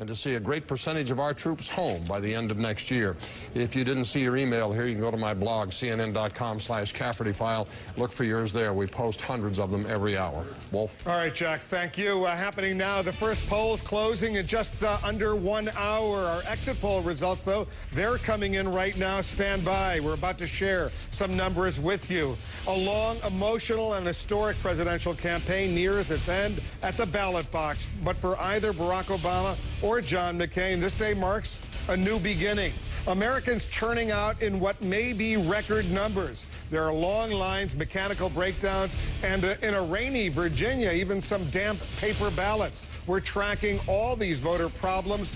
and to see a great percentage of our troops home by the end of next year. If you didn't see your email here, you can go to my blog, cnn.com/Cafferty File. Look for yours there. We post hundreds of them every hour. Wolf? All right, Jack, thank you. Happening now, the first polls closing in just under 1 hour. Our exit poll results, though, they're coming in right now. Stand by. We're about to share some numbers with you. A long, emotional, and historic presidential campaign nears its end at the ballot box. But for either Barack Obama or John McCain, this day marks a new beginning. Americans turning out in what may be record numbers. There are long lines, mechanical breakdowns, and in a rainy Virginia, even some damp paper ballots. We're tracking all these voter problems.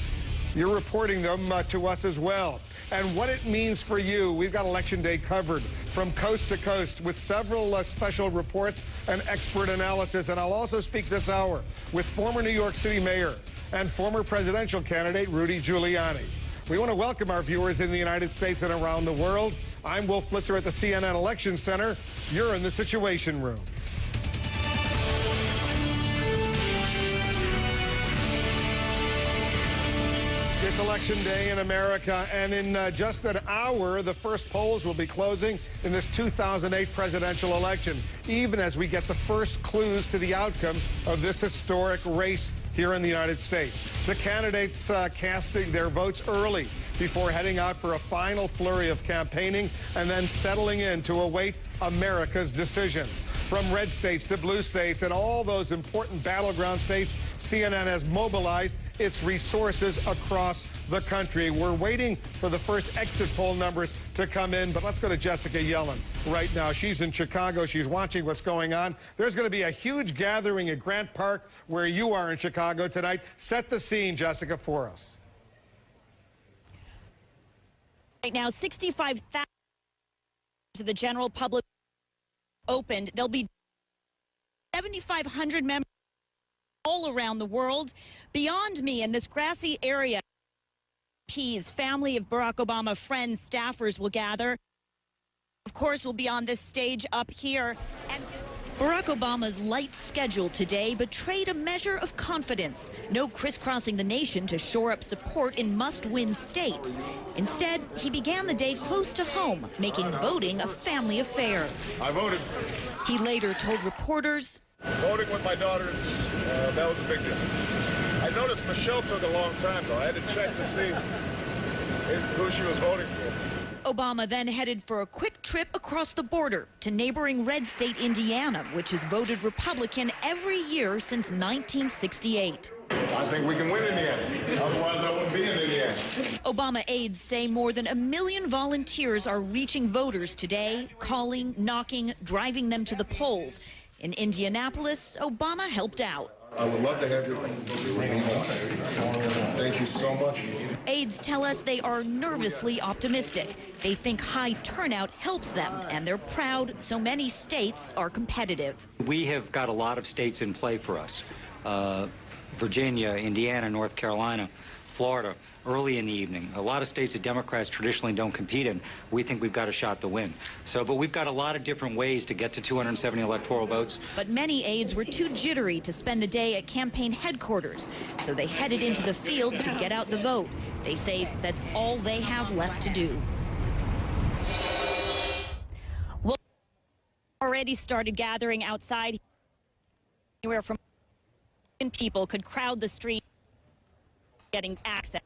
You're reporting them to us as well. And what it means for you, we've got Election Day covered from coast to coast with several special reports and expert analysis. And I'll also speak this hour with former New York City Mayor and former presidential candidate Rudy Giuliani. We want to welcome our viewers in the United States and around the world. I'm Wolf Blitzer at the CNN Election Center. You're in the Situation Room. It's Election Day in America, and in just an hour, the first polls will be closing in this 2008 presidential election, even as we get the first clues to the outcome of this historic race here in the United States. The candidates casting their votes early before heading out for a final flurry of campaigning and then settling in to await America's decision. From red states to blue states and all those important battleground states, CNN has mobilized its resources across the country. We're waiting for the first exit poll numbers to come in, but let's go to Jessica Yellen right now. She's in Chicago. She's watching what's going on. There's going to be a huge gathering at Grant Park where you are in Chicago tonight. Set the scene, Jessica, for us. Right now, 65,000 to the general public opened. There'll be 7,500 members all around the world. Beyond me in this grassy area, MPs, family of Barack Obama, friends, staffers will gather. Of course, we'll be on this stage up here. And Barack Obama's light schedule today betrayed a measure of confidence. No crisscrossing the nation to shore up support in must-win states. Instead, he began the day close to home, making voting a family affair. I voted. He later told reporters, Voting with my daughters, that was a big deal. I noticed Michelle took a long time, though. I had to check to see who she was voting for. Obama then headed for a quick trip across the border to neighboring red state Indiana, which has voted Republican every year since 1968. I think we can win Indiana. Otherwise, I wouldn't be in Indiana. Obama aides say more than 1 million volunteers are reaching voters today, calling, knocking, driving them to the polls. In Indianapolis, Obama helped out. I would love to have you. Thank you so much. Aides tell us they are nervously optimistic. They think high turnout helps them, and they're proud so many states are competitive. We have got a lot of states in play for us. Virginia, Indiana, North Carolina, Florida, early in the evening. A lot of states that Democrats traditionally don't compete in, we think we've got a shot to win. But we've got a lot of different ways to get to 270 electoral votes. But many aides were too jittery to spend the day at campaign headquarters, so they headed into the field to get out the vote. They say that's all they have left to do. Well, already started gathering outside. Anywhere from people could crowd the street getting access.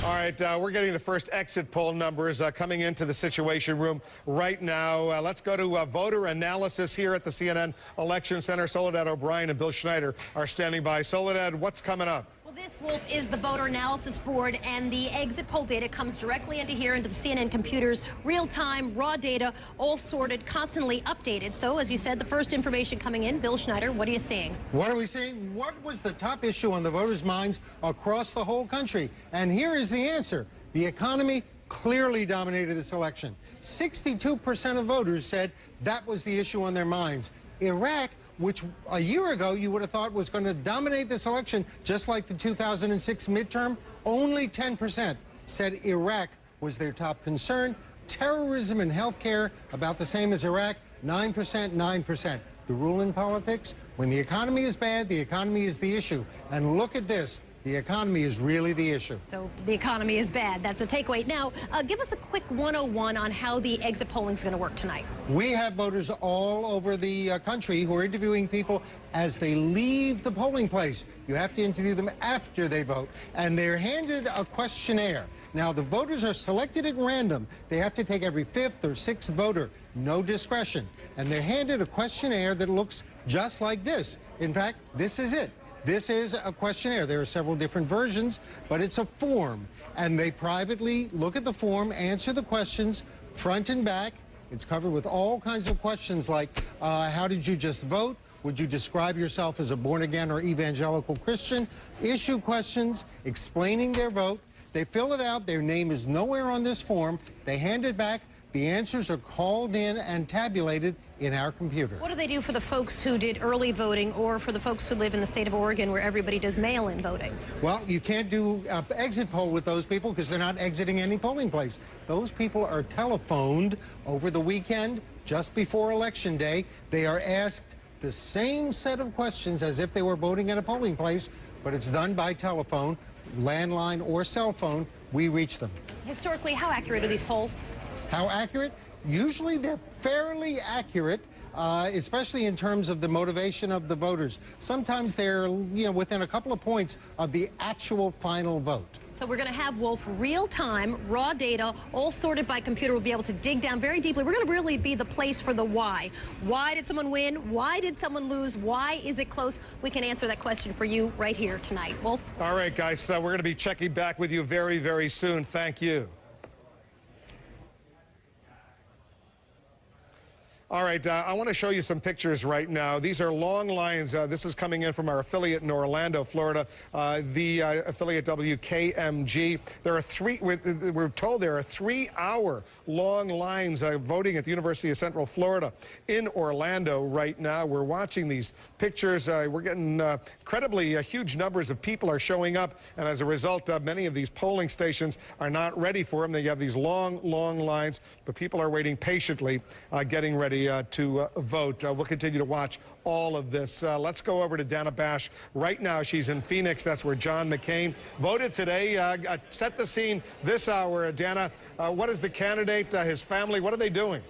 All right, we're getting the first exit poll numbers coming into the Situation Room right now. Let's go to voter analysis here at the CNN Election Center. Soledad O'Brien and Bill Schneider are standing by. Soledad, what's coming up? This, Wolf, is the voter analysis board, and the exit poll data comes directly into here, into the CNN computers, real-time, raw data, all sorted, constantly updated. So, as you said, the first information coming in. Bill Schneider, what are you seeing? What are we seeing? What was the top issue on the voters' minds across the whole country? And here is the answer. The economy clearly dominated this election. 62% of voters said that was the issue on their minds. Iraq, which a year ago you would have thought was going to dominate this election, just like the 2006 midterm, only 10% said Iraq was their top concern. Terrorism and health care, about the same as Iraq, 9%, 9%. The rule in politics, When the economy is bad, the economy is the issue. And look at this. The economy is really the issue. So the economy is bad. That's a takeaway. Now, give us a quick 101 on how the exit polling is going to work tonight. We have voters all over the country who are interviewing people as they leave the polling place. You have to interview them after they vote. And they're handed a questionnaire. Now, the voters are selected at random. They have to take every fifth or sixth voter. No discretion. And they're handed a questionnaire that looks just like this. In fact, this is it. This is a questionnaire. There are several different versions, but it's a form. And they privately look at the form, answer the questions front and back. It's covered with all kinds of questions like, how did you just vote? Would you describe yourself as a born-again or evangelical Christian? Issue questions, explaining their vote. They fill it out. Their name is nowhere on this form. They hand it back. The answers are called in and tabulated in our computer. What do they do for the folks who did early voting or for the folks who live in the state of Oregon where everybody does mail-in voting? Well, you can't do an exit poll with those people because they're not exiting any polling place. Those people are telephoned over the weekend just before Election Day. They are asked the same set of questions as if they were voting at a polling place, but it's done by telephone, landline or cell phone. We reach them. Historically, how accurate are these polls? How accurate? Usually they're fairly accurate, especially in terms of the motivation of the voters. Sometimes they're, within a couple of points of the actual final vote. So we're going to have, Wolf, real-time, raw data, all sorted by computer. We'll be able to dig down very deeply. We're going to really be the place for the why. Why did someone win? Why did someone lose? Why is it close? We can answer that question for you right here tonight. Wolf? All right, guys, we're going to be checking back with you very, very soon. Thank you. All right, I want to show you some pictures right now. These are long lines. This is coming in from our affiliate in Orlando, Florida, the affiliate WKMG. There are we're told there are 3-hour long lines voting at the University of Central Florida in Orlando right now. We're watching these pictures. We're getting incredibly huge numbers of people are showing up, and as a result, many of these polling stations are not ready for them. They have these long, long lines, but people are waiting patiently, getting ready to vote. We'll continue to watch all of this. Let's go over to Dana Bash right now. She's in Phoenix. That's where John McCain voted today. Set the scene this hour, Dana. What is the candidate, his family, what are they doing?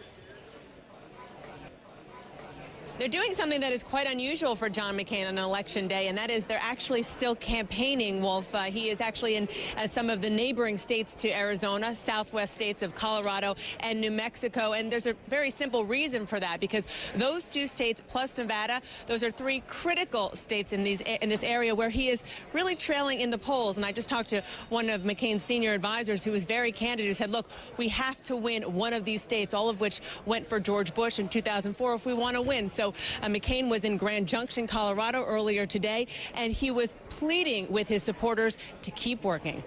They're doing something that is quite unusual for John McCain on Election Day, and that is they're actually still campaigning, Wolf. He is actually in some of the neighboring states to Arizona, southwest states of Colorado and New Mexico, and there's a very simple reason for that, because those two states plus Nevada, those are 3 critical states in this area where he is really trailing in the polls. And I just talked to one of McCain's senior advisors who was very candid, who said, look, we have to win one of these states, all of which went for George Bush in 2004 if we want to win. So McCain was in Grand Junction, Colorado earlier today, and he was pleading with his supporters to keep working.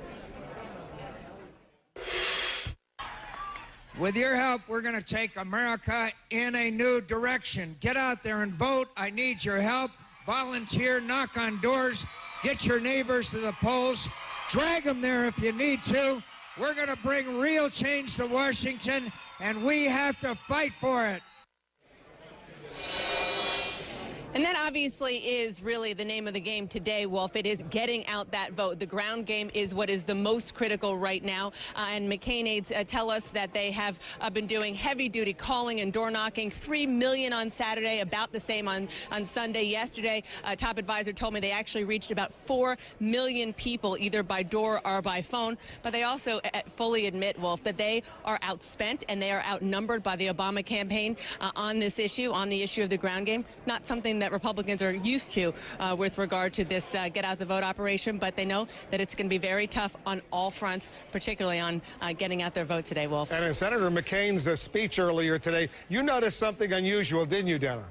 With your help, we're going to take America in a new direction. Get out there and vote. I need your help. Volunteer, knock on doors, get your neighbors to the polls, drag them there if you need to. We're going to bring real change to Washington, and we have to fight for it. And that obviously is really the name of the game today, Wolf. It is getting out that vote. The ground game is what is the most critical right now. And McCain aides tell us that they have been doing heavy-duty calling and door knocking. 3 million on Saturday, about the same on Sunday. Yesterday, a top advisor told me they actually reached about 4 million people, either by door or by phone. But they also fully admit, Wolf, that they are outspent and they are outnumbered by the Obama campaign on this issue, on the issue of the ground game. Not something that Republicans are used to with regard to this get out the vote operation, but they know that it's going to be very tough on all fronts, particularly on getting out their vote today, Wolf. And in Senator McCain's speech earlier today, you noticed something unusual, didn't you, Dana?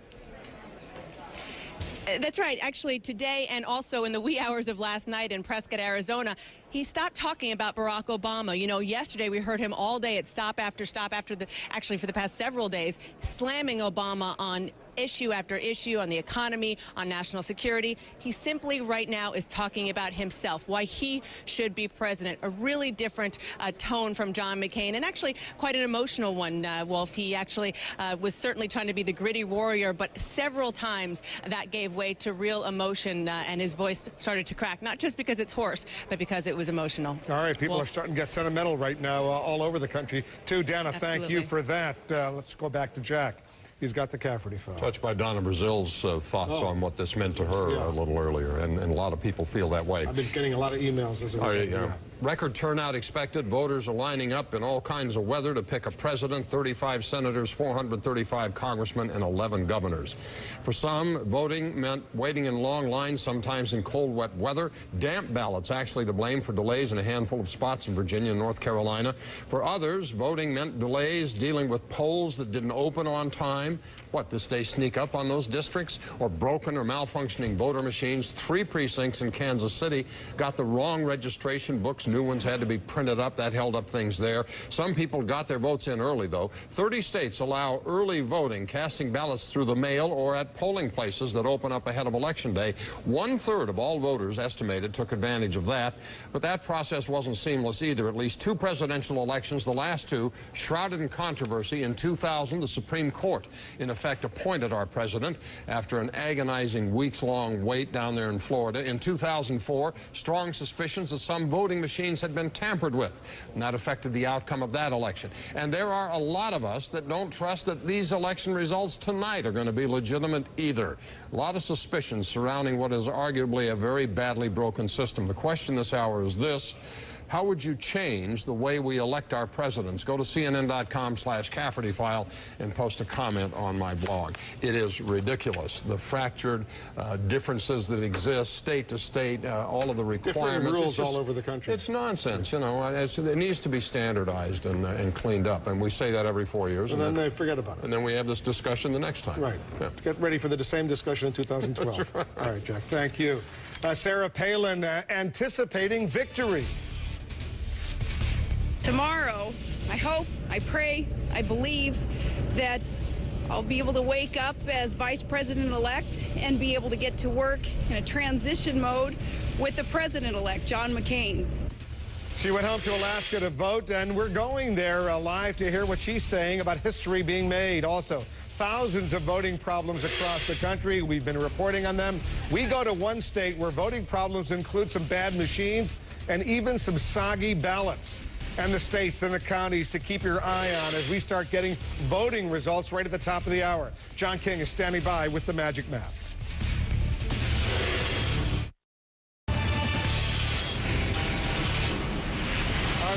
That's right. Actually, today and also in the wee hours of last night in Prescott, Arizona, he stopped talking about Barack Obama. You know, yesterday we heard him all day at stop after stop actually for the past several days, slamming Obama on issue after issue on the economy, on national security. He simply right now is talking about himself, why he should be president. A really different tone from John McCain, and actually quite an emotional one, Wolf. He actually was certainly trying to be the gritty warrior, but several times that gave way to real emotion, and his voice started to crack, not just because it's hoarse, but because it was emotional. All right, people Wolf. are starting to get sentimental right now all over the country, too. Dana, Absolutely. thank you for that. Let's go back to Jack. He's got the Cafferty file. Touched by Donna Brazil's thoughts on what this meant to her a little earlier, and a lot of people feel that way. I've been getting a lot of emails as a result of that. Record turnout expected. Voters are lining up in all kinds of weather to pick a president, 35 senators, 435 congressmen, and 11 governors. For some, voting meant waiting in long lines, sometimes in cold, wet weather. Damp ballots actually to blame for delays in a handful of spots in Virginia and North Carolina. For others, voting meant delays dealing with polls that didn't open on time. What, did they sneak up on those districts? Or broken or malfunctioning voter machines? 3 precincts in Kansas City got the wrong registration books. New ones had to be printed up. That held up things there. Some people got their votes in early, though. 30 states allow early voting, casting ballots through the mail or at polling places that open up ahead of Election Day. 1/3 of all voters estimated took advantage of that. But that process wasn't seamless either. At least 2 presidential elections, the last 2, shrouded in controversy. In 2000, the Supreme Court, in effect, appointed our president after an agonizing weeks-long wait down there in Florida. In 2004, strong suspicions that some voting machines had been tampered with, and that affected the outcome of that election. And there are a lot of us that don't trust that these election results tonight are going to be legitimate either. A lot of suspicions surrounding what is arguably a very badly broken system. The question this hour is this: how would you change the way we elect our presidents? Go to CNN.com/Cafferty file and post a comment on my blog. It is ridiculous. The fractured differences that exist state to state, all of the requirements. Different rules all over the country. It's nonsense, you know. It needs to be standardized and cleaned up, and we say that every 4 years. And then they forget about it. And then we have this discussion the next time. Right. Yeah. Get ready for the same discussion in 2012. That's right. All right, Jack. Thank you. Sarah Palin anticipating victory. Tomorrow, I hope, I pray, I believe that I'll be able to wake up as Vice President-elect and be able to get to work in a transition mode with the President-elect, John McCain. She went home to Alaska to vote, and we're going there live to hear what she's saying about history being made. Also, thousands of voting problems across the country. We've been reporting on them. We go to one state where voting problems include some bad machines and even some soggy ballots. And the states and the counties to keep your eye on as we start getting voting results right at the top of the hour. John King is standing by with the Magic Map.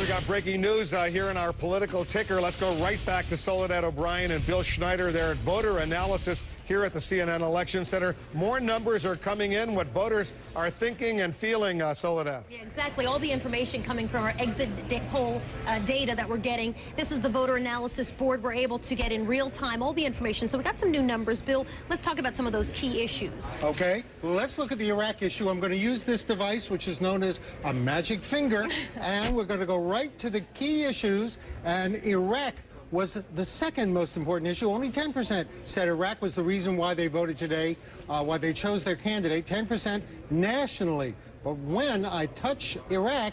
We got breaking news here in our political ticker. Let's go right back to Soledad O'Brien and Bill Schneider there at Voter Analysis here at the CNN Election Center. More numbers are coming in, what voters are thinking and feeling, Soledad. Yeah, exactly. All the information coming from our exit poll data that we're getting. This is the Voter Analysis Board. We're able to get in real time all the information. So we got some new numbers. Bill, let's talk about some of those key issues. Okay, well, let's look at the Iraq issue. I'm going to use this device, which is known as a magic finger, and we're going to go right to the key issues. And Iraq was the second most important issue. Only 10% said Iraq was the reason why they voted today, why they chose their candidate, 10% nationally. But when I touch Iraq,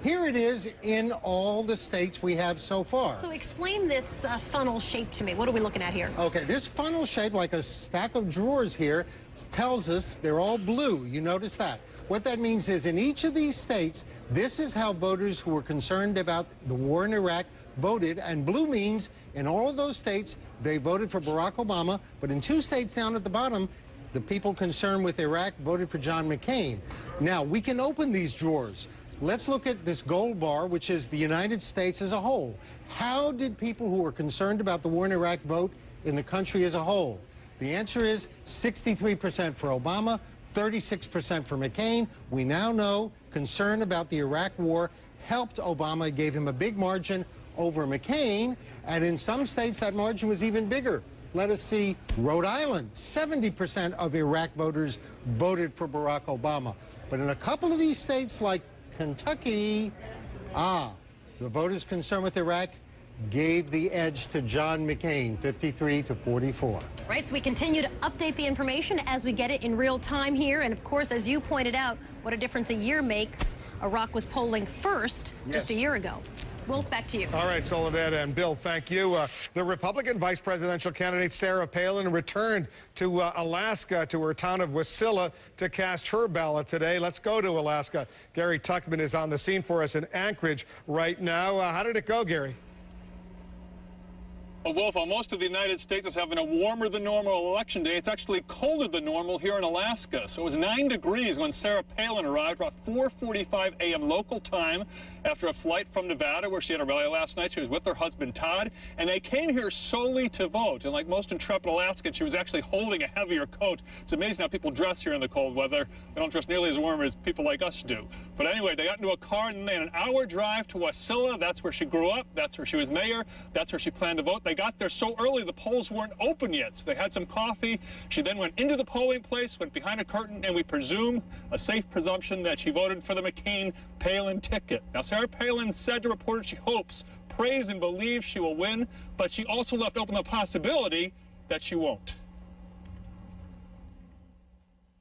here it is in all the states we have so far. So explain this funnel shape to me. What are we looking at here? Okay, this funnel shape, like a stack of drawers here, tells us they're all blue. You notice that. What that means is in each of these states, this is how voters who were concerned about the war in Iraq voted, and blue means in all of those states they voted for Barack Obama, but in 2 states down at the bottom, the people concerned with Iraq voted for John McCain. Now, we can open these drawers. Let's look at this gold bar, which is the United States as a whole. How did people who were concerned about the war in Iraq vote in the country as a whole? The answer is 63% for Obama, 36% for McCain. We now know concern about the Iraq war helped Obama, gave him a big margin over McCain, and in some states that margin was even bigger. Let us see Rhode Island. 70% of Iraq voters voted for Barack Obama. But in a couple of these states like Kentucky, the voters concerned with Iraq gave the edge to John McCain, 53-44. Right, so we continue to update the information as we get it in real time here. And of course, as you pointed out, what a difference a year makes. Iraq was polling first just a year ago. Wolf, back to you. All right, Soledad and Bill, thank you. The Republican vice presidential candidate Sarah Palin returned to Alaska, to her town of Wasilla, to cast her ballot today. Let's go to Alaska. Gary Tuckman is on the scene for us in Anchorage right now. How did it go, Gary? Well, Wolf, while most of the United States is having a warmer than normal election day, it's actually colder than normal here in Alaska. So it was 9 degrees when Sarah Palin arrived about 4:45 a.m. local time after a flight from Nevada, where she had a rally last night. She was with her husband, Todd, and they came here solely to vote. And like most intrepid Alaskans, she was actually holding a heavier coat. It's amazing how people dress here in the cold weather. They don't dress nearly as warm as people like us do. But anyway, they got into a car and they had an hour drive to Wasilla. That's where she grew up. That's where she was mayor. That's where she planned to vote. They got there so early the polls weren't open yet, so they had some coffee. She then went into the polling place, went behind a curtain, and we presume, a safe presumption, that she voted for the McCain-Palin ticket. Now, Sarah Palin said to reporters she hopes, prays, and believes she will win, but she also left open the possibility that she won't.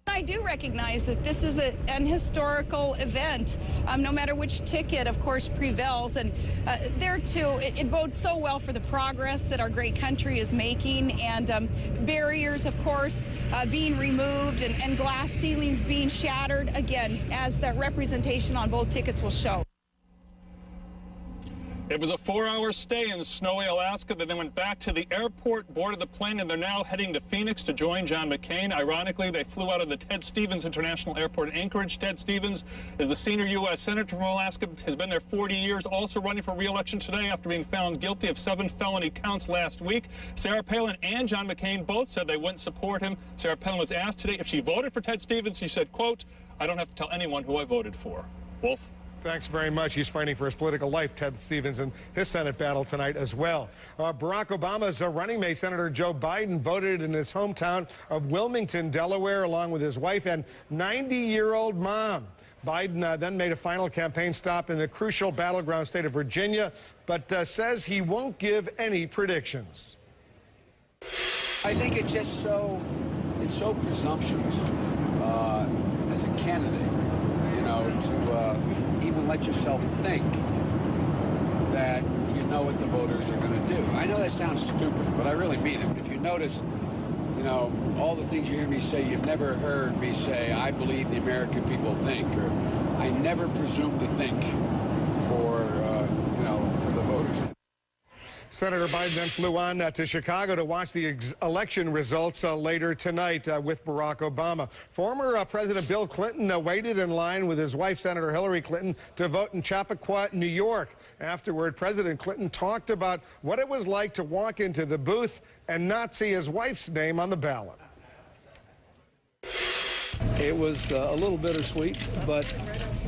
I do recognize that this is an historical event, no matter which ticket, of course, prevails. And there, too, it bodes so well for the progress that our great country is making, and barriers, of course, being removed and glass ceilings being shattered, again, as the representation on both tickets will show. It was a 4-hour stay in snowy Alaska. They then went back to the airport, boarded the plane, and they're now heading to Phoenix to join John McCain. Ironically, they flew out of the Ted Stevens International Airport in Anchorage. Ted Stevens is the senior U.S. Senator from Alaska, has been there 40 years, also running for re-election today after being found guilty of 7 felony counts last week. Sarah Palin and John McCain both said they wouldn't support him. Sarah Palin was asked today if she voted for Ted Stevens. She said, quote, "I don't have to tell anyone who I voted for." Wolf? Thanks very much. He's fighting for his political life, Ted Stevens, in his Senate battle tonight as well. Barack Obama's running mate, Senator Joe Biden, voted in his hometown of Wilmington, Delaware, along with his wife and 90-year-old mom. Biden then made a final campaign stop in the crucial battleground state of Virginia, but says he won't give any predictions. I think it's just so presumptuous as a candidate, you know, to even let yourself think that you know what the voters are going to do. I know that sounds stupid, but I really mean it. If you notice, you know, all the things you hear me say, you've never heard me say, I believe the American people think, or I never presume to think for, you know, for the voters. Senator Biden then flew on to Chicago to watch the election results later tonight with Barack Obama. Former President Bill Clinton waited in line with his wife, Senator Hillary Clinton, to vote in Chappaqua, New York. Afterward, President Clinton talked about what it was like to walk into the booth and not see his wife's name on the ballot. It was a little bittersweet, but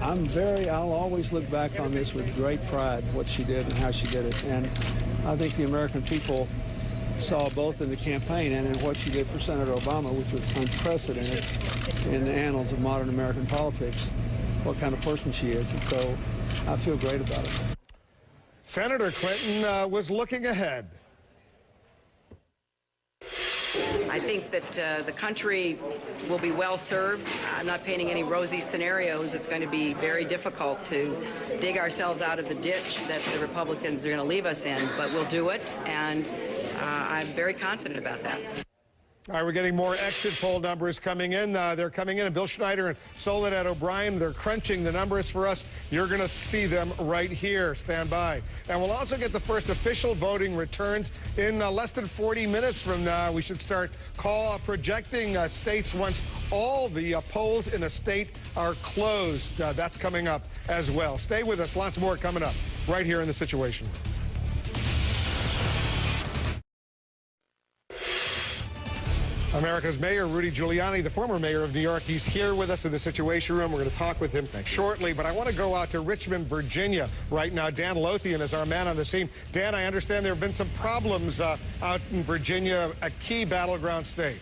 I'll always look back on this with great pride, what she did and how she did it. And I think the American people saw both in the campaign and in what she did for Senator Obama, which was unprecedented in the annals of modern American politics, what kind of person she is. And so I feel great about it. Senator Clinton was looking ahead. I think that the country will be well served. I'm not painting any rosy scenarios. It's going to be very difficult to dig ourselves out of the ditch that the Republicans are going to leave us in, but we'll do it, and I'm very confident about that. All right, we're getting more exit poll numbers coming in. They're coming in, and Bill Schneider and Soledad O'Brien, they're crunching the numbers for us. You're going to see them right here. Stand by. And we'll also get the first official voting returns in less than 40 minutes from now. We should start projecting states once all the polls in a state are closed. That's coming up as well. Stay with us. Lots more coming up right here in the Situation Room. America's mayor, Rudy Giuliani, the former mayor of New York, he's here with us in the Situation Room. We're going to talk with him shortly, but I want to go out to Richmond, Virginia right now. Dan Lothian is our man on the scene. Dan, I understand there have been some problems out in Virginia, a key battleground state.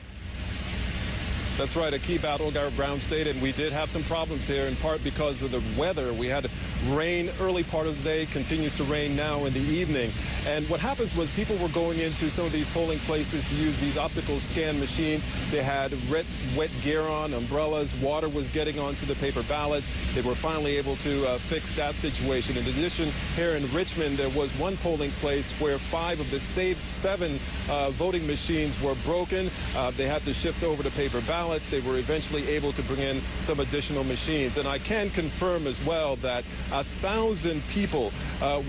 That's right, a key battleground state, and we did have some problems here, in part because of the weather. We had rain early part of the day, continues to rain now in the evening. And what happens was people were going into some of these polling places to use these optical scan machines. They had wet gear on, umbrellas, water was getting onto the paper ballots. They were finally able to fix that situation. In addition, here in Richmond, there was one polling place where 5 of the 7 voting machines were broken. They had to shift over to paper ballots. They were eventually able to bring in some additional machines. And I can confirm as well that 1,000 people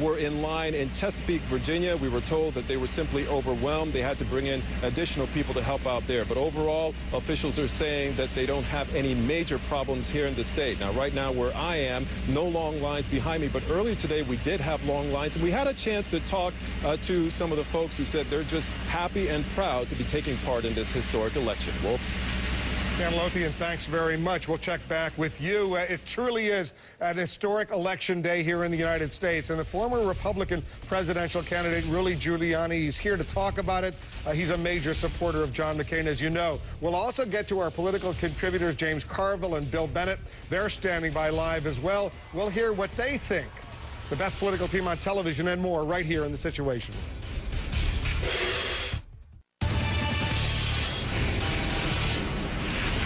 were in line in Chesapeake, Virginia. We were told that they were simply overwhelmed. They had to bring in additional people to help out there. But overall, officials are saying that they don't have any major problems here in the state. Now, right now where I am, no long lines behind me. But earlier today, we did have long lines. And we had a chance to talk to some of the folks who said they're just happy and proud to be taking part in this historic election. Wolf? Dan Lothian, thanks very much. We'll check back with you. It truly is an historic election day here in the United States. And the former Republican presidential candidate, Rudy Giuliani, is here to talk about it. He's a major supporter of John McCain, as you know. We'll also get to our political contributors, James Carville and Bill Bennett. They're standing by live as well. We'll hear what they think. The best political team on television and more right here in The Situation.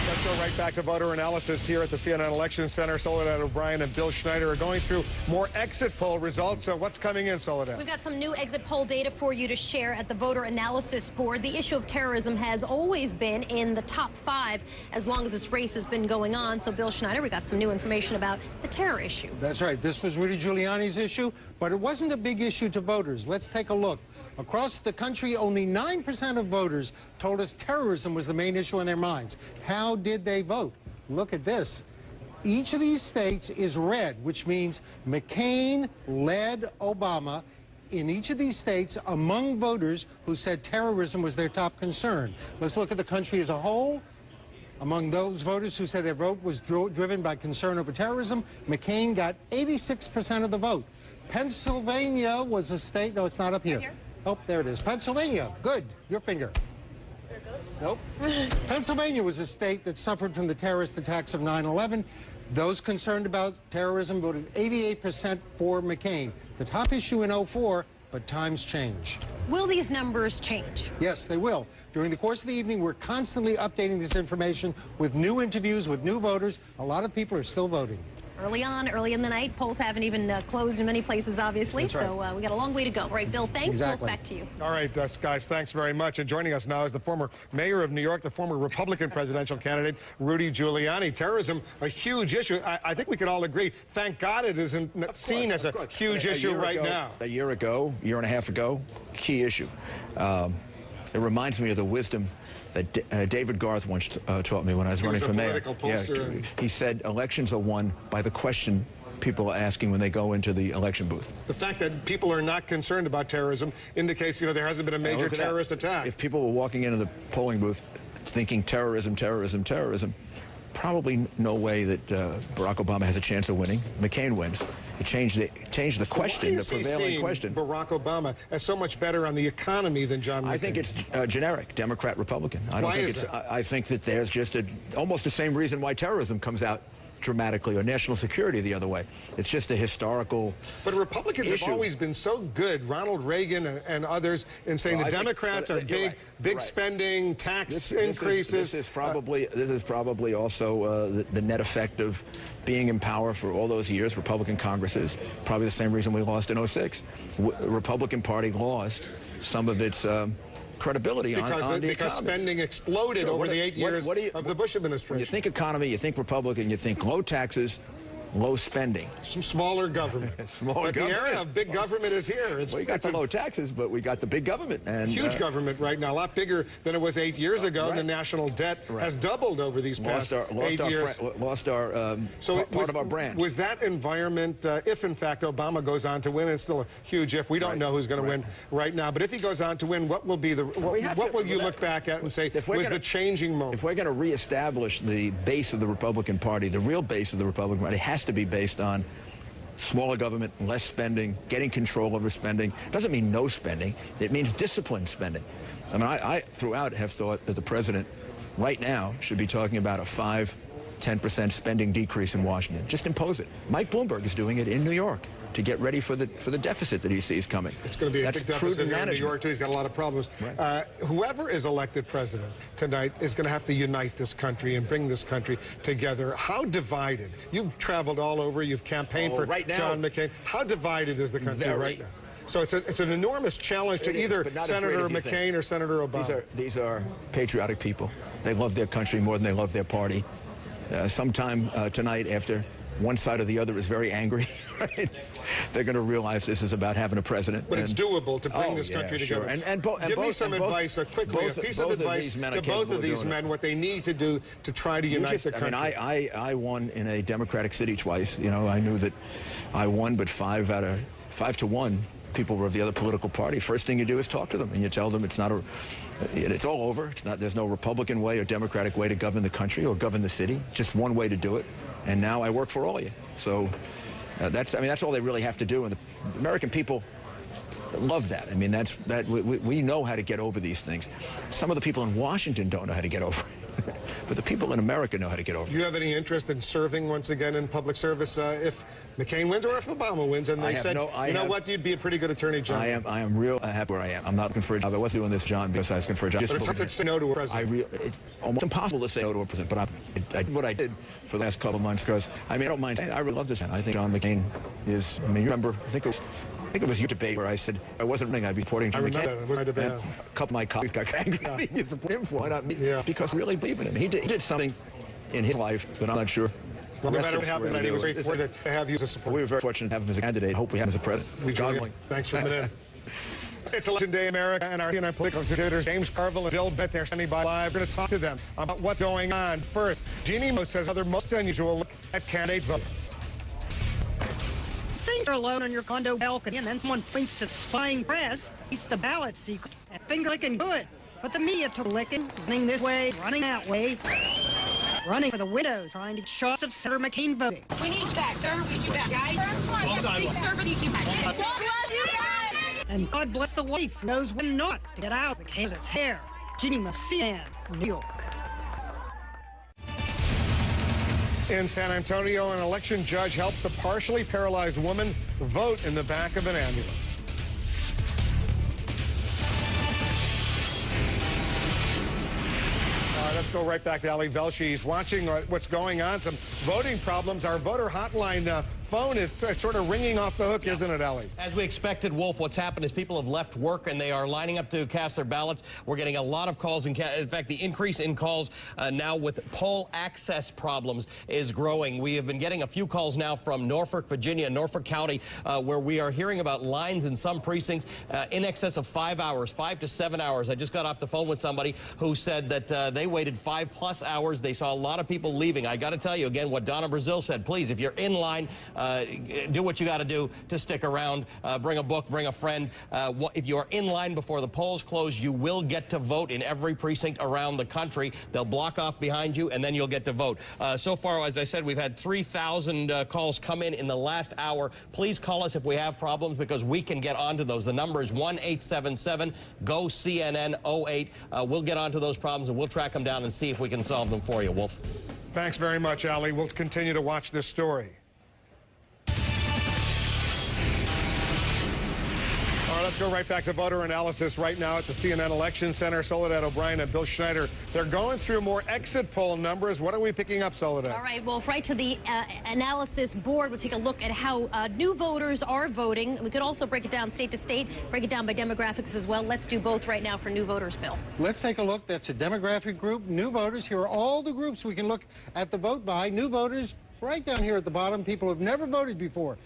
Let's go right back to voter analysis here at the CNN Election Center. Soledad O'Brien and Bill Schneider are going through more exit poll results. So what's coming in, Soledad? We've got some new exit poll data for you to share at the voter analysis board. The issue of terrorism has always been in the top 5 as long as this race has been going on. So, Bill Schneider, we got some new information about the terror issue. That's right. This was Rudy Giuliani's issue, but it wasn't a big issue to voters. Let's take a look. Across the country, only 9% of voters told us terrorism was the main issue in their minds. How did they vote? Look at this. Each of these states is red, which means McCain led Obama in each of these states among voters who said terrorism was their top concern. Let's look at the country as a whole. Among those voters who said their vote was driven by concern over terrorism, McCain got 86% of the vote. Pennsylvania was a state, no, it's not up here. Oh, there it is. Pennsylvania. Good. Your finger. There it goes. Nope. Pennsylvania was a state that suffered from the terrorist attacks of 9/11. Those concerned about terrorism voted 88% for McCain. The top issue in 2004, but times change. Will these numbers change? Yes, they will. During the course of the evening, we're constantly updating this information with new interviews with new voters. A lot of people are still voting. Early in the night. Polls haven't even closed in many places, obviously. That's right. So we got a long way to go. Right, Bill, thanks. Exactly. Back to you. All right, guys, thanks very much. And joining us now is the former mayor of New York, the former Republican presidential candidate, Rudy Giuliani. Terrorism, a huge issue. I think we can all agree. Thank God it isn't seen as a huge issue right now. A year and a half ago, key issue. It reminds me of the wisdom that David Garth once taught me when I was running for mayor. Yeah, he said elections are won by the question people are asking when they go into the election booth. The fact that people are not concerned about terrorism indicates, there hasn't been a major terrorist attack. If people were walking into the polling booth thinking terrorism, terrorism, terrorism, probably no way that Barack Obama has a chance of winning. McCain wins. It changed the question, the prevailing question. Barack Obama as so much better on the economy than John McCain. I think it's generic, Democrat, Republican. I think that there's just almost the same reason why terrorism comes out dramatically, or national security the other way. It's just a historical But Republicans issue. have always been so good, Ronald Reagan and others, in saying the Democrats are big spending, tax increases. This is probably also the net effect of being in power for all those years, Republican Congresses. Probably the same reason we lost in 2006. Republican Party lost some of its credibility on the economy. Because spending exploded over the 8 years of the Bush administration. When you think economy, you think Republican, you think low taxes, low spending. Some smaller government. But the era of big government is here. We got the low taxes, but we got the big government. And huge government right now, a lot bigger than it was 8 years ago. Right. The national debt has doubled over these past 8 years. Lost our part of our brand. Was that environment, if in fact Obama goes on to win, and it's still a huge if, we don't know who's going to win right now, but if he goes on to win, what will be the, what will you look back at and say was the changing moment? If we're going to reestablish the base of the Republican Party, the real base of the Republican Party has to be based on smaller government, less spending, getting control over spending. Doesn't mean no spending. It means disciplined spending. I mean, I throughout have thought that the president right now should be talking about a 5–10% spending decrease in Washington. Just impose it. Mike Bloomberg is doing it in New York to get ready for the deficit that he sees coming. It's going to be a big deficit here in New York, too. He's got a lot of problems. Right. Whoever is elected president tonight is going to have to unite this country and bring this country together. How divided? You've traveled all over. You've campaigned for right now, John McCain. How divided is the country right now? So it's an enormous challenge to either Senator McCain or Senator Obama. These are patriotic people. They love their country more than they love their party. Sometime tonight, after one side or the other is very angry, right? They're going to realize this is about having a president. But it's doable to bring this country together. Give me some advice, quickly, a piece of advice to both of these men, what they need to do to try to unite the country. I mean, I won in a Democratic city twice. You know, I knew that I won, but 5 to 1. People were of the other political party. First thing you do is talk to them, and you tell them it's not it's all over. It's not. There's no Republican way or Democratic way to govern the country or govern the city. It's just one way to do it. And now I work for all of you. So that's all they really have to do. And the American people love that. I mean, we know how to get over these things. Some of the people in Washington don't know how to get over it. But the people in America know how to get over it. Do you have any interest in serving once again in public service if McCain wins or if Obama wins? And they said, you know what, you'd be a pretty good attorney general. I am real happy where I am. I'm not looking for a job. I wasn't doing this, John, because I was looking for a job. But it's hard to say no to a president. It's almost impossible to say no to a president. But I did what I did for the last couple of months because, I mean, I don't mind saying I really love this man. I think John McCain is, I mean, you remember, I think it was your debate where I said I wasn't running, I'd be supporting John McCain. That was my debate. A couple of my colleagues got angry at me. You support him for why not me? Yeah. Because I really believe in him. He did something in his life that I'm not sure. Well, no matter what happened, I was very fortunate to have you as a supporter. We were very fortunate to have him as a candidate. Hope we have him as a president. God willing. Thanks for coming in. It's Election Day, America, and our CNN political contributors, James Carville and Bill Bett, they're standing by live. We're going to talk to them about what's going on. First, Jeannie Mo says another most unusual look at candidate voting. Think you're alone on your condo balcony, and then someone points to spying press. It's the ballot secret. And finger licking good. But the media took a licking, running this way, running that way. Running for the widows, trying to get shots of Senator McCain voting. We need you back, sir. We need you back, guys. Sir, we need you back. God bless you guys. And God bless the wife who knows when not to get out of the candidate's hair. Jeannie Mo, CNN, New York. In San Antonio, an election judge helps a partially paralyzed woman vote in the back of an ambulance. Let's go right back to Ali Velshi. He's watching what's going on. Some voting problems. Our voter hotline phone is sort of ringing off the hook, isn't it, Ali? As we expected, Wolf, what's happened is people have left work and they are lining up to cast their ballots. We're getting a lot of calls. In fact, the increase in calls now with poll access problems is growing. We have been getting a few calls now from Norfolk, Virginia, Norfolk County, where we are hearing about lines in some precincts in excess of 5 hours, 5 to 7 hours. I just got off the phone with somebody who said that they waited 5+ hours. They saw a lot of people leaving. I got to tell you again what Donna Brazil said. Please, if you're in line, do what you got to do to stick around. Bring a book, bring a friend. If you are in line before the polls close, you will get to vote in every precinct around the country. They'll block off behind you, and then you'll get to vote. So far, as I said, we've had 3,000 calls come in the last hour. Please call us if we have problems, because we can get onto those. The number is 1-877-GO-CNN-08. We'll get onto those problems, and we'll track them down and see if we can solve them for you, Wolf. Thanks very much, Ali. We'll continue to watch this story. All right, let's go right back to voter analysis right now at the CNN Election Center. Soledad O'Brien and Bill Schneider. They're going through more exit poll numbers. What are we picking up, Soledad? All right, well, right to the analysis board. We'll take a look at how new voters are voting. We could also break it down state to state, break it down by demographics as well. Let's do both right now for new voters, Bill. Let's take a look. That's a demographic group, new voters. Here are all the groups we can look at the vote by. New voters right down here at the bottom, people who have never voted before.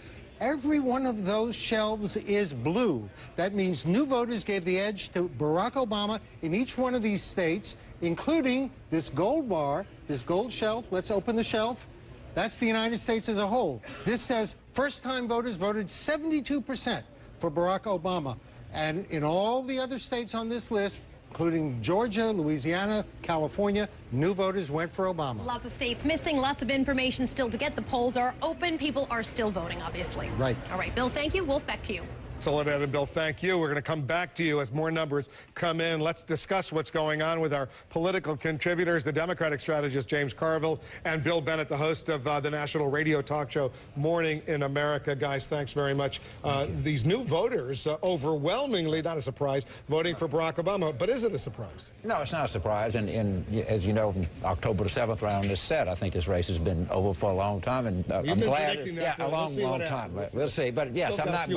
Every one of those shelves is blue. That means new voters gave the edge to Barack Obama in each one of these states, including this gold bar, this gold shelf. Let's open the shelf. That's the United States as a whole. This says first-time voters voted 72% for Barack Obama. And in all the other states on this list, including Georgia, Louisiana, California, new voters went for Obama. Lots of states missing, lots of information still to get. The polls are open. People are still voting, obviously. Right. All right, Bill, thank you. Wolf, back to you. Soledad and Bill, thank you. We're going to come back to you as more numbers come in. Let's discuss what's going on with our political contributors, the Democratic strategist James Carville and Bill Bennett, the host of the national radio talk show Morning in America. Guys, thanks very much. These new voters, overwhelmingly, not a surprise, voting for Barack Obama. But is it a surprise? No, it's not a surprise. And as you know, October the 7th round is set. I think this race has been over for a long time, and I'm glad. Yeah, a long time. We'll see. But yes, I'm not.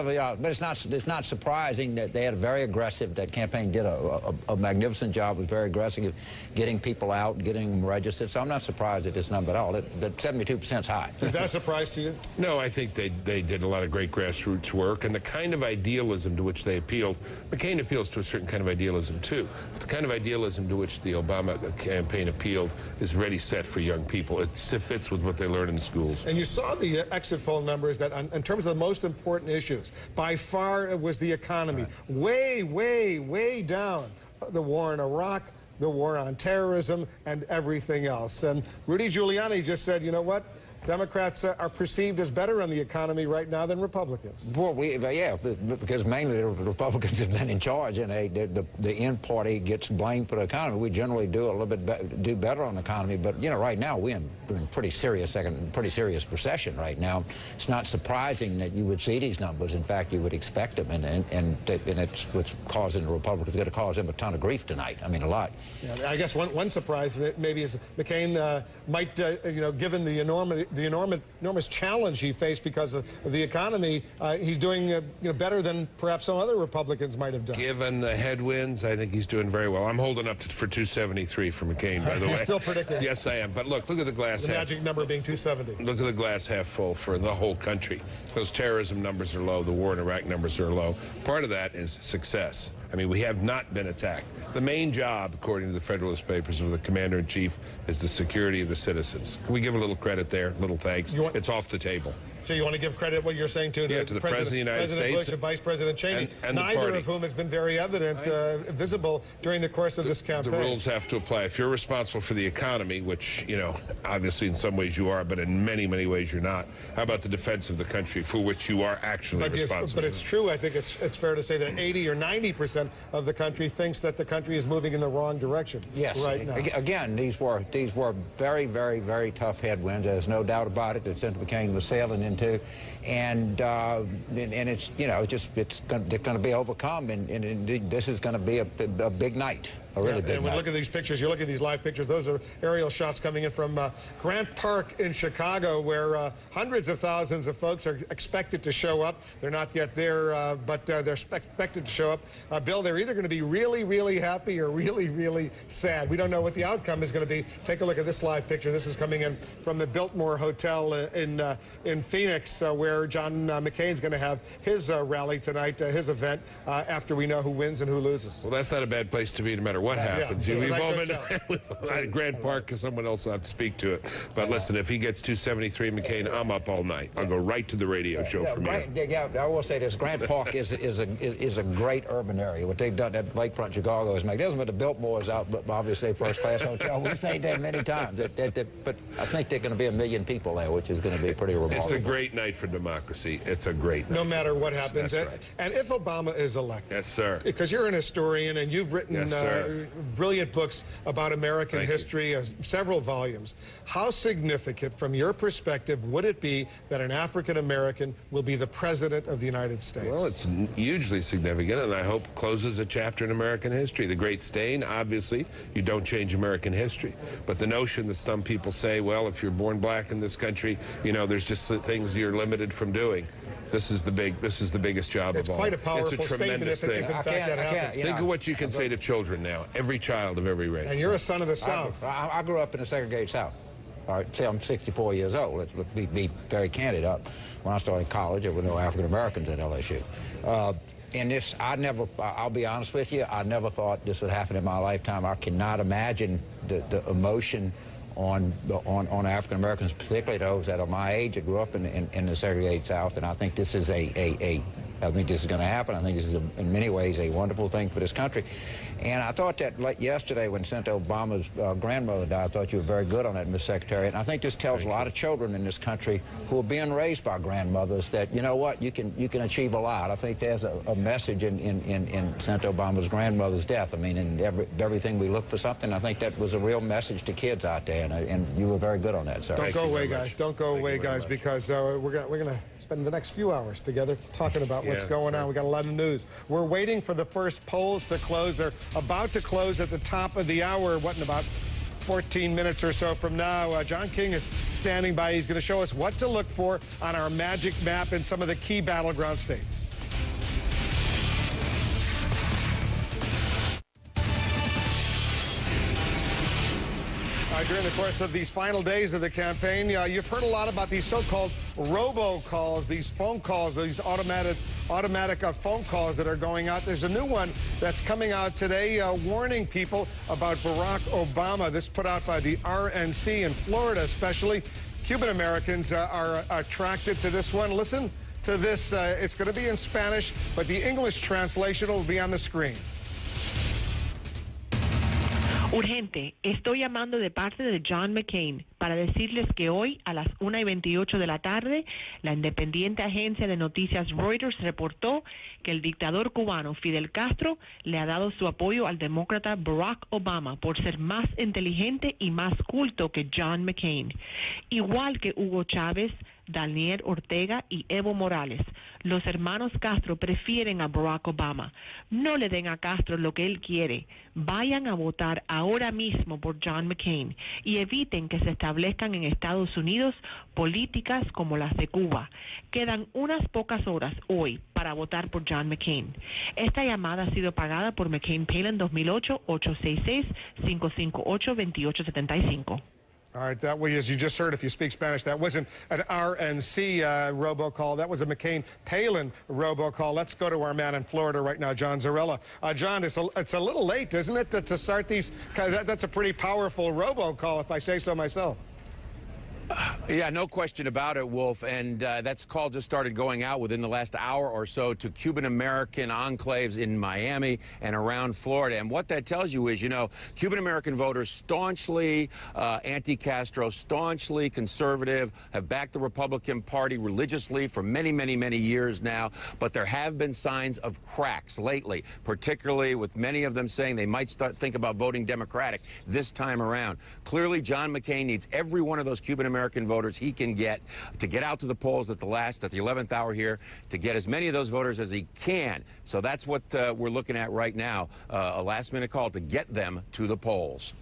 But it's not surprising that they had a very aggressive. That campaign did a magnificent job. Was very aggressive, getting people out, getting them registered. So I'm not surprised at this number at all. That 72% is high. Is that a surprise to you? No, I think they did a lot of great grassroots work, and the kind of idealism to which they appealed. McCain appeals to a certain kind of idealism too. But the kind of idealism to which the Obama campaign appealed is ready set for young people. It fits with what they learn in the schools. And you saw the exit poll numbers that, in terms of the most important issues, by far it was the economy. Way, way, way down. The war in Iraq, the war on terrorism, and everything else. And Rudy Giuliani just said, you know what? Democrats are perceived as better on the economy right now than Republicans. Well, yeah, because mainly the Republicans have been in charge, and the end party gets blamed for the economy. We generally do a little bit do better on the economy, but you know, right now we're in pretty serious recession right now. It's not surprising that you would see these numbers. In fact, you would expect them, and it's what's causing the Republicans. Going to cause them a ton of grief tonight. I mean, a lot. Yeah, I guess one surprise maybe is McCain might, you know, given the enormous challenge he faced because of the economy, he's doing you know, better than perhaps some other Republicans might have done. Given the headwinds, I think he's doing very well. I'm holding up for 273 for McCain, by the way. You're still predicting? Yes, I am. But look at the glass half. The magic number being 270. Look at the glass half full for the whole country. Those terrorism numbers are low. The war in Iraq numbers are low. Part of that is success. I mean, we have not been attacked. The main job, according to the Federalist Papers, of the Commander-in-Chief is the security of the citizens. Can we give a little credit there? Little thanks. It's off the table. So you want to give credit what you're saying to the President of the United States Bush and Vice President Cheney, and neither of whom has been very evident, visible during the course of this campaign. The rules have to apply. If you're responsible for the economy, which, you know, obviously in some ways you are, but in many, many ways you're not, how about the defense of the country, for which you are actually responsible? But it's true. I think it's fair to say that 80 or 90% of the country thinks that the country is moving in the wrong direction. Yes. Right now. Again, these were very, very, very tough headwinds. There's no doubt about it that Senator McCain was sailing into. And it's, you know, it's going to be overcome, and this is going to be a big night. A really big and when night. you look at these pictures, you look at these live pictures, those are aerial shots coming in from Grant Park in Chicago, where hundreds of thousands of folks are expected to show up. They're not yet there, but they're expected to show up. Bill, they're either going to be really, really happy or really, really sad. We don't know what the outcome is going to be. Take a look at this live picture. This is coming in from the Biltmore Hotel in Phoenix, where John McCain's going to have his rally tonight, his event, after we know who wins and who loses. Well, that's not a bad place to be, no matter what happens. Yeah, We've all been at Grant Park, because someone else will have to speak to it. But listen, if he gets 273, McCain, I'm up all night. I'll go right to the radio show from here. Yeah, I will say this: Grant Park is a great urban area. What they've done at Lakefront Chicago is magnificent. But the Biltmore is out, but obviously first-class hotel. We've stayed there many times. But I think there are going to be 1 million people there, which is going to be pretty remarkable. It's a great night for democracy. It's a great night. No matter what happens. That's right. And if Obama is elected. Yes, sir. Because you're an historian and you've written brilliant books about American history, several volumes. How significant, from your perspective, would it be that an African American will be the president of the United States? Well, it's hugely significant, and I hope closes a chapter in American history. The great stain, obviously, you don't change American history. But the notion that some people say, well, if you're born black in this country, you know, there's just things you're limited from doing. This is the biggest job of all. It's quite a powerful It's a tremendous statement if in fact that happens. Think of what you can say to children now, every child of every race. And you're a son of the South. I grew up in a segregated South. All right, say I'm 64 years old. Let's be very candid. When I started college, there were no African Americans at LSU. And this, I'll be honest with you, I never thought this would happen in my lifetime. I cannot imagine the emotion on African Americans, particularly those that are my age that grew up in the segregated South. And I think this is a I think this is going to happen. I think this is, in many ways, a wonderful thing for this country. And I thought that yesterday when Senator Obama's grandmother died, I thought you were very good on that, Ms. Secretary. And I think this tells a lot of children in this country who are being raised by grandmothers that, you know what, you can achieve a lot. I think there's a message in Senator Obama's grandmother's death. I mean, in everything we look for something. I think that was a real message to kids out there, and you were very good on that, sir. Don't go away, guys. Don't go away, guys, because we're gonna spend the next few hours together talking about what's going on. We got a lot of news. We're waiting for the first polls to close. They're about to close at the top of the hour. What, in about 14 minutes or so from now? John King is standing by. He's going to show us what to look for on our magic map in some of the key battleground states. During the course of these final days of the campaign, you've heard a lot about these so-called robocalls, these phone calls, these automatic phone calls that are going out. There's a new one that's coming out today warning people about Barack Obama. This put out by the RNC in Florida especially. Cuban Americans are attracted to this one. Listen to this. It's going to be in Spanish, but the English translation will be on the screen. Urgente, estoy llamando de parte de John McCain para decirles que hoy a las 1:28 de la tarde, la independiente agencia de noticias Reuters reportó que el dictador cubano Fidel Castro le ha dado su apoyo al demócrata Barack Obama por ser más inteligente y más culto que John McCain, igual que Hugo Chávez, Daniel Ortega y Evo Morales. Los hermanos Castro prefieren a Barack Obama. No le den a Castro lo que él quiere. Vayan a votar ahora mismo por John McCain y eviten que se establezcan en Estados Unidos políticas como las de Cuba. Quedan unas pocas horas hoy para votar por John McCain. Esta llamada ha sido pagada por McCain Palin 2008 866-558-2875. All right, that was, as you just heard, if you speak Spanish, that wasn't an RNC robocall. That was a McCain-Palin robocall. Let's go to our man in Florida right now, John Zarrella. John, it's a little late, isn't it, to start these? That's a pretty powerful robocall, if I say so myself. Yeah, no question about it, Wolf. And that's call just started going out within the last hour or so to Cuban-American enclaves in Miami and around Florida. And what that tells you is, you know, Cuban-American voters staunchly anti-Castro, staunchly conservative, have backed the Republican Party religiously for many, many, many years now. But there have been signs of cracks lately, particularly with many of them saying they might think about voting Democratic this time around. Clearly, John McCain needs every one of those Cuban-American voters he can get to get out to the polls at the 11th hour here, to get as many of those voters as he can. So that's what we're looking at right now, a last-minute call to get them to the polls.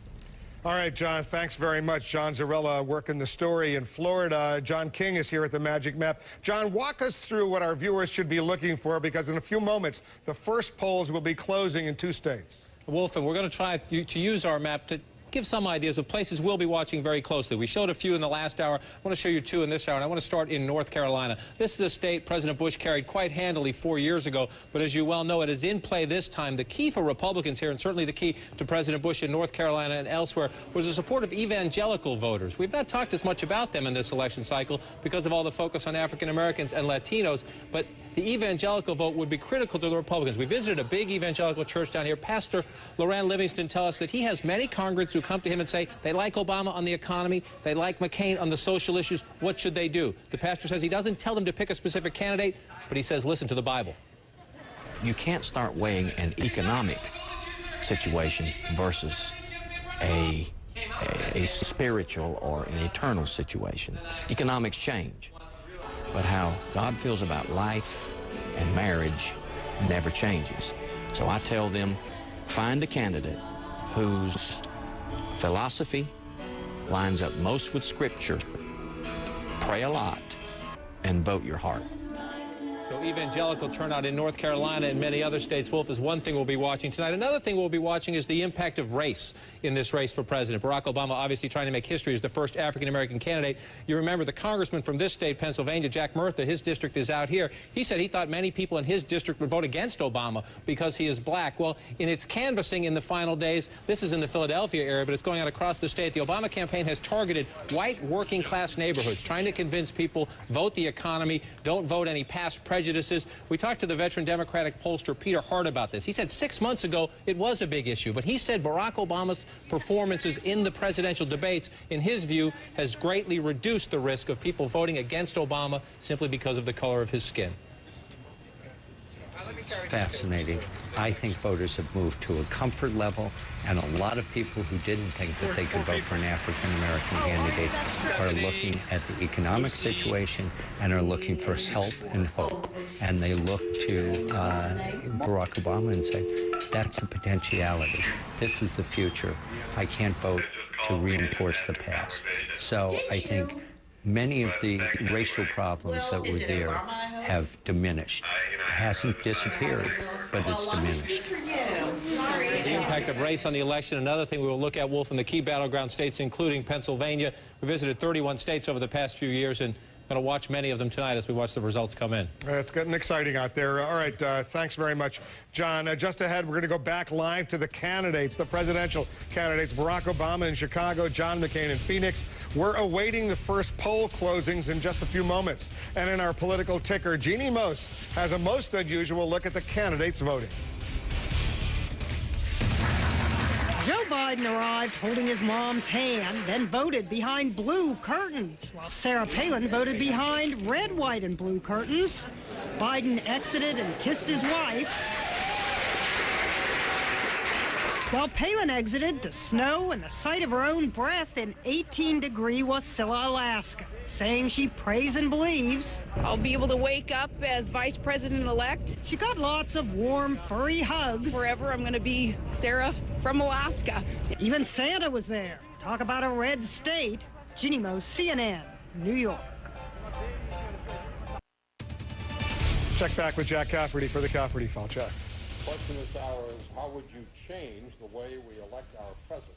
All right, John, thanks very much. John Zarrella working the story in Florida. John King is here at the Magic Map. John, walk us through what our viewers should be looking for, because in a few moments, the first polls will be closing in 2 states. Wolf, and we're going to try to use our map to give some ideas of places we'll be watching very closely. We showed a few in the last hour. I want to show you 2 in this hour, and I want to start in North Carolina. This is a state President Bush carried quite handily 4 years ago, but as you well know, it is in play this time. The key for Republicans here, and certainly the key to President Bush in North Carolina and elsewhere, was the support of evangelical voters. We've not talked as much about them in this election cycle because of all the focus on African Americans and Latinos, but the evangelical vote would be critical to the Republicans. We visited a big evangelical church down here. Pastor Loran Livingston tells us that he has many congregants who come to him and say they like Obama on the economy, they like McCain on the social issues. What should they do? The pastor says he doesn't tell them to pick a specific candidate, but he says listen to the Bible. You can't start weighing an economic situation versus a spiritual or an eternal situation. Economics change, but how God feels about life and marriage never changes. So I tell them, find a candidate whose philosophy lines up most with Scripture, pray a lot, and vote your heart. So evangelical turnout in North Carolina and many other states, Wolf, is one thing we'll be watching tonight. Another thing we'll be watching is the impact of race in this race for president. Barack Obama obviously trying to make history as the first African-American candidate. You remember the congressman from this state, Pennsylvania, Jack Murtha, his district is out here. He said he thought many people in his district would vote against Obama because he is black. Well, in its canvassing in the final days, this is in the Philadelphia area, but it's going out across the state. The Obama campaign has targeted white working-class neighborhoods, trying to convince people, vote the economy, don't vote any past president. prejudices. We talked to the veteran Democratic pollster Peter Hart about this. He said 6 months ago it was a big issue, but he said Barack Obama's performances in the presidential debates, in his view, has greatly reduced the risk of people voting against Obama simply because of the color of his skin. Fascinating. I think voters have moved to a comfort level, and a lot of people who didn't think that they could vote for an African-American candidate are looking at the economic situation and are looking for help and hope. And they look to Barack Obama and say, that's a potentiality. This is the future. I can't vote to reinforce the past. So I think many of the racial problems that were there have diminished. It hasn't disappeared, but it's diminished. The impact of race on the election, another thing we will look at, Wolf, in the key battleground states, including Pennsylvania. We visited 31 states over the past few years, and going to watch many of them tonight as we watch the results come in. It's getting exciting out there. All right, thanks very much, John. Just ahead, we're going to go back live to the candidates, the presidential candidates, Barack Obama in Chicago, John McCain in Phoenix. We're awaiting the first poll closings in just a few moments. And in our political ticker, Jeannie Most has a most unusual look at the candidates voting. Joe Biden arrived holding his mom's hand, then voted behind blue curtains, while Sarah Palin voted behind red, white, and blue curtains. Biden exited and kissed his wife, while Palin exited to snow and the sight of her own breath in 18-degree Wasilla, Alaska, saying she prays and believes I'll be able to wake up as vice president-elect. She got lots of warm, furry hugs. Forever I'm going to be Sarah from Alaska. Even Santa was there. Talk about a red state. Jeannie Most, CNN, New York. Check back with Jack Cafferty for the Cafferty File. Jack. The question this hour is, how would you change the way we elect our president?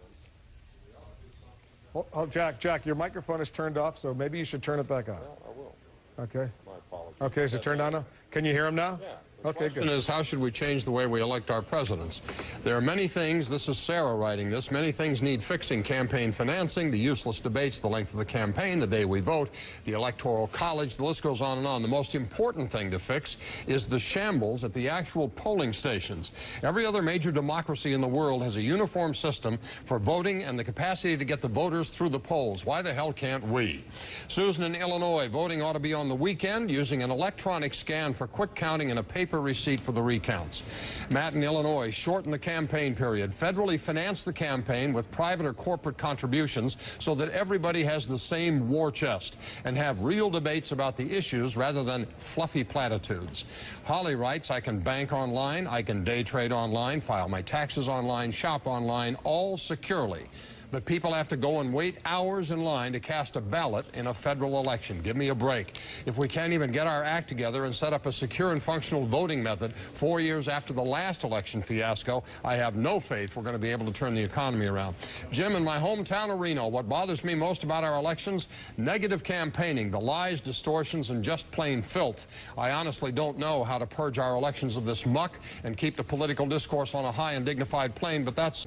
Oh, Jack, your microphone is turned off, so maybe you should turn it back on. Yeah, I will. Okay. My apologies. Okay, is it turned on now? Can you hear him now? Yeah. Okay, The question is, how should we change the way we elect our presidents? There are many things, this is Sarah writing this, many things need fixing: campaign financing, the useless debates, the length of the campaign, the day we vote, the electoral college, the list goes on and on. The most important thing to fix is the shambles at the actual polling stations. Every other major democracy in the world has a uniform system for voting and the capacity to get the voters through the polls. Why the hell can't we? Susan in Illinois, voting ought to be on the weekend using an electronic scan for quick counting and a paper receipt for the recounts. Matt in Illinois, shorten the campaign period. Federally finance the campaign with private or corporate contributions so that everybody has the same war chest, and have real debates about the issues rather than fluffy platitudes. Holly writes, I can bank online, I can day trade online, file my taxes online, shop online, all securely. But people have to go and wait hours in line to cast a ballot in a federal election. Give me a break. If we can't even get our act together and set up a secure and functional voting method 4 years after the last election fiasco, I have no faith we're going to be able to turn the economy around. Jim, in my hometown of Reno, what bothers me most about our elections? Negative campaigning, the lies, distortions, and just plain filth. I honestly don't know how to purge our elections of this muck and keep the political discourse on a high and dignified plane, but that's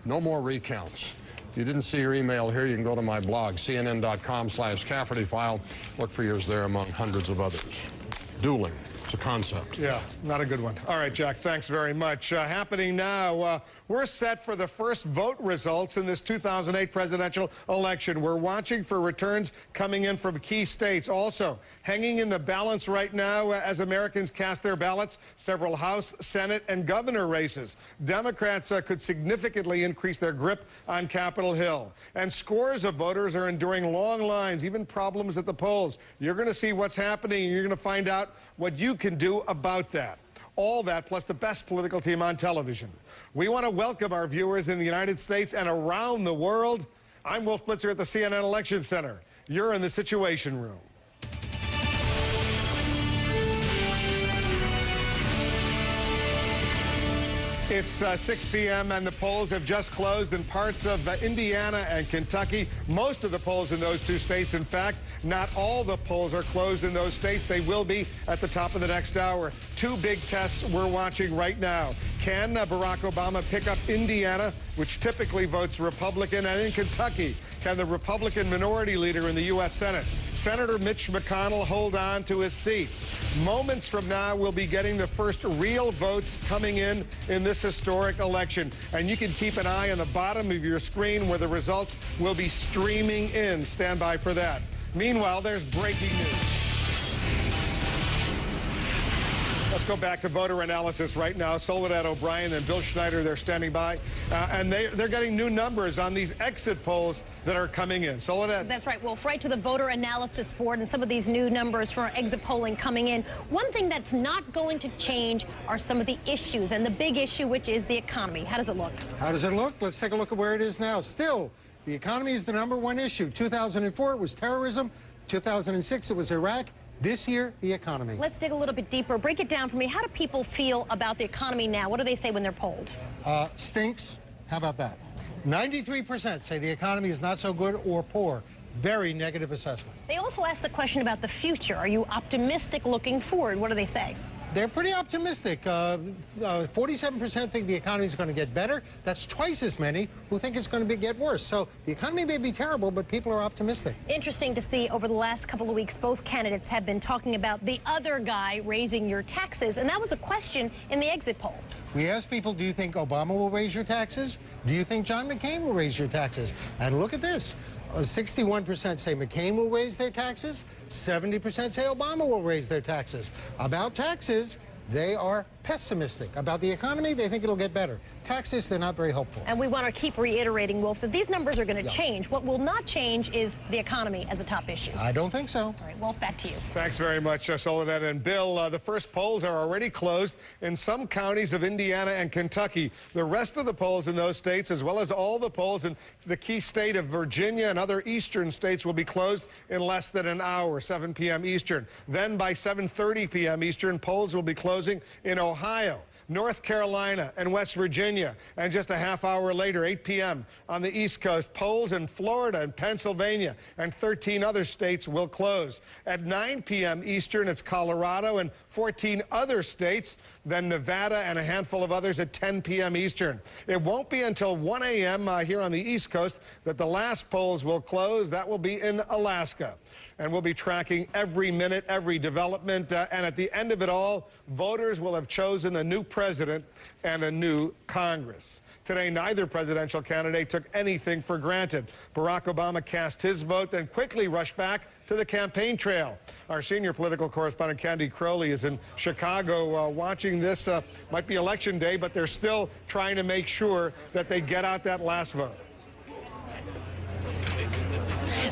no more recounts. If you didn't see your email here, you can go to my blog, cnn.com/Cafferty File. Look for yours there among hundreds of others. Dueling. It's a concept. Yeah, not a good one. All right, Jack, thanks very much. Happening now, we're set for the first vote results in this 2008 presidential election. We're watching for returns coming in from key states. Also, hanging in the balance right now as Americans cast their ballots, several House, Senate, and governor races. Democrats could significantly increase their grip on Capitol Hill. And scores of voters are enduring long lines, even problems at the polls. You're going to see what's happening, and you're going to find out what you can do about that. All that plus the best political team on television. We want to welcome our viewers in the United States and around the world. I'm Wolf Blitzer at the CNN Election Center. You're in the Situation Room. It's 6 p.m. and the polls have just closed in parts of Indiana and Kentucky. Most of the polls in those two states, in fact. Not all the polls are closed in those states. They will be at the top of the next hour. Two big tests we're watching right now. Can Barack Obama pick up Indiana, which typically votes Republican, and in Kentucky, can the Republican minority leader in the U.S. Senate Senator Mitch McConnell hold on to his seat. Moments from now, we'll be getting the first real votes coming in this historic election. And you can keep an eye on the bottom of your screen where the results will be streaming in. Stand by for that. Meanwhile, there's breaking news. Let's go back to voter analysis right now. Soledad O'Brien and Bill Schneider, they're standing by. And they're getting new numbers on these exit polls that are coming in. Soledad? That's right, Wolf. Right to the voter analysis board and some of these new numbers for exit polling coming in. One thing that's not going to change are some of the issues, and the big issue, which is the economy. How does it look? How does it look? Let's take a look at where it is now. Still, the economy is the #1 issue. 2004, it was terrorism. 2006, it was Iraq. This year, the economy. Let's dig a little bit deeper. Break it down for me. How do people feel about the economy now? What do they say when they're polled? Stinks. How about that? 93% say the economy is not so good or poor. Very negative assessment. They also ask the question about the future. Are you optimistic looking forward? What do they say? They're pretty optimistic. 47% think the economy is going to get better. That's twice as many who think it's going to get worse. So the economy may be terrible, but people are optimistic. Interesting to see over the last couple of weeks, both candidates have been talking about the other guy raising your taxes. And that was a question in the exit poll. We asked people, do you think Obama will raise your taxes? Do you think John McCain will raise your taxes? And look at this. 61% say McCain will raise their taxes. 70% say Obama will raise their taxes. About taxes, they are pessimistic. About the economy, they think it'll get better. Taxes, they're not very hopeful. And we want to keep reiterating, Wolf, that these numbers are going to change. What will not change is the economy as a top issue. I don't think so. All right, Wolf, back to you. Thanks very much, Soledad and Bill. The first polls are already closed in some counties of Indiana and Kentucky. The rest of the polls in those states, as well as all the polls in the key state of Virginia and other eastern states, will be closed in less than an hour, 7 p.m. Eastern. Then by 7:30 p.m. Eastern, polls will be closing in Ohio, North Carolina, and West Virginia. And just a half hour later, 8 p.m. on the East Coast, polls in Florida and Pennsylvania and 13 other states will close. At 9 p.m. Eastern, it's Colorado and 14 other states, then Nevada and a handful of others at 10 p.m. Eastern. It won't be until 1 a.m. Here on the East Coast that the last polls will close. That will be in Alaska. And we'll be tracking every minute, every development. And at the end of it all, voters will have chosen a new president and a new Congress. Today, neither presidential candidate took anything for granted. Barack Obama cast his vote, then quickly rushed back to the campaign trail. Our senior political correspondent, Candy Crowley, is in Chicago watching this. Might be election day, but they're still trying to make sure that they get out that last vote.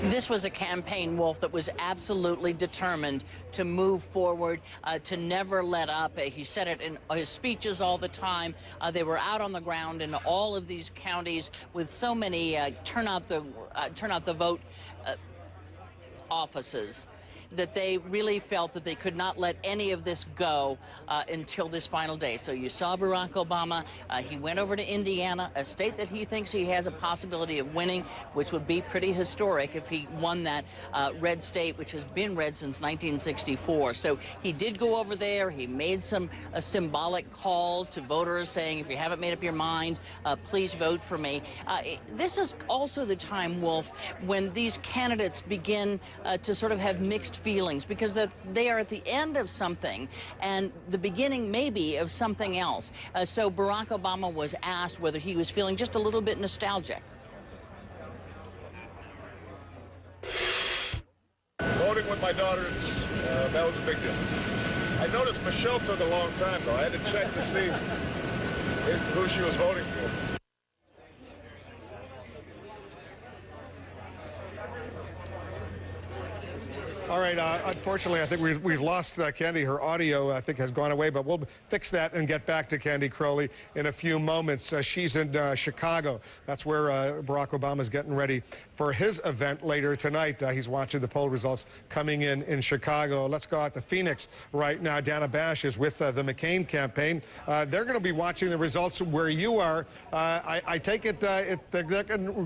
This was a campaign, Wolf, that was absolutely determined to move forward, to never let up. He said it in his speeches all the time. They were out on the ground in all of these counties with so many turn out the vote offices, that they really felt that they could not let any of this go until this final day. So you saw Barack Obama. He went over to Indiana, a state that he thinks he has a possibility of winning, which would be pretty historic if he won that red state, which has been red since 1964. So he did go over there. He made some symbolic calls to voters saying, if you haven't made up your mind, please vote for me. This is also the time, Wolf, when these candidates begin to sort of have mixed feelings, because they are at the end of something and the beginning maybe of something else. So Barack Obama was asked whether he was feeling just a little bit nostalgic. Voting with my daughters, that was a big deal. I noticed Michelle took a long time, though. I had to check to see who she was voting for. All right, unfortunately, I think we've lost Candy. Her audio, I think, has gone away, but we'll fix that and get back to Candy Crowley in a few moments. She's in Chicago. That's where Barack Obama's getting ready for his event later tonight. He's watching the poll results coming in Chicago. Let's go out to Phoenix right now. Dana Bash is with the McCain campaign. They're going to be watching the results where you are. I take it they're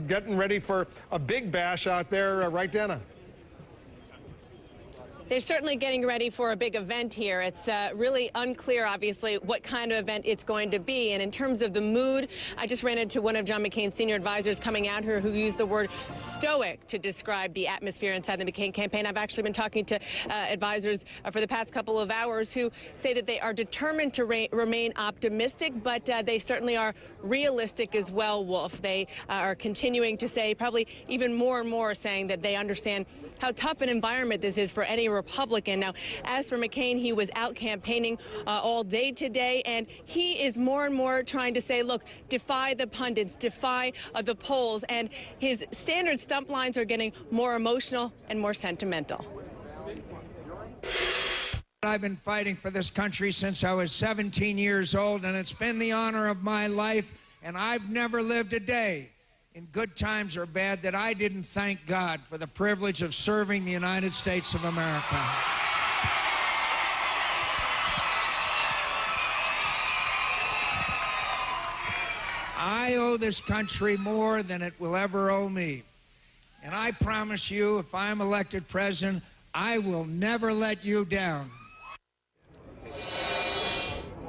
getting ready for a big bash out there, right, Dana? They're certainly getting ready for a big event here. It's really unclear, obviously, what kind of event it's going to be. And in terms of the mood, I just ran into one of John McCain's senior advisors coming out here who used the word stoic to describe the atmosphere inside the McCain campaign. I've actually been talking to advisors for the past couple of hours who say that they are determined to remain optimistic, but they certainly are realistic as well, Wolf. They are continuing to say, probably even more and more, saying that they understand how tough an environment this is for any Republican. Now, as for McCain, he was out campaigning all day today, and he is more and more trying to say, look, defy the pundits, defy the polls, and his standard stump lines are getting more emotional and more sentimental. I've been fighting for this country since I was 17 years old, and it's been the honor of my life, and I've never lived a day, in good times or bad, that I didn't thank God for the privilege of serving the United States of America. I owe this country more than it will ever owe me. And I promise you, if I'm elected president, I will never let you down.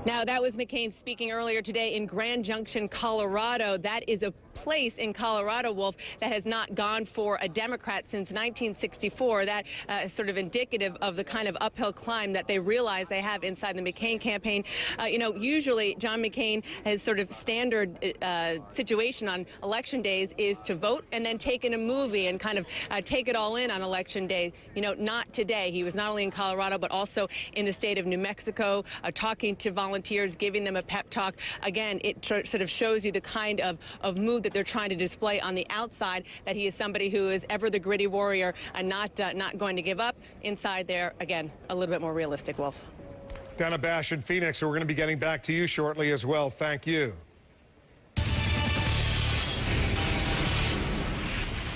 Now, that was McCain speaking earlier today in Grand Junction, Colorado. That is a place in Colorado, Wolf, that has not gone for a Democrat since 1964. That is sort of indicative of the kind of uphill climb that they realize they have inside the McCain campaign. You know, usually John McCain, his sort of standard situation on election days is to vote and then take in a movie and kind of take it all in on election day. You know, not today. He was not only in Colorado, but also in the state of New Mexico, talking to volunteers, giving them a pep talk. Again, it sort of shows you the kind of mood that they're trying to display on the outside, that he is somebody who is ever the gritty warrior and not going to give up. Inside there, again, a little bit more realistic, Wolf. Dana Bash in Phoenix, so we're going to be getting back to you shortly as well. Thank you.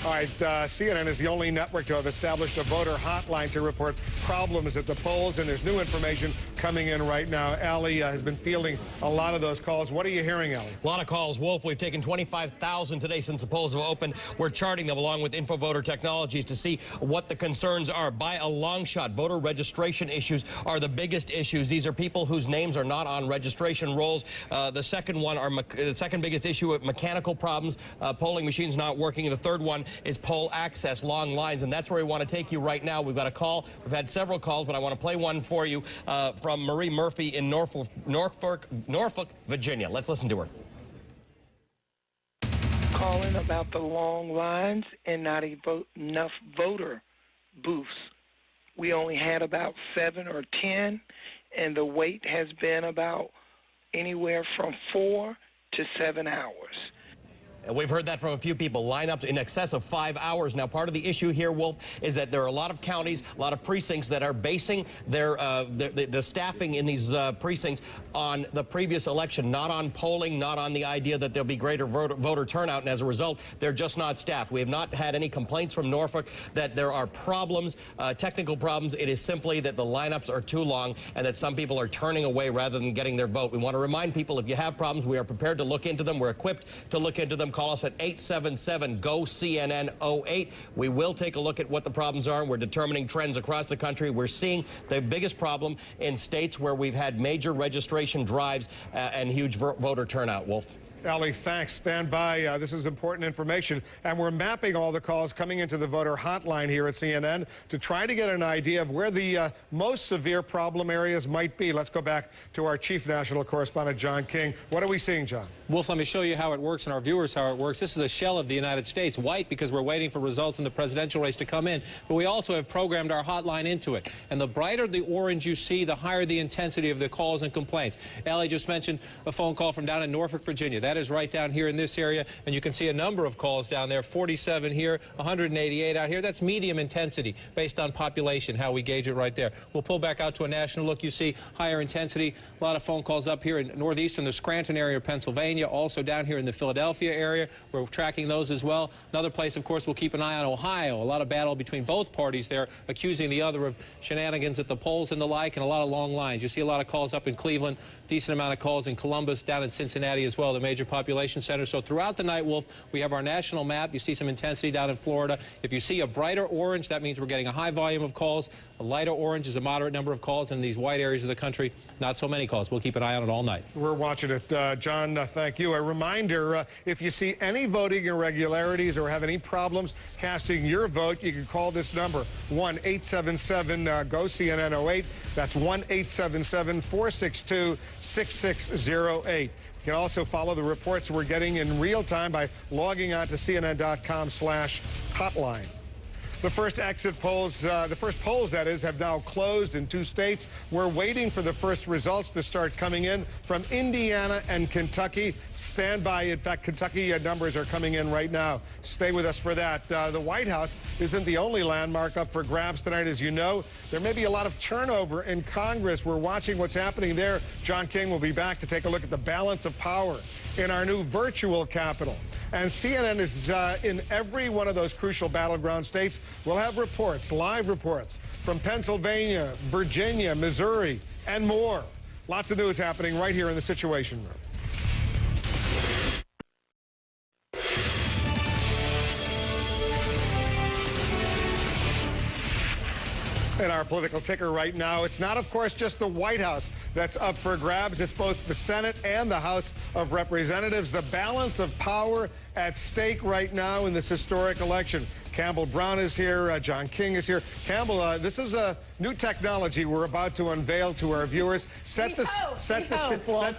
All right, CNN is the only network to have established a voter hotline to report problems at the polls, and there's new information coming in right now. Allie has been fielding a lot of those calls. What are you hearing, Allie? A lot of calls, Wolf. We've taken 25,000 today since the polls have opened. We're charting them along with InfoVoter Technologies to see what the concerns are. By a long shot, voter registration issues are the biggest issues. These are people whose names are not on registration rolls. The second one are the second biggest issue, mechanical problems, polling machines not working. And the third one is poll access, long lines, and that's where we want to take you right now. We've got a call. We've had several calls, but I want to play one for you from Marie Murphy in Norfolk, Virginia. Let's listen to her. Calling about the long lines and not enough voter booths. We only had about 7 or 10, and the wait has been about anywhere from 4 to 7 hours. We've heard that from a few people. Lineups in excess of 5 hours. Now, part of the issue here, Wolf, is that there are a lot of counties, a lot of precincts that are basing the staffing in these precincts on the previous election, not on polling, not on the idea that there'll be greater voter turnout, and as a result, they're just not staffed. We have not had any complaints from Norfolk that there are problems, technical problems. It is simply that the lineups are too long and that some people are turning away rather than getting their vote. We want to remind people, if you have problems, we are prepared to look into them. We're equipped to look into them. Call us at 877-GO-CNN-08. We will take a look at what the problems are, and we're determining trends across the country. We're seeing the biggest problem in states where we've had major registration drives and huge voter turnout, Wolf. Allie, thanks. Stand by. This is important information. And we're mapping all the calls coming into the voter hotline here at CNN to try to get an idea of where the most severe problem areas might be. Let's go back to our chief national correspondent, John King. What are we seeing, John? Wolf, let me show you how it works and our viewers how it works. This is a shell of the United States, white because we're waiting for results in the presidential race to come in. But we also have programmed our hotline into it. And the brighter the orange you see, the higher the intensity of the calls and complaints. Allie just mentioned a phone call from down in Norfolk, Virginia. That is right down here in this area, and you can see a number of calls down there, 47 here, 188 out here. That's medium intensity based on population, how we gauge it right there. We'll pull back out to a national look. You see higher intensity, a lot of phone calls up here in northeastern, the Scranton area of Pennsylvania, also down here in the Philadelphia area. We're tracking those as well. Another place, of course, we'll keep an eye on Ohio. A lot of battle between both parties there, accusing the other of shenanigans at the polls and the like, and a lot of long lines. You see a lot of calls up in Cleveland, decent amount of calls in Columbus, down in Cincinnati as well, the major major population centers. So throughout the night, Wolf, we have our national map. You see some intensity down in Florida. If you see a brighter orange, that means we're getting a high volume of calls. A lighter orange is a moderate number of calls. In these white areas of the country, not so many calls. We'll keep an eye on it all night. We're watching it. John, thank you. A reminder, if you see any voting irregularities or have any problems casting your vote, you can call this number, 1-877-GO-CNN08. That's 1-877-462-6608. You can also follow the reports we're getting in real time by logging on to CNN.com/hotline. The first exit polls, the first polls, that is, have now closed in 2 states. We're waiting for the first results to start coming in from Indiana and Kentucky. Stand by. In fact, Kentucky numbers are coming in right now. Stay with us for that. The White House isn't the only landmark up for grabs tonight. As you know, there may be a lot of turnover in Congress. We're watching what's happening there. John King will be back to take a look at the balance of power in our new virtual Capitol. And CNN is in every one of those crucial battleground states. We'll have reports, live reports from Pennsylvania, Virginia, Missouri, and more. Lots of news happening right here in the Situation Room. In our political ticker right now, it's not, of course, just the White House that's up for grabs. It's both the Senate and the House of Representatives. The balance of power at stake right now in this historic election. Campbell Brown is here. John King is here. Campbell, this is a new technology we're about to unveil to our viewers. Set the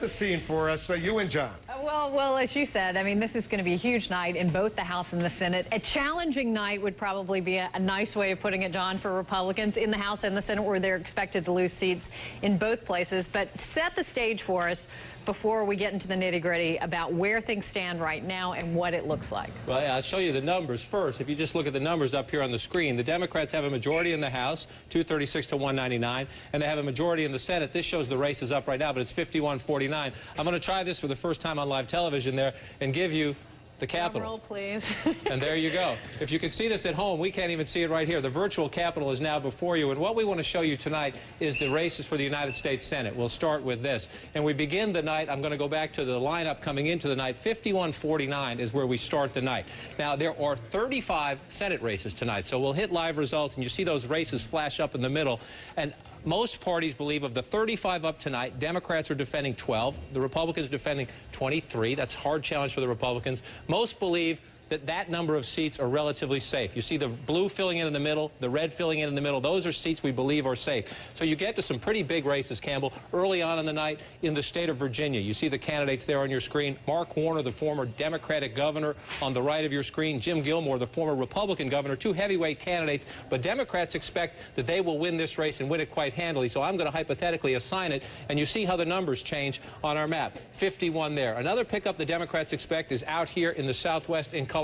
scene for us, you and John. Well, as you said, I mean, this is going to be a huge night in both the House and the Senate. A challenging night would probably be a nice way of putting it, John, for Republicans in the House and the Senate, where they're expected to lose seats in both places. But set the stage for us before we get into the nitty-gritty about where things stand right now and what it looks like. Well, I'll show you the numbers first. If you just look at the numbers up here on the screen, the Democrats have a majority in the House, 236 to 199, and they have a majority in the Senate. This shows the race is up right now, but it's 51-49. I'm going to try this for the first time on live television there and give you the Capitol. Roll, please. And there you go. If you can see this at home, we can't even see it right here. The virtual Capitol is now before you, and what we want to show you tonight is the races for the United States Senate. We'll start with this. And we begin the night, I'm going to go back to the lineup coming into the night. 51-49 is where we start the night. Now, there are 35 Senate races tonight, so we'll hit live results, and you see those races flash up in the middle. And most parties believe of the 35 up tonight, Democrats are defending 12, the Republicans defending 23. That's a hard challenge for the Republicans. Most believe that that number of seats are relatively safe. You see the blue filling in the middle, the red filling in the middle. Those are seats we believe are safe. So you get to some pretty big races, Campbell, early on in the night in the state of Virginia. You see the candidates there on your screen. Mark Warner, the former Democratic governor, on the right of your screen. Jim Gilmore, the former Republican governor. 2 heavyweight candidates, but Democrats expect that they will win this race and win it quite handily. So I'm going to hypothetically assign it, and you see how the numbers change on our map. 51 there. Another pickup the Democrats expect is out here in the Southwest in Colorado.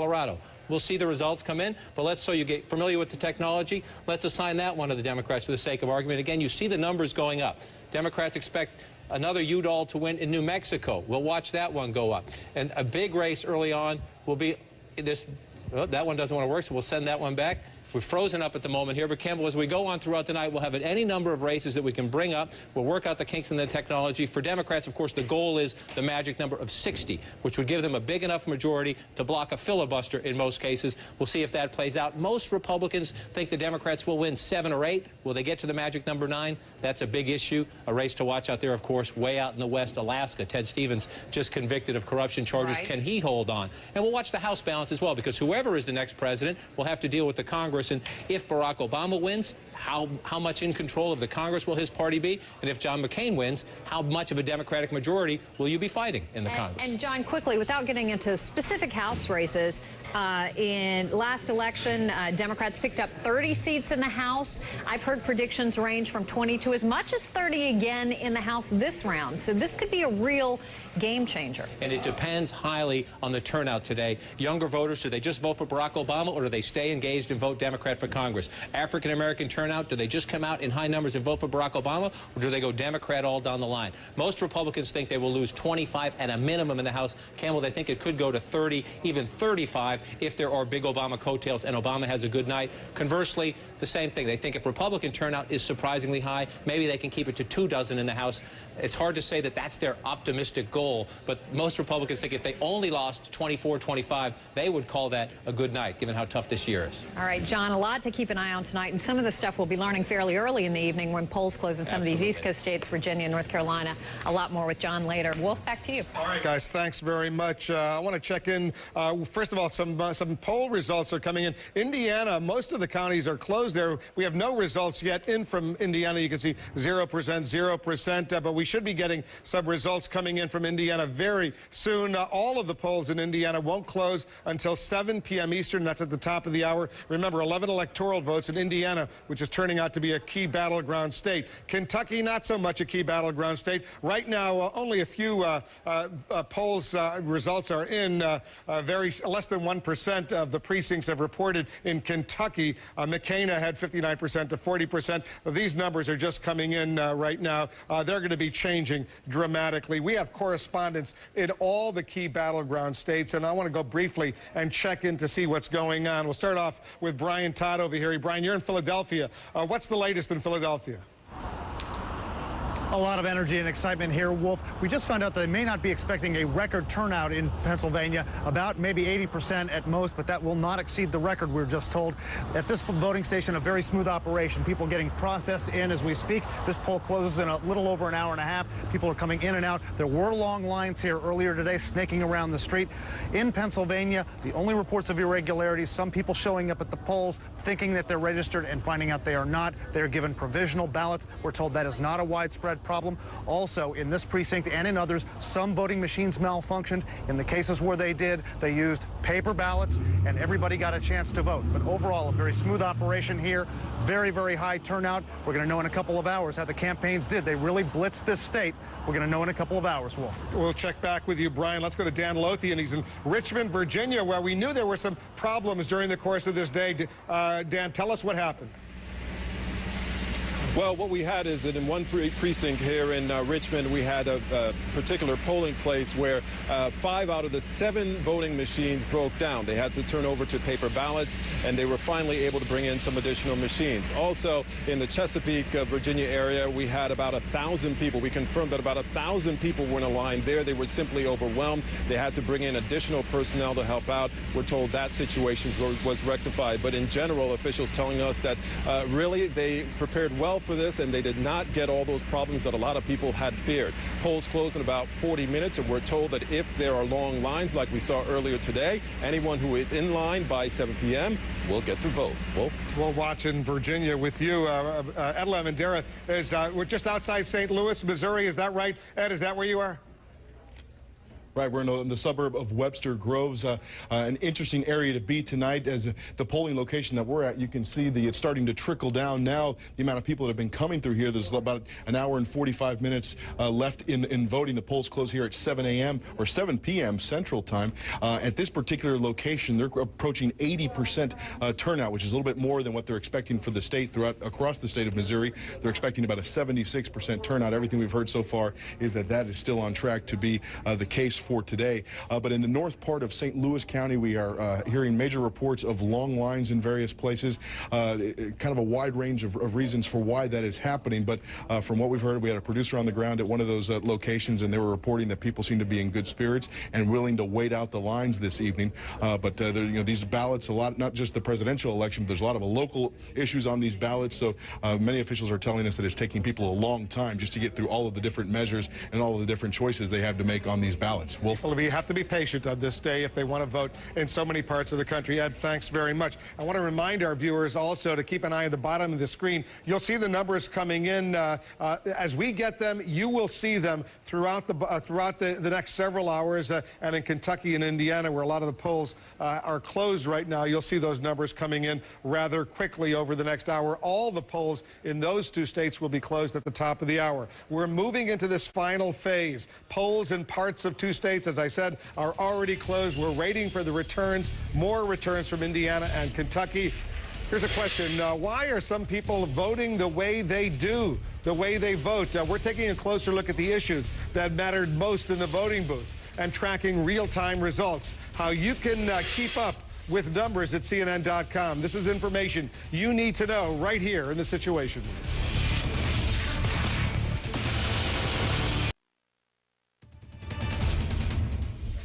We'll see the results come in, but so you get familiar with the technology, let's assign that one to the Democrats for the sake of argument. Again, you see the numbers going up. Democrats expect another Udall to win in New Mexico. We'll watch that one go up. And a big race early on will be this. Oh, that one doesn't want to work, so we'll send that one back. We're frozen up at the moment here, but Campbell, as we go on throughout the night, we'll have any number of races that we can bring up. We'll work out the kinks in the technology. For Democrats, of course, the goal is the magic number of 60, which would give them a big enough majority to block a filibuster in most cases. We'll see if that plays out. Most Republicans think the Democrats will win 7 or 8. Will they get to the magic number 9? That's a big issue. A race to watch out there, of course, way out in the West, Alaska. Ted Stevens just convicted of corruption charges. Right. Can he hold on? And we'll watch the House balance as well, because whoever is the next president will have to deal with the Congress. And if Barack Obama wins, how much in control of the Congress will his party be? And if John McCain wins, how much of a Democratic majority will you be fighting in the Congress? And John, quickly, without getting into specific House races, in last election, Democrats picked up 30 seats in the House. I've heard predictions range from 20 to as much as 30 again in the House this round. So this could be a real game changer. And it depends highly on the turnout today. Younger voters, do they just vote for Barack Obama, or do they stay engaged and vote Democrat for Congress? African-American turnout, do they just come out in high numbers and vote for Barack Obama, or do they go Democrat all down the line? Most Republicans think they will lose 25 at a minimum in the House. Campbell, they think it could go to 30, even 35. 2025 if there are big Obama coattails and Obama has a good night. Conversely, the same thing. They think if Republican turnout is surprisingly high, maybe they can keep it to 2 dozen in the House. It's hard to say that that's their optimistic goal, but most Republicans think if they only lost 24, 25, they would call that a good night, given how tough this year is. All right, John, a lot to keep an eye on tonight, and some of the stuff we'll be learning fairly early in the evening when polls close in some of these East Coast states, Virginia, North Carolina. A lot more with John later. Wolf, back to you. All right, guys, thanks very much. I want to check in. First of all, some poll results are coming in. Indiana, most of the counties are closed there. We have no results yet in from Indiana. You can see 0%, 0%, but we should be getting some results coming in from Indiana very soon. All of the polls in Indiana won't close until 7 p.m. Eastern. That's at the top of the hour. Remember, 11 electoral votes in Indiana, which is turning out to be a key battleground state. Kentucky, not so much a key battleground state. Right now, only a few polls results are in. Less than 1% of the precincts have reported in Kentucky. McCain had 59% to 40%. These numbers are just coming in right now. They're going to be changing dramatically. We have correspondents in all the key battleground states, and I want to go briefly and check in to see what's going on. We'll start off with Brian Todd over here. Brian, you're in Philadelphia. What's the latest in Philadelphia? A lot of energy and excitement here, Wolf. We just found out they may not be expecting a record turnout in Pennsylvania, about maybe 80% at most, but that will not exceed the record, we're just told. At this voting station, a very smooth operation. People getting processed in as we speak. This poll closes in a little over an hour and a half. People are coming in and out. There were long lines here earlier today, snaking around the street. In Pennsylvania, the only reports of irregularities, some people showing up at the polls thinking that they're registered and finding out they are not. They're given provisional ballots. We're told that is not a widespread problem. Also, in this precinct and in others, some voting machines malfunctioned. In the cases where they did, they used paper ballots, and everybody got a chance to vote. But overall, a very smooth operation here. Very, very high turnout. We're going to know in a couple of hours how the campaigns did. They really blitzed this state. We're going to know in a couple of hours, Wolf. We'll check back with you, Brian. Let's go to Dan Lothian. He's in Richmond, Virginia, where we knew there were some problems during the course of this day. Dan, tell us what happened. Well, what we had is that in one precinct here in Richmond, we had a particular polling place where 5 out of the 7 voting machines broke down. They had to turn over to paper ballots, and they were finally able to bring in some additional machines. Also, in the Chesapeake, Virginia area, we had about 1,000 people. We confirmed that about 1,000 people were in a line there. They were simply overwhelmed. They had to bring in additional personnel to help out. We're told that situation was rectified. But in general, officials telling us that really they prepared well for this, and they did not get all those problems that a lot of people had feared. Polls closed in about 40 minutes, and we're told that if there are long lines like we saw earlier today, anyone who is in line by 7 p.m. will get to vote. Wolf? We'll watch in Virginia with you. Ed Lavandera, we're just outside St. Louis, Missouri. Is that right? Ed, is that where you are? Right, we're in the suburb of Webster Groves, an interesting area to be tonight. As the polling location that we're at, you can see it's starting to trickle down now. The amount of people that have been coming through here, there's about an hour and 45 minutes left in voting. The polls close here at 7 a.m. or 7 p.m. Central Time. At this particular location, they're approaching 80% turnout, which is a little bit more than what they're expecting for the state across the state of Missouri. They're expecting about a 76% turnout. Everything we've heard so far is that is still on track to be the case for today. But in the north part of St. Louis County, we are hearing major reports of long lines in various places, kind of a wide range of reasons for why that is happening. But from what we've heard, we had a producer on the ground at one of those locations, and they were reporting that people seem to be in good spirits and willing to wait out the lines this evening. But these ballots, not just the presidential election, but there's a lot of local issues on these ballots. So many officials are telling us that it's taking people a long time just to get through all of the different measures and all of the different choices they have to make on these ballots. Wolf? Well, we have to be patient on this day if they want to vote in so many parts of the country. Ed, thanks very much. I want to remind our viewers also to keep an eye on the bottom of the screen. You'll see the numbers coming in. As we get them, you will see them throughout the next several hours. And in Kentucky and Indiana, where a lot of the polls are closed right now, you'll see those numbers coming in rather quickly over the next hour. All the polls in those 2 states will be closed at the top of the hour. We're moving into this final phase. Polls in parts of 2 states, as I said, are already closed. We're waiting for the returns, more returns from Indiana and Kentucky. Here's a question. Why are some people voting the way they do, the way they vote? We're taking a closer look at the issues that mattered most in the voting booth and tracking real-time results. How you can keep up with numbers at CNN.com. This is information you need to know right here in the Situation Room.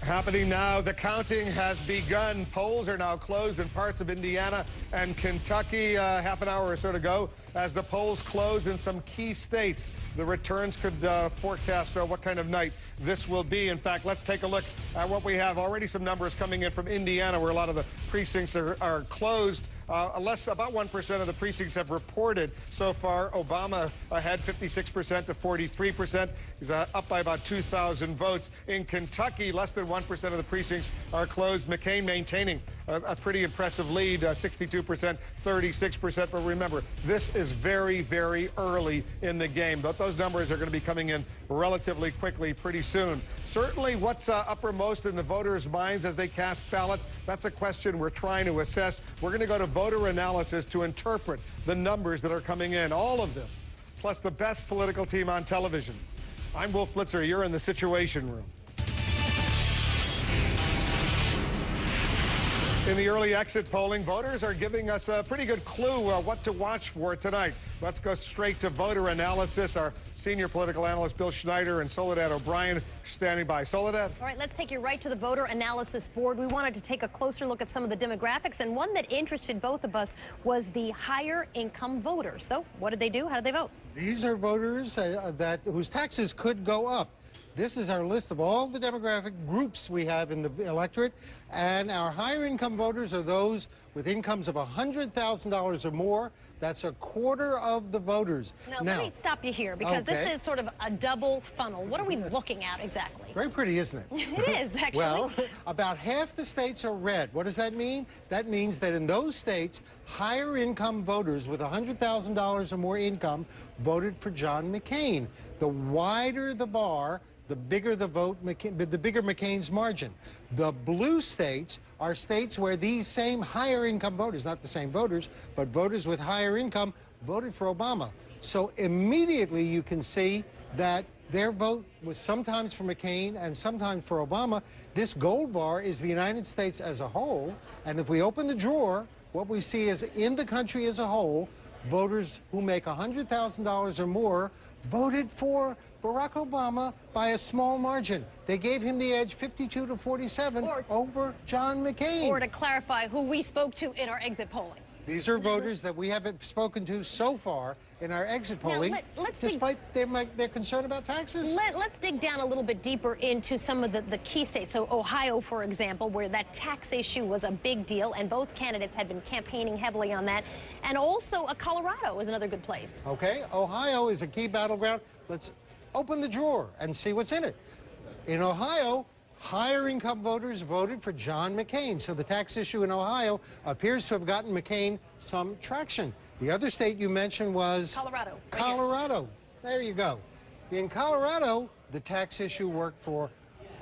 Happening now, the counting has begun. Polls are now closed in parts of Indiana and Kentucky. Half an hour or so to go as the polls close in some key states. The returns could forecast what kind of night this will be. In fact, let's take a look at what we have. Already some numbers coming in from Indiana, where a lot of the precincts are closed. About 1% of the precincts have reported so far. Obama ahead 56% to 43%. He's up by about 2,000 votes. In Kentucky, less than 1% of the precincts are closed. McCain maintaining a pretty impressive lead, 62%, 36%. But remember, this is very, very early in the game. But those numbers are going to be coming in relatively quickly pretty soon. Certainly what's uppermost in the voters' minds as they cast ballots, that's a question we're trying to assess. We're going to go to voter analysis to interpret the numbers that are coming in. All of this, plus the best political team on television. I'm Wolf Blitzer. You're in the Situation Room. In the early exit polling, voters are giving us a pretty good clue what to watch for tonight. Let's go straight to voter analysis. Our senior political analyst Bill Schneider and Soledad O'Brien standing by. Soledad? All right, let's take you right to the voter analysis board. We wanted to take a closer look at some of the demographics, and one that interested both of us was the higher income voters. So what did they do? How did they vote? These are voters whose taxes could go up. This is our list of all the demographic groups we have in the electorate, and our higher income voters are those with incomes of $100,000 or more. That's a quarter of the voters. Now, let me stop you here, because this is sort of a double funnel. What are we looking at exactly? Very pretty, isn't it? It is, actually. Well, about half the states are red. What does that mean? That means that in those states, higher income voters with $100,000 or more income voted for John McCain. The wider the bar, the bigger the vote, the bigger McCain's margin. The blue states are states where these same higher income voters, not the same voters, but voters with higher income, voted for Obama. So immediately you can see that their vote was sometimes for McCain and sometimes for Obama. This gold bar is the United States as a whole, and if we open the drawer, what we see is in the country as a whole, voters who make $100,000 or more voted for Barack Obama by a small margin. They gave him the edge 52 to 47 over John McCain. Or to clarify, who we spoke to in our exit polling. These are voters that we haven't spoken to so far in our exit polling, despite their concern about taxes. Let's dig down a little bit deeper into some of the key states. So Ohio, for example, where that tax issue was a big deal, and both candidates had been campaigning heavily on that. And also Colorado is another good place. Okay, Ohio is a key battleground. Let's open the drawer and see what's in it. In Ohio, higher income voters voted for John McCain. So the tax issue in Ohio appears to have gotten McCain some traction. The other state you mentioned was Colorado. Colorado. There you go. In Colorado, the tax issue worked for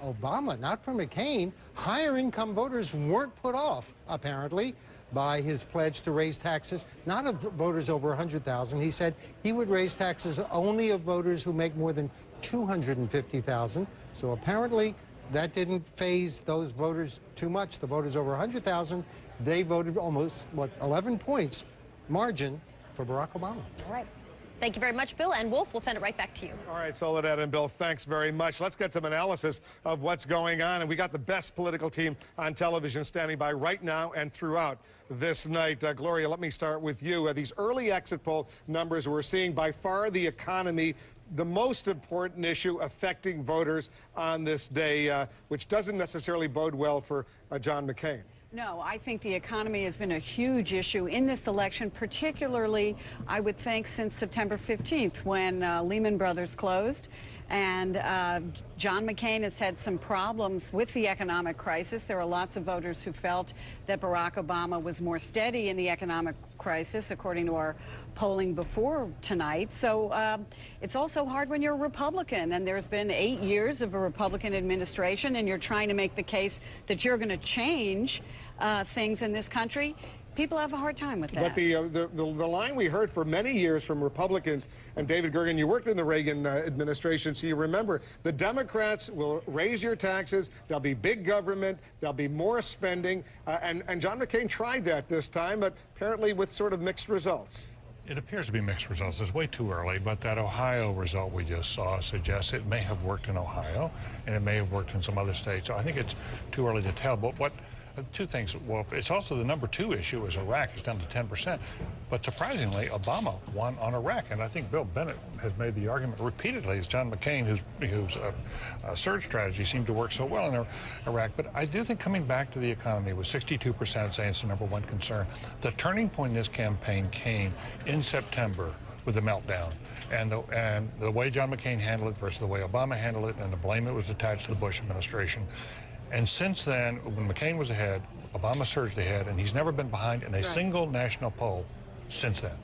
Obama, not for McCain. Higher income voters weren't put off, apparently, by his pledge to raise taxes, not of voters over 100,000. He said he would raise taxes only of voters who make more than 250,000. So apparently that didn't faze those voters too much. The voters over 100,000, they voted almost, 11 points margin for Barack Obama. All right. Thank you very much, Bill. And Wolf, we'll send it right back to you. All right, Soledad and Bill, thanks very much. Let's get some analysis of what's going on. And we got the best political team on television standing by right now and throughout this night. Gloria, let me start with you. These early exit poll numbers, we're seeing by far the economy, the most important issue affecting voters on this day, which doesn't necessarily bode well for John McCain. No, I think the economy has been a huge issue in this election, particularly, I would think, since September 15th, when Lehman Brothers closed. And John McCain has had some problems with the economic crisis. There are lots of voters who felt that Barack Obama was more steady in the economic crisis, according to our polling before tonight. So it's also hard when you're a Republican, and there's been 8 years of a Republican administration, and you're trying to make the case that you're going to change things in this country. People have a hard time with that. But the line we heard for many years from Republicans, and David Gergen, you worked in the Reagan administration, so you remember, the Democrats will raise your taxes, there'll be big government, there'll be more spending, and John McCain tried that this time, but apparently with sort of mixed results. It appears to be mixed results. It's way too early, but that Ohio result we just saw suggests it may have worked in Ohio, and it may have worked in some other states. So I think it's too early to tell. But two things. Well, it's also the number 2 issue is Iraq. It's down to 10%. But surprisingly, Obama won on Iraq. And I think Bill Bennett has made the argument repeatedly, as John McCain, whose surge strategy seemed to work so well in Iraq. But I do think coming back to the economy with 62% saying it's the number 1 concern, the turning point in this campaign came in September with the meltdown. And the way John McCain handled it versus the way Obama handled it, and the blame that was attached to the Bush administration. And since then, when McCain was ahead, Obama surged ahead, and he's never been behind in a single national poll since then.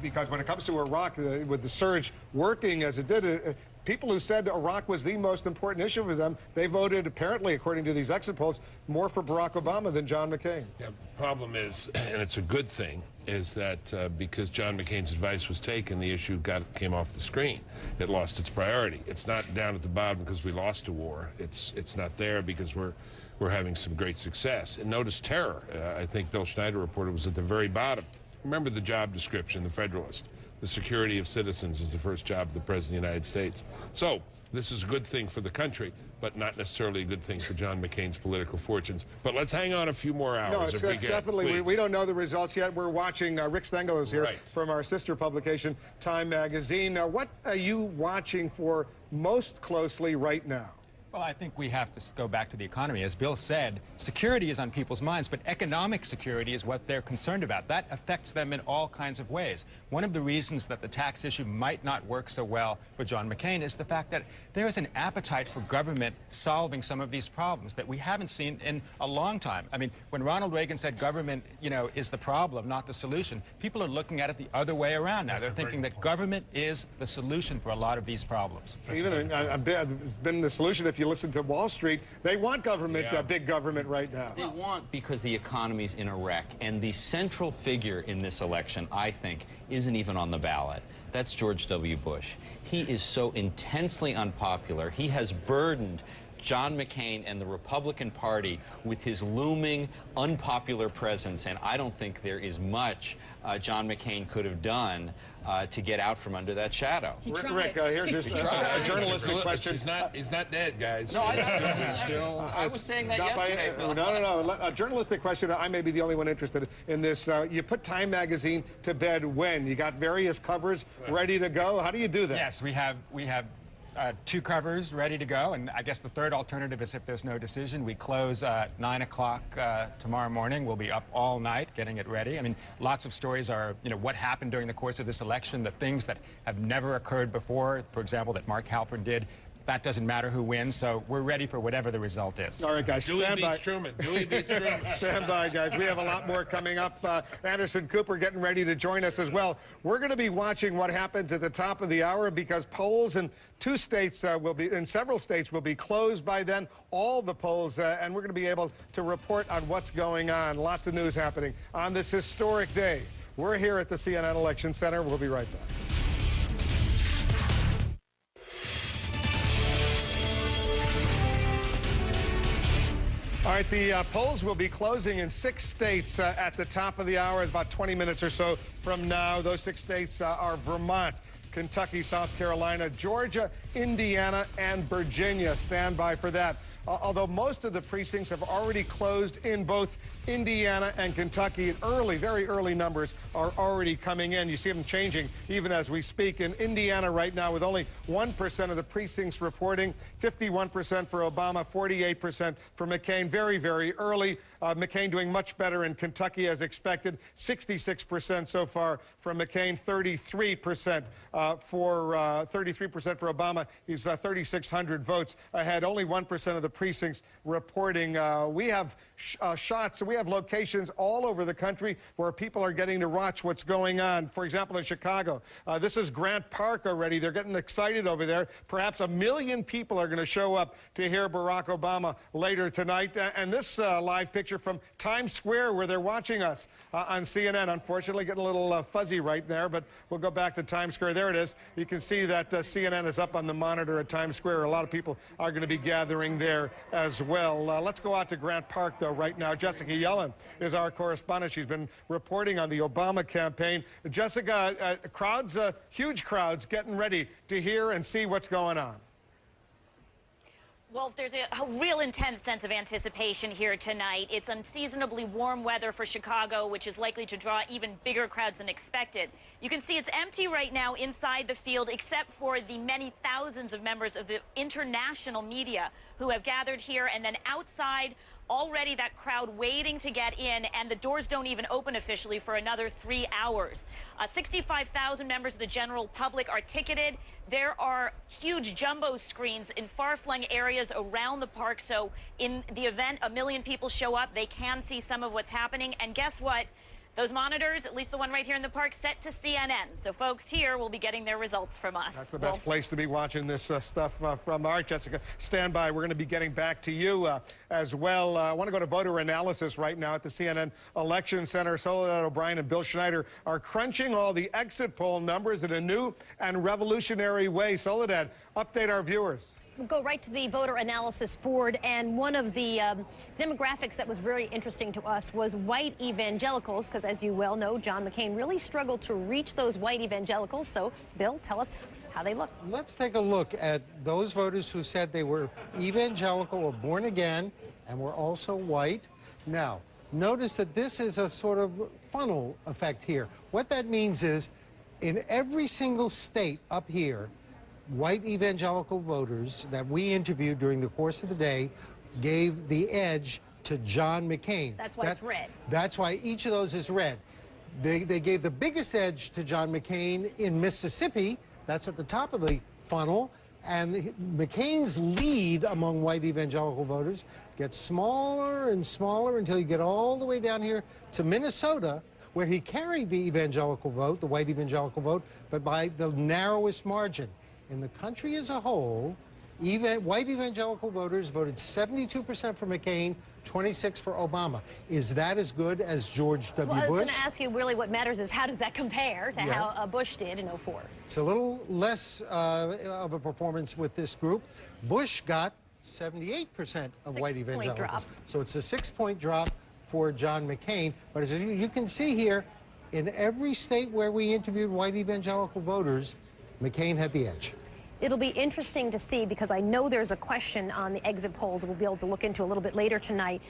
Because when it comes to Iraq, with the surge working as it did, people who said Iraq was the most important issue for them, they voted, apparently, according to these exit polls, more for Barack Obama than John McCain. Yeah, the problem is, and it's a good thing, is that because John McCain's advice was taken, the issue came off the screen. It lost its priority. It's not down at the bottom because we lost a war. It's not there because we're having some great success. And notice terror. I think Bill Schneider reported was at the very bottom. Remember the job description, the Federalist. The security of citizens is the first job of the President of the United States. So this is a good thing for the country, but not necessarily a good thing for John McCain's political fortunes. But let's hang on a few more hours. No, it's definitely, we don't know the results yet. We're watching, Rick Stengel is here from our sister publication, Time Magazine. What are you watching for most closely right now? Well, I think we have to go back to the economy. As Bill said, security is on people's minds, but economic security is what they're concerned about. That affects them in all kinds of ways. One of the reasons that the tax issue might not work so well for John McCain is the fact that there is an appetite for government solving some of these problems that we haven't seen in a long time. I mean, when Ronald Reagan said government, is the problem, not the solution, people are looking at it the other way around now. They're thinking that government is the solution for a lot of these problems. Even been the solution. If you listen to Wall Street, they want government, big government right now. They want because the economy's in a wreck, and the central figure in this election, I think, isn't even on the ballot. That's George W. Bush. He is so intensely unpopular. He has burdened John McCain and the Republican Party with his looming unpopular presence, and I don't think there is much John McCain could have done to get out from under that shadow. Rick, here's just a journalistic question. He's not dead, guys. No, I was saying that yesterday, Bill. No. A journalistic question. I may be the only one interested in this. You put Time Magazine to bed when? You got various covers ready to go? How do you do that? Yes, we have 2 covers ready to go, and I guess the third alternative is if there's no decision, we close 9 o'clock tomorrow morning. We'll be up all night getting it ready. I mean, lots of stories are, what happened during the course of this election, the things that have never occurred before, for example, that Mark Halpern did. That doesn't matter who wins, so we're ready for whatever the result is. All right, guys, stand by. Dewey beats Truman. Stand by, guys. We have a lot more coming up. Anderson Cooper getting ready to join us as well. We're going to be watching what happens at the top of the hour because polls in several states will be closed by then, all the polls, and we're going to be able to report on what's going on. Lots of news happening on this historic day. We're here at the CNN Election Center. We'll be right back. All right, the polls will be closing in 6 states at the top of the hour, about 20 minutes or so from now. Those 6 states are Vermont, Kentucky, South Carolina, Georgia, Indiana, and Virginia. Stand by for that. Although most of the precincts have already closed in both Indiana and Kentucky, very early numbers are already coming in. You see them changing even as we speak. In Indiana right now, with only 1% of the precincts reporting, 51% for Obama, 48% for McCain. Very, very early. McCain doing much better in Kentucky as expected. 66% so far from McCain, 33% for Obama. He's 3,600 votes ahead. Only 1% of the precincts reporting. We have shots. We have locations all over the country where people are getting to watch what's going on. For example, in Chicago, this is Grant Park already. They're getting excited over there. Perhaps 1 million people are going to show up to hear Barack Obama later tonight. And this live picture picture from Times Square where they're watching us on CNN. Unfortunately, getting a little fuzzy right there, but we'll go back to Times Square. There it is. You can see that CNN is up on the monitor at Times Square. A lot of people are going to be gathering there as well. Let's go out to Grant Park, though, right now. Jessica Yellen is our correspondent. She's been reporting on the Obama campaign. Jessica, crowds, huge crowds getting ready to hear and see what's going on. Well, there's a real intense sense of anticipation here tonight. It's unseasonably warm weather for Chicago, which is likely to draw even bigger crowds than expected. You can see it's empty right now inside the field, except for the many thousands of members of the international media who have gathered here, and then outside, already that crowd waiting to get in, and the doors don't even open officially for another 3 hours. 65,000 members of the general public are ticketed. There are huge jumbo screens in far-flung areas around the park, so in the event 1 million people show up, they can see some of what's happening. And guess what? Those monitors, at least the one right here in the park, set to CNN. So folks here will be getting their results from us. That's the best place to be watching this stuff from. All right, Jessica, stand by. We're going to be getting back to you as well. I want to go to voter analysis right now at the CNN Election Center. Soledad O'Brien and Bill Schneider are crunching all the exit poll numbers in a new and revolutionary way. Soledad, update our viewers. We'll go right to the voter analysis board, and one of the demographics that was very interesting to us was white evangelicals, because as you well know, John McCain really struggled to reach those white evangelicals. So, Bill, tell us how they look. Let's take a look at those voters who said they were evangelical or born again and were also white. Now, notice that this is a sort of funnel effect here. What that means is, in every single state up here, white evangelical voters that we interviewed during the course of the day gave the edge to John McCain. That's why it's red. That's why each of those is red. They gave the biggest edge to John McCain in Mississippi. That's at the top of the funnel. And McCain's lead among white evangelical voters gets smaller and smaller until you get all the way down here to Minnesota, where he carried the evangelical vote, the white evangelical vote, but by the narrowest margin. In the country as a whole, white evangelical voters voted 72% for McCain, 26% for Obama. Is that as good as George W. Bush? Well, I was going to ask you, really what matters is how does that compare to how Bush did in 2004? It's a little less of a performance with this group. Bush got 78% of white evangelicals. Drop. So it's a 6-point drop for John McCain. But as you can see here, in every state where we interviewed white evangelical voters, McCain had the edge. It'll be interesting to see, because I know there's a question on the exit polls we'll be able to look into a little bit later tonight.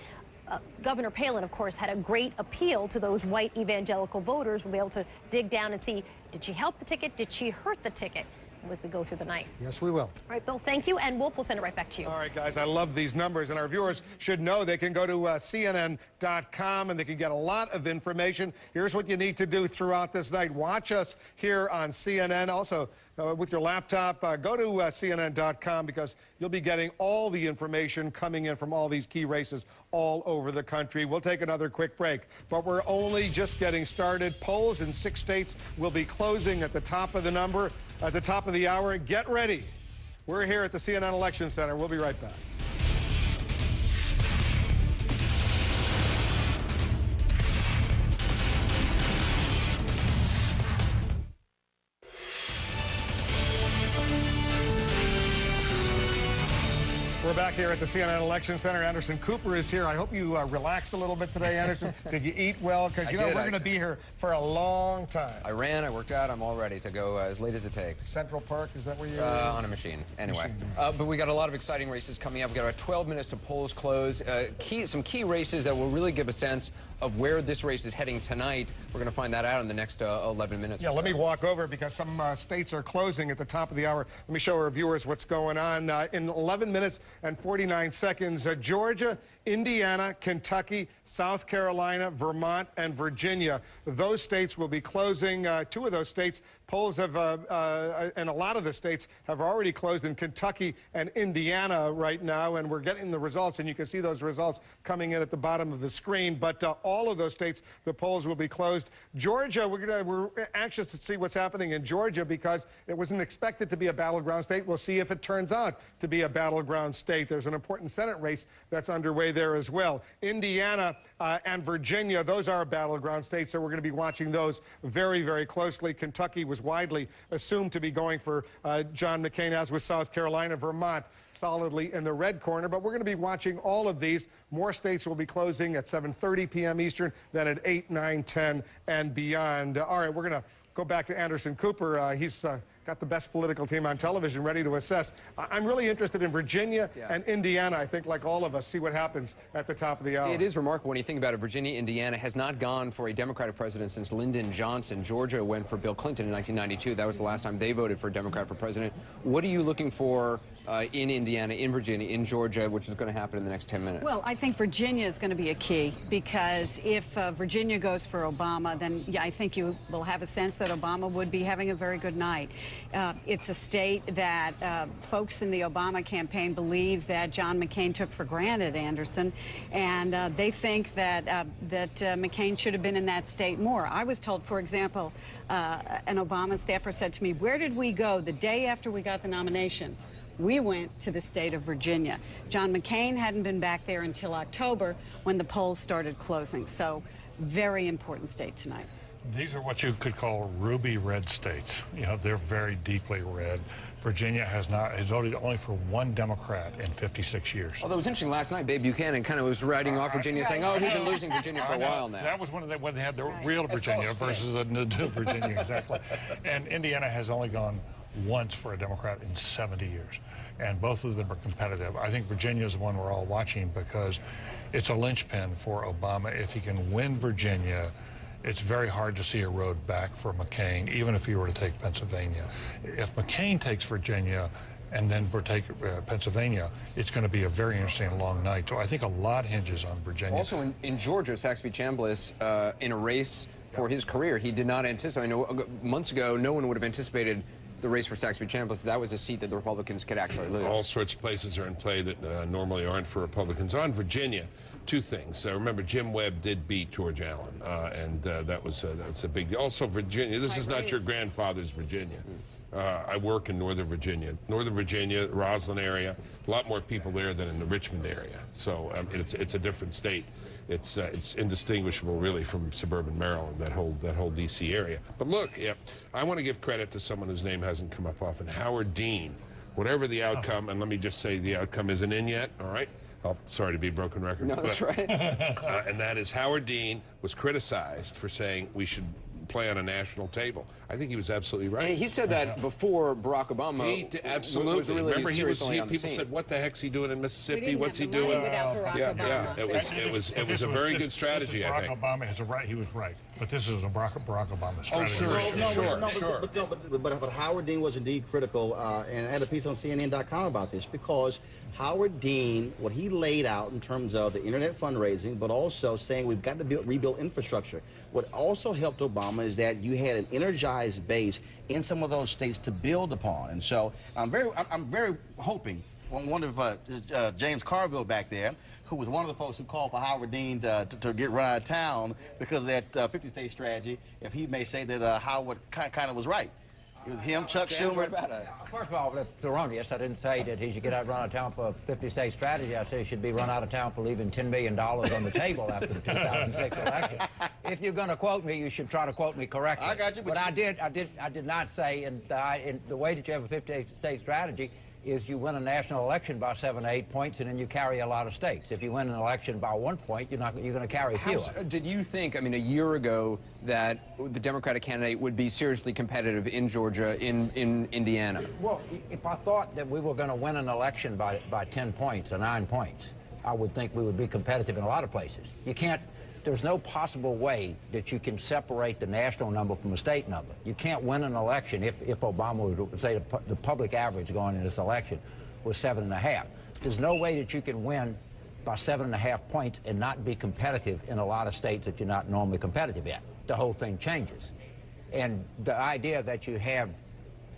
Governor Palin, of course, had a great appeal to those white evangelical voters. We'll be able to dig down and see, did she help the ticket? Did she hurt the ticket? As we go through the night. Yes, we will. All right, Bill, thank you. And Wolf will send it right back to you. All right, guys, I love these numbers, and our viewers should know they can go to CNN.com and they can get a lot of information. Here's what you need to do throughout this night. Watch us here on CNN. Also, with your laptop, go to CNN.com, because you'll be getting all the information coming in from all these key races all over the country. We'll take another quick break, but we're only just getting started. Polls in 6 states will be closing at the top of the hour. Get ready. We're here at the CNN Election Center. We'll be right back. We're back here at the CNN Election Center. Anderson Cooper is here. I hope you relaxed a little bit today, Anderson. Did you eat well? Because, you know, we're going to be here for a long time. I ran, I worked out, I'm all ready to go as late as it takes. Central Park, is that where you're on a machine, anyway. But we got a lot of exciting races coming up. We got about 12 minutes to polls close. Some key races that will really give a sense of where this race is heading tonight. We're going to find that out in the next 11 minutes. Yeah, let me walk over, because some states are closing at the top of the hour. Let me show our viewers what's going on. In 11 minutes and 49 seconds, Georgia, Indiana, Kentucky, South Carolina, Vermont, and Virginia. Those states will be closing. 2 of those states, polls have, and a lot of the states have already closed in Kentucky and Indiana right now, and we're getting the results, and you can see those results coming in at the bottom of the screen. But all of those states, the polls will be closed. Georgia, we're anxious to see what's happening in Georgia, because it wasn't expected to be a battleground state. We'll see if it turns out to be a battleground state. There's an important Senate race that's underway way there as well. Indiana and Virginia, those are battleground states, so we're going to be watching those very, very closely. Kentucky was widely assumed to be going for John McCain, as was South Carolina. Vermont solidly in the red corner, but we're going to be watching all of these. More states will be closing at 7:30 p.m. Eastern, then at 8, 9, 10, and beyond. All right, we're going to go back to Anderson Cooper. He's got the best political team on television ready to assess. I'm really interested in Virginia and Indiana. I think, like all of us, see what happens at the top of the hour. It is remarkable when you think about it. Virginia, Indiana has not gone for a Democratic president since Lyndon Johnson. Georgia went for Bill Clinton in 1992. That was the last time they voted for a Democrat for president. What are you looking for in Indiana, in Virginia, in Georgia, which is going to happen in the next 10 minutes? Well, I think Virginia is going to be a key, because if Virginia goes for Obama, then yeah, I think you will have a sense that Obama would be having a very good night. It's a state that folks in the Obama campaign believe that John McCain took for granted, Anderson, and they think that McCain should have been in that state more. I was told, for example, an Obama staffer said to me, "Where did we go the day after we got the nomination?" We went to the state of Virginia. John McCain hadn't been back there until October, when the polls started closing. So, very important state tonight. These are what you could call ruby red states. You know, they're very deeply red. Virginia has voted only for one Democrat in 56 years. Although it was interesting last night, Babe Buchanan kind of was writing off Virginia, saying, "Oh, we've been losing Virginia for a while now." That was one of when they had the real Virginia versus the Virginia, exactly. And Indiana has only gone once for a Democrat in 70 years. And both of them are competitive. I think Virginia is the one we're all watching, because it's a linchpin for Obama. If he can win Virginia, it's very hard to see a road back for McCain, even if he were to take Pennsylvania. If McCain takes Virginia and then take Pennsylvania, it's going to be a very interesting long night. So I think a lot hinges on Virginia. Also in Georgia, Saxby Chambliss, in a race for his career, he did not anticipate. I know months ago, no one would have anticipated the race for Saxby Chambliss. That was a seat that the Republicans could actually lose. All sorts of places are in play that normally aren't for Republicans. On Virginia, two things. Remember, Jim Webb did beat George Allen, and that's a big deal. Also, Virginia, this is not your grandfather's Virginia. I work in Northern Virginia. Northern Virginia, Roslyn area, a lot more people there than in the Richmond area. So it's a different state. It's indistinguishable, really, from suburban Maryland, that whole D.C. area. But look, I want to give credit to someone whose name hasn't come up often, Howard Dean. Whatever the outcome, and let me just say the outcome isn't in yet, all right? Oh, sorry to be a broken record. No, that's right. And that is, Howard Dean was criticized for saying we should play on a national table. I think he was absolutely right. And he said that before Barack Obama. Absolutely. Was really Remember, people scene. said, "What the heck's he doing in Mississippi? What's he doing?" Yeah. It was a very good strategy. I think. Barack Obama has a right. He was right, but this is a Barack Obama strategy. Oh, sure. But Howard Dean was indeed critical, and I had a piece on CNN.com about this, because Howard Dean, what he laid out in terms of the internet fundraising, but also saying we've got to rebuild infrastructure. What also helped Obama is that you had an energized base in some of those states to build upon, and so I'm very hoping. One of James Carville back there, who was one of the folks who called for Howard Dean to get run out of town because of that 50-state strategy, if he may say that Howard kind of was right. It was him, Chuck Schumer. First of all, that's erroneous. I didn't say that he should get out run out of town for a 50-state strategy. I say he should be run out of town for leaving $10 million on the table after the 2006 election. If you're going to quote me, you should try to quote me correctly. I got you. But I did not say, in the way that you have a 50-state strategy is you win a national election by 7 or 8 points, and then you carry a lot of states. If you win an election by 1 point, you're going to carry fewer. Did you think, I mean, a year ago, that the Democratic candidate would be seriously competitive in Georgia, in Indiana? Well, if I thought that we were going to win an election by 10 points or 9 points, I would think we would be competitive in a lot of places. You can't. There's no possible way that you can separate the national number from the state number. You can't win an election if Obama would say the public average going in this election was 7.5. There's no way that you can win by 7.5 points and not be competitive in a lot of states that you're not normally competitive in. The whole thing changes. And the idea that you have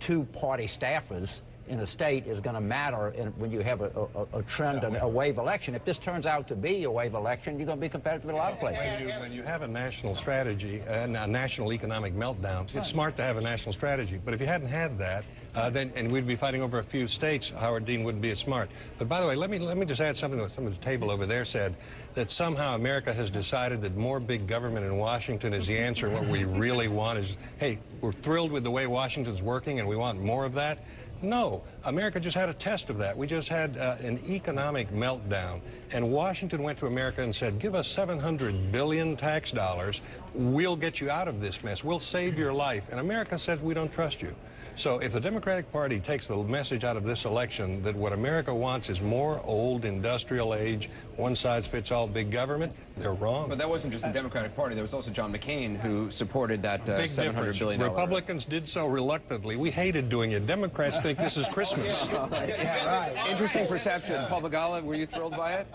two-party staffers in a state is going to matter when you have a trend and a wave election. If this turns out to be a wave election, you're going to be competitive in a lot of places. When you have a national strategy and a national economic meltdown, it's smart to have a national strategy. But if you hadn't had that, and we'd be fighting over a few states, Howard Dean wouldn't be as smart. But by the way, let me just add something to somebody at the table over there said, that somehow America has decided that more big government in Washington is the answer. What we really want is, hey, we're thrilled with the way Washington's working and we want more of that. No, America just had a test of that. We just had an economic meltdown, and Washington went to America and said, give us 700 billion tax dollars, we'll get you out of this mess, we'll save your life. And America says, we don't trust you. So if the Democratic Party takes the message out of this election that what America wants is more old industrial age, one-size-fits-all big government, they're wrong. But that wasn't just the Democratic Party. There was also John McCain who supported that $700 billion. Republicans did so reluctantly. We hated doing it. Democrats think this is Christmas. Yeah, right. Interesting perception. Paul Begala, were you thrilled by it?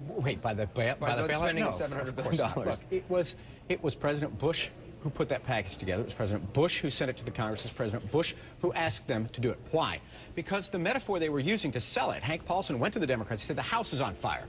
Wait, by the spending of $700 billion. Look, it was President Bush who put that package together. It was President Bush who sent it to the Congress. It was President Bush who asked them to do it. Why? Because the metaphor they were using to sell it, Hank Paulson went to the Democrats, he said the house is on fire.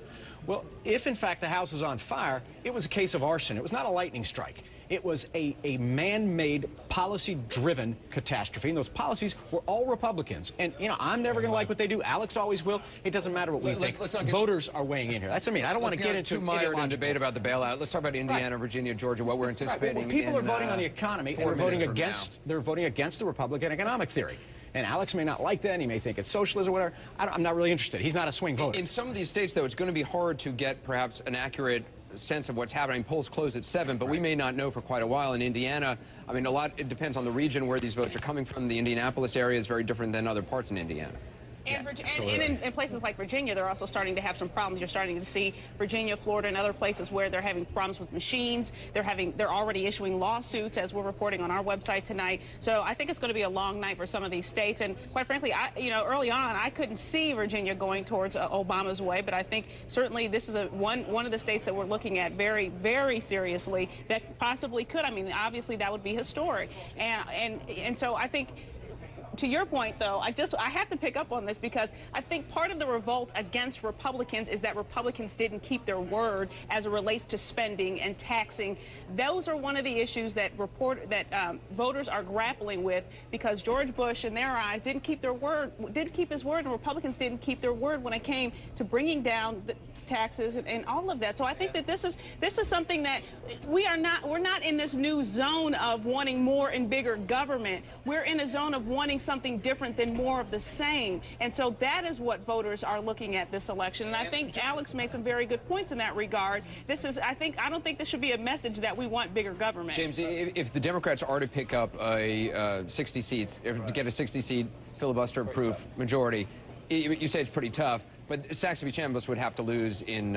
Well, if in fact the house was on fire, it was a case of arson. It was not a lightning strike. It was a man-made, policy-driven catastrophe, and those policies were all Republicans. And, you know, I'm never going to like what they do. Alex always will. It doesn't matter what we think. Voters are weighing in here. That's what I mean. I don't want to get into too mired in debate about the bailout. Let's talk about Indiana, Virginia, Georgia, what we're anticipating. Well, people are voting on the economy, and they're voting against the Republican economic theory. And Alex may not like that. He may think it's socialism or whatever. I'm not really interested. He's not a swing voter. In some of these states, though, it's going to be hard to get perhaps an accurate sense of what's happening. Polls close at 7, but we may not know for quite a while. In Indiana, I mean, it depends on the region where these votes are coming from. The Indianapolis area is very different than other parts in Indiana. And, in places like Virginia, they're also starting to have some problems. You're starting to see Virginia, Florida, and other places where they're having problems with machines. They're already issuing lawsuits, as we're reporting on our website tonight. So I think it's going to be a long night for some of these states. And quite frankly, early on, I couldn't see Virginia going towards Obama's way. But I think certainly this is one of the states that we're looking at very, very seriously that possibly could. I mean, obviously that would be historic. And so I think, to your point, though, I have to pick up on this because I think part of the revolt against Republicans is that Republicans didn't keep their word as it relates to spending and taxing. Those are one of the issues that voters are grappling with because George Bush, in their eyes, didn't keep his word, and Republicans didn't keep their word when it came to bringing down the taxes and all of that. So I think that this is something that we're not in this new zone of wanting more and bigger government. We're in a zone of wanting something different than more of the same. And so that is what voters are looking at this election. And I think Alex made some very good points in that regard. I don't think this should be a message that we want bigger government. James, if the Democrats are to pick up a 60 seats, to get a 60-seat filibuster-proof majority, you say it's pretty tough. But Saxby-Chambliss would have to lose in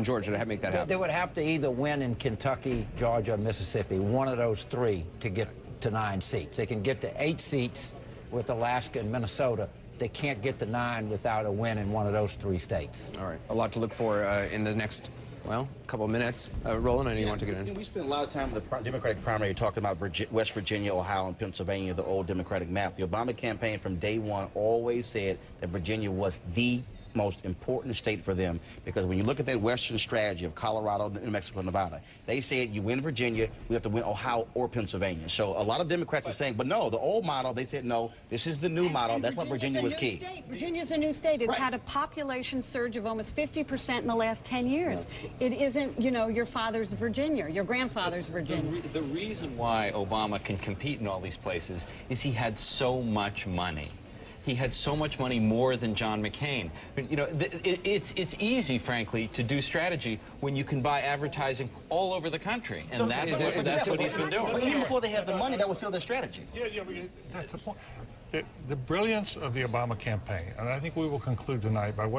Georgia to make that happen. They would have to either win in Kentucky, Georgia, or Mississippi, one of those three, to get to 9 seats. They can get to 8 seats with Alaska and Minnesota. They can't get to 9 without a win in one of those 3 states. All right. A lot to look for in the next, couple of minutes. Roland, I know you want to get in. We spent a lot of time in the Democratic primary talking about West Virginia, Ohio, and Pennsylvania, the old Democratic map. The Obama campaign from day one always said that Virginia was the most important state for them because when you look at that Western strategy of Colorado, New Mexico, and Nevada, they said you win Virginia, we have to win Ohio or Pennsylvania. So a lot of Democrats were saying, but no, the old model, they said, no, this is the new model. That's why Virginia was key. Virginia's a new state. It's had a population surge of almost 50% in the last 10 years. It isn't, your father's Virginia, your grandfather's Virginia. The reason why Obama can compete in all these places is he had so much money. He had so much money, more than John McCain. But, it's easy, frankly, to do strategy when you can buy advertising all over the country, and that's what he's been doing. But even before they had the money, that was still their strategy. Yeah, that's the point. The brilliance of the Obama campaign, and I think we will conclude tonight by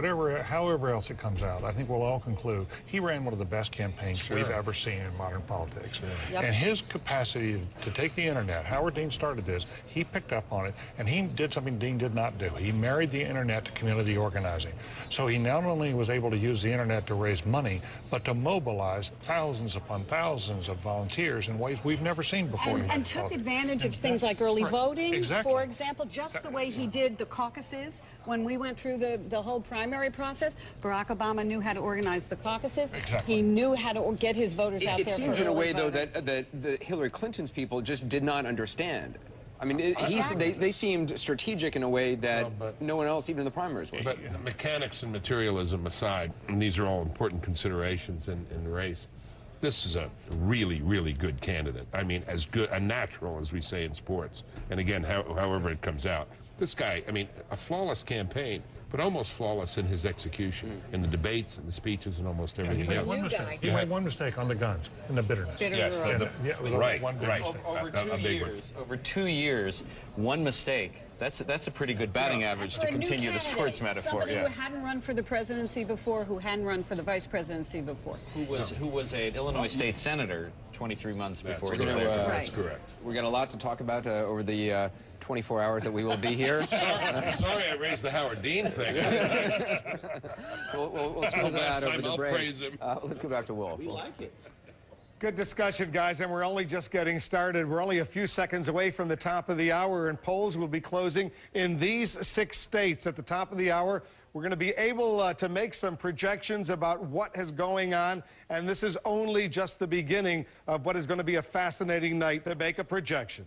however else it comes out, I think we'll all conclude he ran one of the best campaigns we've ever seen in modern politics. Yep. And his capacity to take the internet, Howard Dean started this, he picked up on it, and he did something Dean did not do. He married the internet to community organizing. So he not only was able to use the internet to raise money, but to mobilize thousands upon thousands of volunteers in ways we've never seen before. And took advantage of things like early voting, for example. example, just the way he did the caucuses when we went through the whole primary process. Barack Obama knew how to organize the caucuses. Exactly. He knew how to get his voters out there. It seems in a way, though, voting. that the Hillary Clinton's people just did not understand. I mean, they seemed strategic in a way that no one else, even in the primaries, was. But mechanics and materialism aside, and these are all important considerations in the race, this is a really, really good candidate. I mean, as good, a natural, as we say in sports. And again, however it comes out. This guy, I mean, a flawless campaign, but almost flawless in his execution, in the debates and the speeches and almost everything he made else. one mistake. He made one mistake on the guns and the bitterness. Yes, it was right, one big right. mistake. Over 2 years, one mistake. That's a pretty good batting average to continue the sports metaphor. Somebody who hadn't run for the presidency before, who hadn't run for the vice presidency before. Who was an Illinois state senator 23 months before he declared. That's correct. We got a lot to talk about over the 24 hours that we will be here. Sorry I raised the Howard Dean thing. we'll smooth it out over the break. Praise him. Let's go back to Wolf. We like it. Good discussion, guys, and we're only just getting started. We're only a few seconds away from the top of the hour, and polls will be closing in these 6 states. At the top of the hour, we're going to be able to make some projections about what is going on, and this is only just the beginning of what is going to be a fascinating night to make a projection.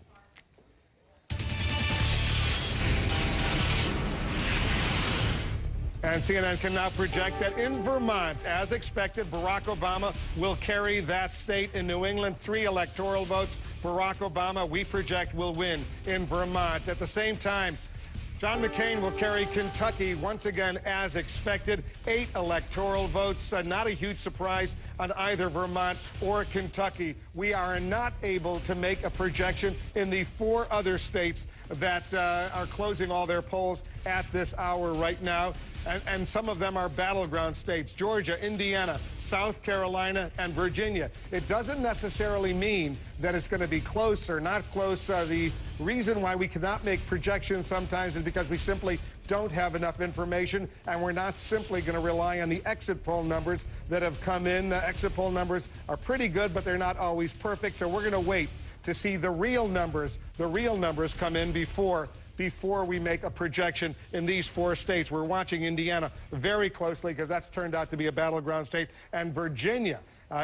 And CNN can now project that in Vermont, as expected, Barack Obama will carry that state. In New England, 3 electoral votes. Barack Obama, we project, will win in Vermont. At the same time, John McCain will carry Kentucky once again as expected. 8 electoral votes. Not a huge surprise on either Vermont or Kentucky. We are not able to make a projection in the 4 other states that are closing all their polls at this hour right now. And some of them are battleground states: Georgia, Indiana, South Carolina, and Virginia. It doesn't necessarily mean that it's going to be close or not close. The reason why we cannot make projections sometimes is because we simply don't have enough information, and we're not simply going to rely on the exit poll numbers that have come in. Exit poll numbers are pretty good, but they're not always perfect, so we're going to wait to see the real numbers come in before we make a projection in these 4 states. We're watching Indiana very closely because that's turned out to be a battleground state, and Virginia.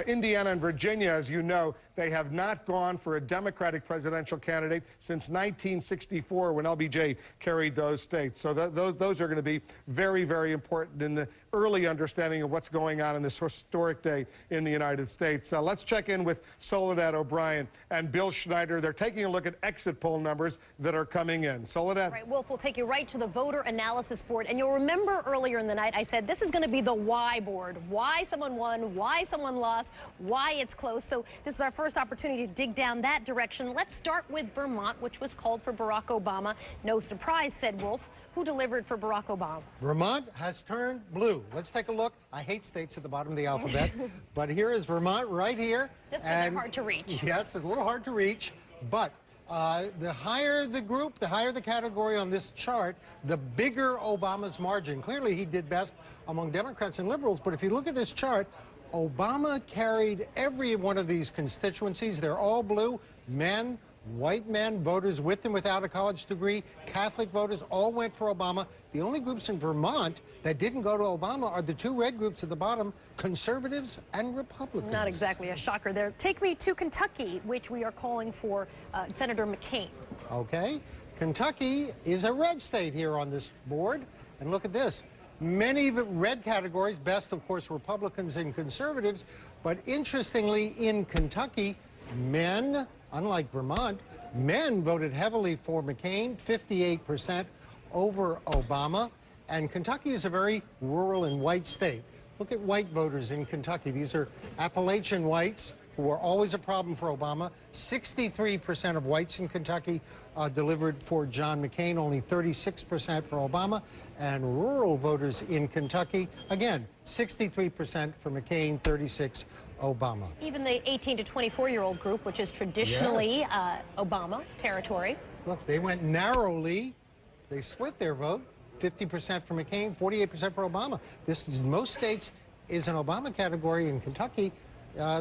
Indiana and Virginia, as you know, they have not gone for a Democratic presidential candidate since 1964 when LBJ carried those states. So those are going to be very, very important in the early understanding of what's going on in this historic day in the United States. Let's check in with Soledad O'Brien and Bill Schneider. They're taking a look at exit poll numbers that are coming in. Soledad? Right, Wolf, we'll take you right to the voter analysis board. And you'll remember earlier in the night I said this is going to be the why board. Why someone won, why someone lost, why it's close. So this is our first opportunity to dig down that direction. Let's start with Vermont, which was called for Barack Obama. No surprise, said Wolf. Who delivered for Barack Obama? Vermont has turned blue. Let's take a look. I hate states at the bottom of the alphabet, but here is Vermont right here. Just because they're hard to reach. Yes, it's a little hard to reach, but the higher the group, the higher the category on this chart, the bigger Obama's margin. Clearly, he did best among Democrats and liberals, but if you look at this chart, Obama carried every one of these constituencies. They're all blue. Men, white men, voters with and without a college degree, Catholic voters, all went for Obama. The only groups in Vermont that didn't go to Obama are the 2 red groups at the bottom, conservatives and Republicans. Not exactly a shocker there. Take me to Kentucky, which we are calling for Senator McCain. Okay. Kentucky is a red state here on this board. And look at this. Many red categories, best, of course, Republicans and conservatives. But interestingly, in Kentucky, men, unlike Vermont, men voted heavily for McCain, 58% over Obama. And Kentucky is a very rural and white state. Look at white voters in Kentucky. These are Appalachian whites who were always a problem for Obama. 63% of whites in Kentucky delivered for John McCain, only 36% for Obama. And rural voters in Kentucky, again, 63% for McCain, 36% Obama. Even the 18 to 24-year-old group, which is traditionally Obama territory. Look, they went narrowly. They split their vote, 50% for McCain, 48% for Obama. This is, most states is an Obama category. In Kentucky,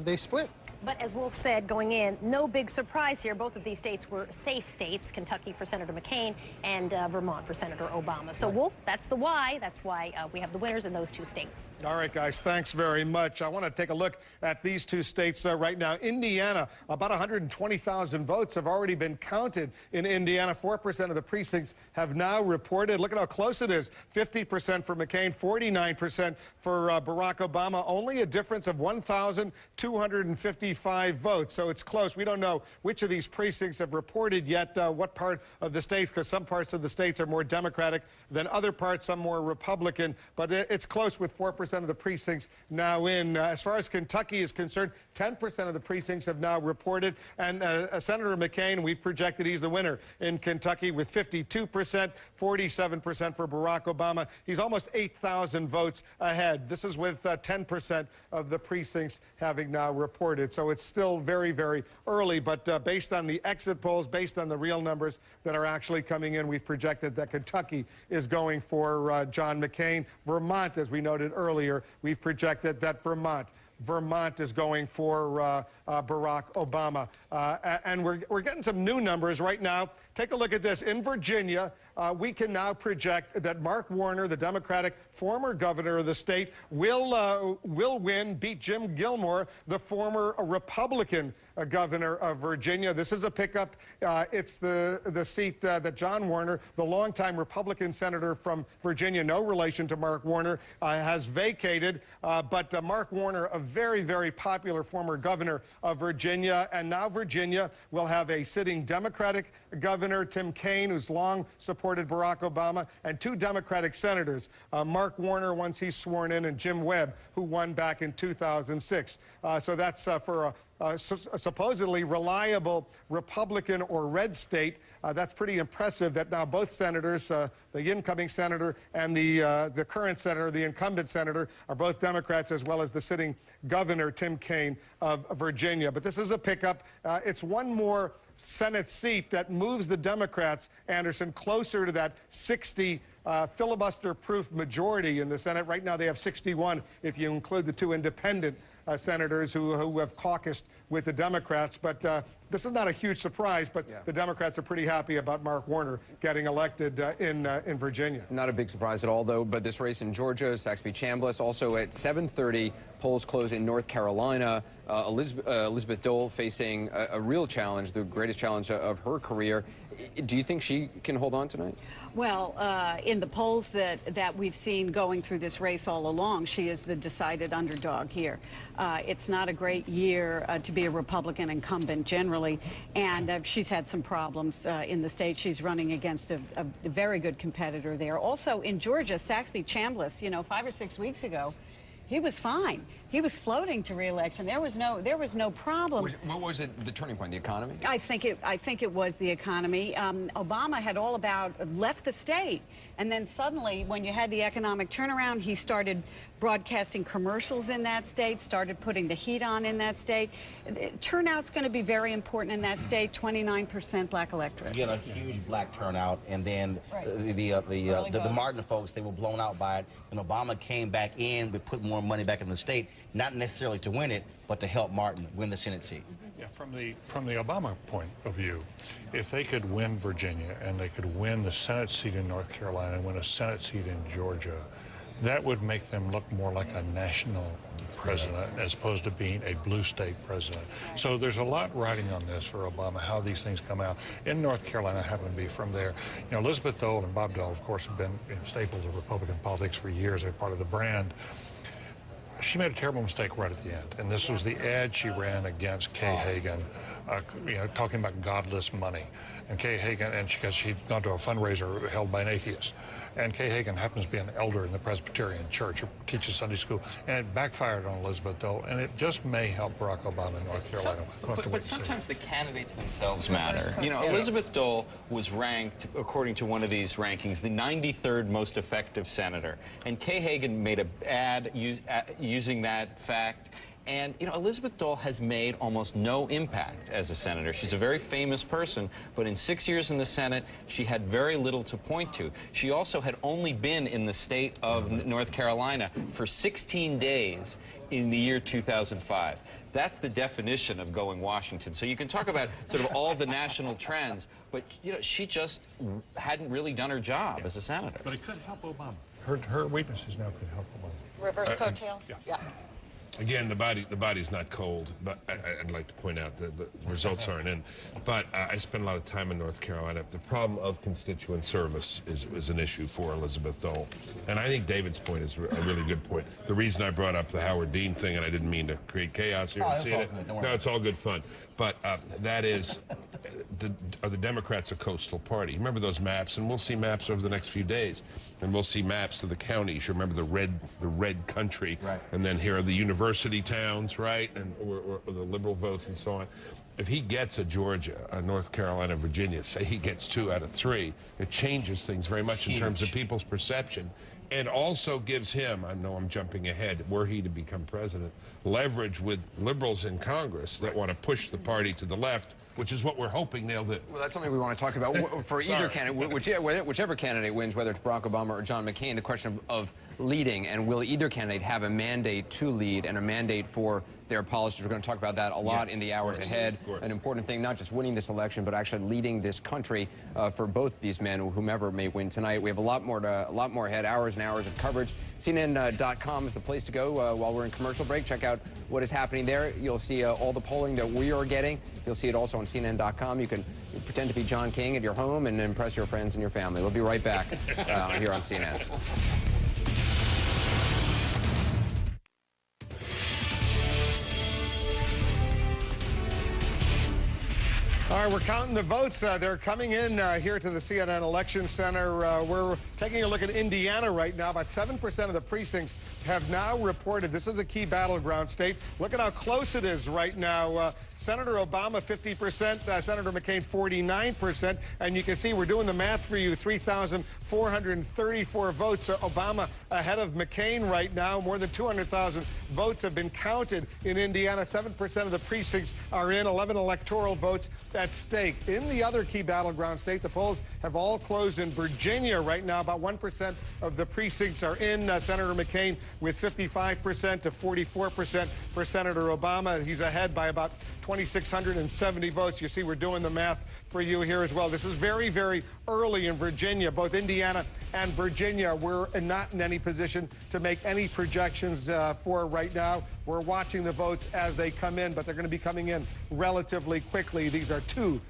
they split. But as Wolf said going in, no big surprise here. Both of these states were safe states, Kentucky for Senator McCain and Vermont for Senator Obama. So, Wolf, that's the why. That's why we have the winners in those two states. All right, guys, thanks very much. I want to take a look at these two states right now. Indiana, about 120,000 votes have already been counted in Indiana. 4% of the precincts have now reported. Look at how close it is. 50% for McCain, 49% for Barack Obama. Only a difference of 1,255 votes. So it's close. We don't know which of these precincts have reported yet, what part of the states, because some parts of the states are more Democratic than other parts, some more Republican. But it's close with 4% of the precincts now in. As far as Kentucky is concerned, 10% of the precincts have now reported. And Senator McCain, we've projected he's the winner in Kentucky with 52%, 47% for Barack Obama. He's almost 8,000 votes ahead. This is with 10% of the precincts having now reported. So it's still very, very early. But based on the exit polls, based on the real numbers that are actually coming in, we've projected that Kentucky is going for John McCain. Vermont, as we noted earlier, we've projected that Vermont is going for Barack Obama. And we're getting some new numbers right now. Take a look at this. In Virginia, we can now project that Mark Warner, the Democratic former governor of the state, will win, beat Jim Gilmore, the former Republican governor of Virginia. This is a pickup. It's the seat that John Warner, the longtime Republican senator from Virginia, no relation to Mark Warner, has vacated. But Mark Warner, a very, very popular former governor of Virginia, and now Virginia will have a sitting Democratic governor, Tim Kaine, who's long supported Barack Obama, and two Democratic senators, Mark Warner, once he's sworn in, and Jim Webb, who won back in 2006. So that's for a supposedly reliable Republican or red state. That's pretty impressive that now both senators, the incoming senator and the current senator, the incumbent senator, are both Democrats, as well as the sitting governor, Tim Kaine of Virginia. But this is a pickup. It's one more Senate seat that moves the Democrats, Anderson, closer to that 60 filibuster-proof majority in the Senate. Right now they have 61 if you include the two independent senators who have caucused with the Democrats. But this is not a huge surprise, but the Democrats are pretty happy about Mark Warner getting elected in Virginia. Not a big surprise at all, though, but this race in Georgia, Saxby Chambliss, also at 7:30, polls close in North Carolina. Elizabeth Dole facing a real challenge, the greatest challenge of her career. Do you think she can hold on tonight? Well, in the polls that we've seen going through this race all along, she is the decided underdog here. It's not a great year to be a Republican incumbent generally, and she's had some problems in the state. She's running against a very good competitor there. Also in Georgia, Saxby Chambliss, you know, 5 or 6 weeks ago, he was fine. He was floating to re-election. There was no problem. What was it? The turning point? The economy? I think it was the economy. Obama had all about left the state, and then suddenly, when you had the economic turnaround, he started broadcasting commercials in that state, started putting the heat on in that state. Turnout's going to be very important in that state. 29% black electorate. You get a huge black turnout, and then the Martin folks, they were blown out by it. And Obama came back in, we put more money back in the state, not necessarily to win it, but to help Martin win the Senate seat. Yeah, from the Obama point of view, if they could win Virginia and they could win the Senate seat in North Carolina and win a Senate seat in Georgia, that would make them look more like a national president as opposed to being a blue state president. So there's a lot riding on this for Obama, how these things come out. In North Carolina, I happen to be from there. You know, Elizabeth Dole and Bob Dole, of course, have been staples of Republican politics for years. They're part of the brand. She made a terrible mistake right at the end, and this was the ad she ran against Kay Hagan, you know, talking about godless money. And Kay Hagan, and because she'd gone to a fundraiser held by an atheist, and Kay Hagan happens to be an elder in the Presbyterian Church who teaches Sunday school, and it backfired on Elizabeth Dole, and it just may help Barack Obama in North Carolina. But sometimes the candidates themselves matter. You know, Elizabeth Dole was ranked, according to one of these rankings, the 93rd most effective senator, and Kay Hagan made an ad using that fact. And, you know, Elizabeth Dole has made almost no impact as a senator. She's a very famous person, but in 6 years in the Senate, she had very little to point to. She also had only been in the state of North Carolina for 16 days in the year 2005. That's the definition of going Washington. So you can talk about sort of all the national trends, but you know, she just hadn't really done her job as a senator. But it could help Obama. Her weaknesses now could help Obama. Reverse coattails? Yeah. Again, the body's not cold, but I'd like to point out that the results aren't in. But I spent a lot of time in North Carolina. The problem of constituent service is an issue for Elizabeth Dole. And I think David's point is a really good point. The reason I brought up the Howard Dean thing, and I didn't mean to create chaos here. No, it's all good fun. But that is, are the Democrats a coastal party? Remember those maps, and we'll see maps over the next few days, and we'll see maps of the counties. You remember the red country, right. And then here are the university towns, right, and or the liberal votes and so on. If he gets a Georgia, a North Carolina, Virginia, say he gets 2 out of 3, it changes things very much in terms of people's perception. And also gives him, I know I'm jumping ahead, were he to become president, leverage with liberals in Congress that want to push the party to the left, which is what we're hoping they'll do. Well, that's something we want to talk about. For either candidate, whichever candidate wins, whether it's Barack Obama or John McCain, the question of leading, and will either candidate have a mandate to lead and a mandate for their policies? We're going to talk about that a lot in the hours ahead. An important thing, not just winning this election, but actually leading this country for both these men, whomever may win tonight. We have a lot more ahead, hours and hours of coverage. CNN.com is the place to go while we're in commercial break. Check out what is happening there. You'll see all the polling that we are getting. You'll see it also on CNN.com. You can pretend to be John King at your home and impress your friends and your family. We'll be right back here on CNN. All right, we're counting the votes. They're coming in here to the CNN Election Center. We're taking a look at Indiana right now. About 7% of the precincts have now reported. This is a key battleground state. Look at how close it is right now. Senator Obama, 50%. Senator McCain, 49%. And you can see we're doing the math for you. 3,434 votes. Obama ahead of McCain right now. More than 200,000 votes have been counted in Indiana. 7% of the precincts are in. 11 electoral votes at stake. In the other key battleground state, the polls have all closed in Virginia right now. About 1% of the precincts are in. Senator McCain with 55% to 44% for Senator Obama. He's ahead by about 2,670 votes. You see, we're doing the math for you here as well. This is very, very early in Virginia. Both Indiana and Virginia, we're not in any position to make any projections for right now. We're watching the votes as they come in, but they're going to be coming in relatively quickly. These are two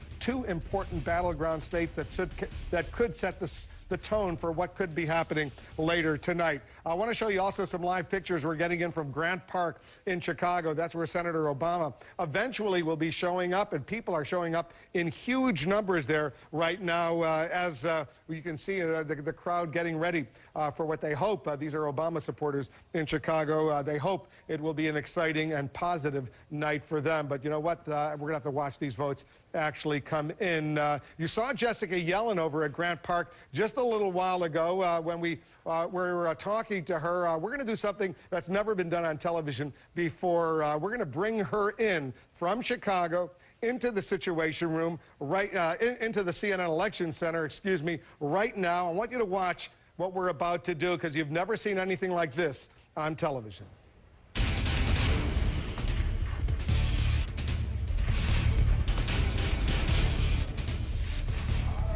important battleground states that could set the tone for what could be happening later tonight. I want to show you also some live pictures we're getting in from Grant Park in Chicago. That's where Senator Obama eventually will be showing up, and people are showing up in huge numbers there right now as you can see the crowd getting ready for what they hope. These are Obama supporters in Chicago. They hope it will be an exciting and positive night for them. But you know what? We're going to have to watch these votes actually come in. You saw Jessica Yellen over at Grant Park just a little while ago when we were talking to her. We're going to do something that's never been done on television before. We're going to bring her in from Chicago into the Situation Room, right into the CNN Election Center, excuse me, right now. I want you to watch what we're about to do because you've never seen anything like this on television.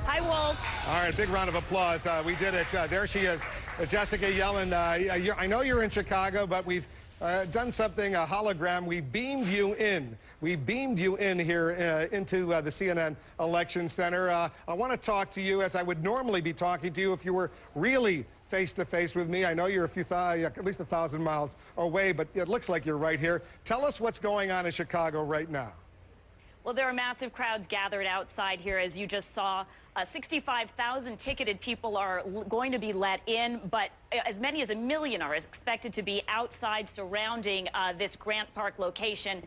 Hi, Wolf. All right, big round of applause. We did it. There she is, Jessica Yellen. I know you're in Chicago, but we've done something, a hologram. We beamed you in. We beamed you in here into the CNN Election Center. I want to talk to you as I would normally be talking to you if you were really face-to-face with me. I know you're at least 1,000 miles away, but it looks like you're right here. Tell us what's going on in Chicago right now. Well, there are massive crowds gathered outside here, as you just saw. 65,000 ticketed people are going to be let in, but as many as 1 million are expected to be outside surrounding this Grant Park location.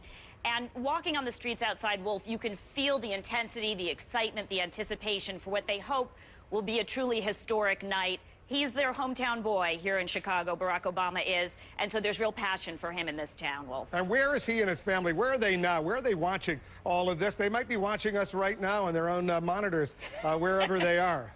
And walking on the streets outside, Wolf, you can feel the intensity, the excitement, the anticipation for what they hope will be a truly historic night. He's their hometown boy here in Chicago, Barack Obama is, and so there's real passion for him in this town, Wolf. And where is he and his family? Where are they now? Where are they watching all of this? They might be watching us right now on their own monitors, wherever they are.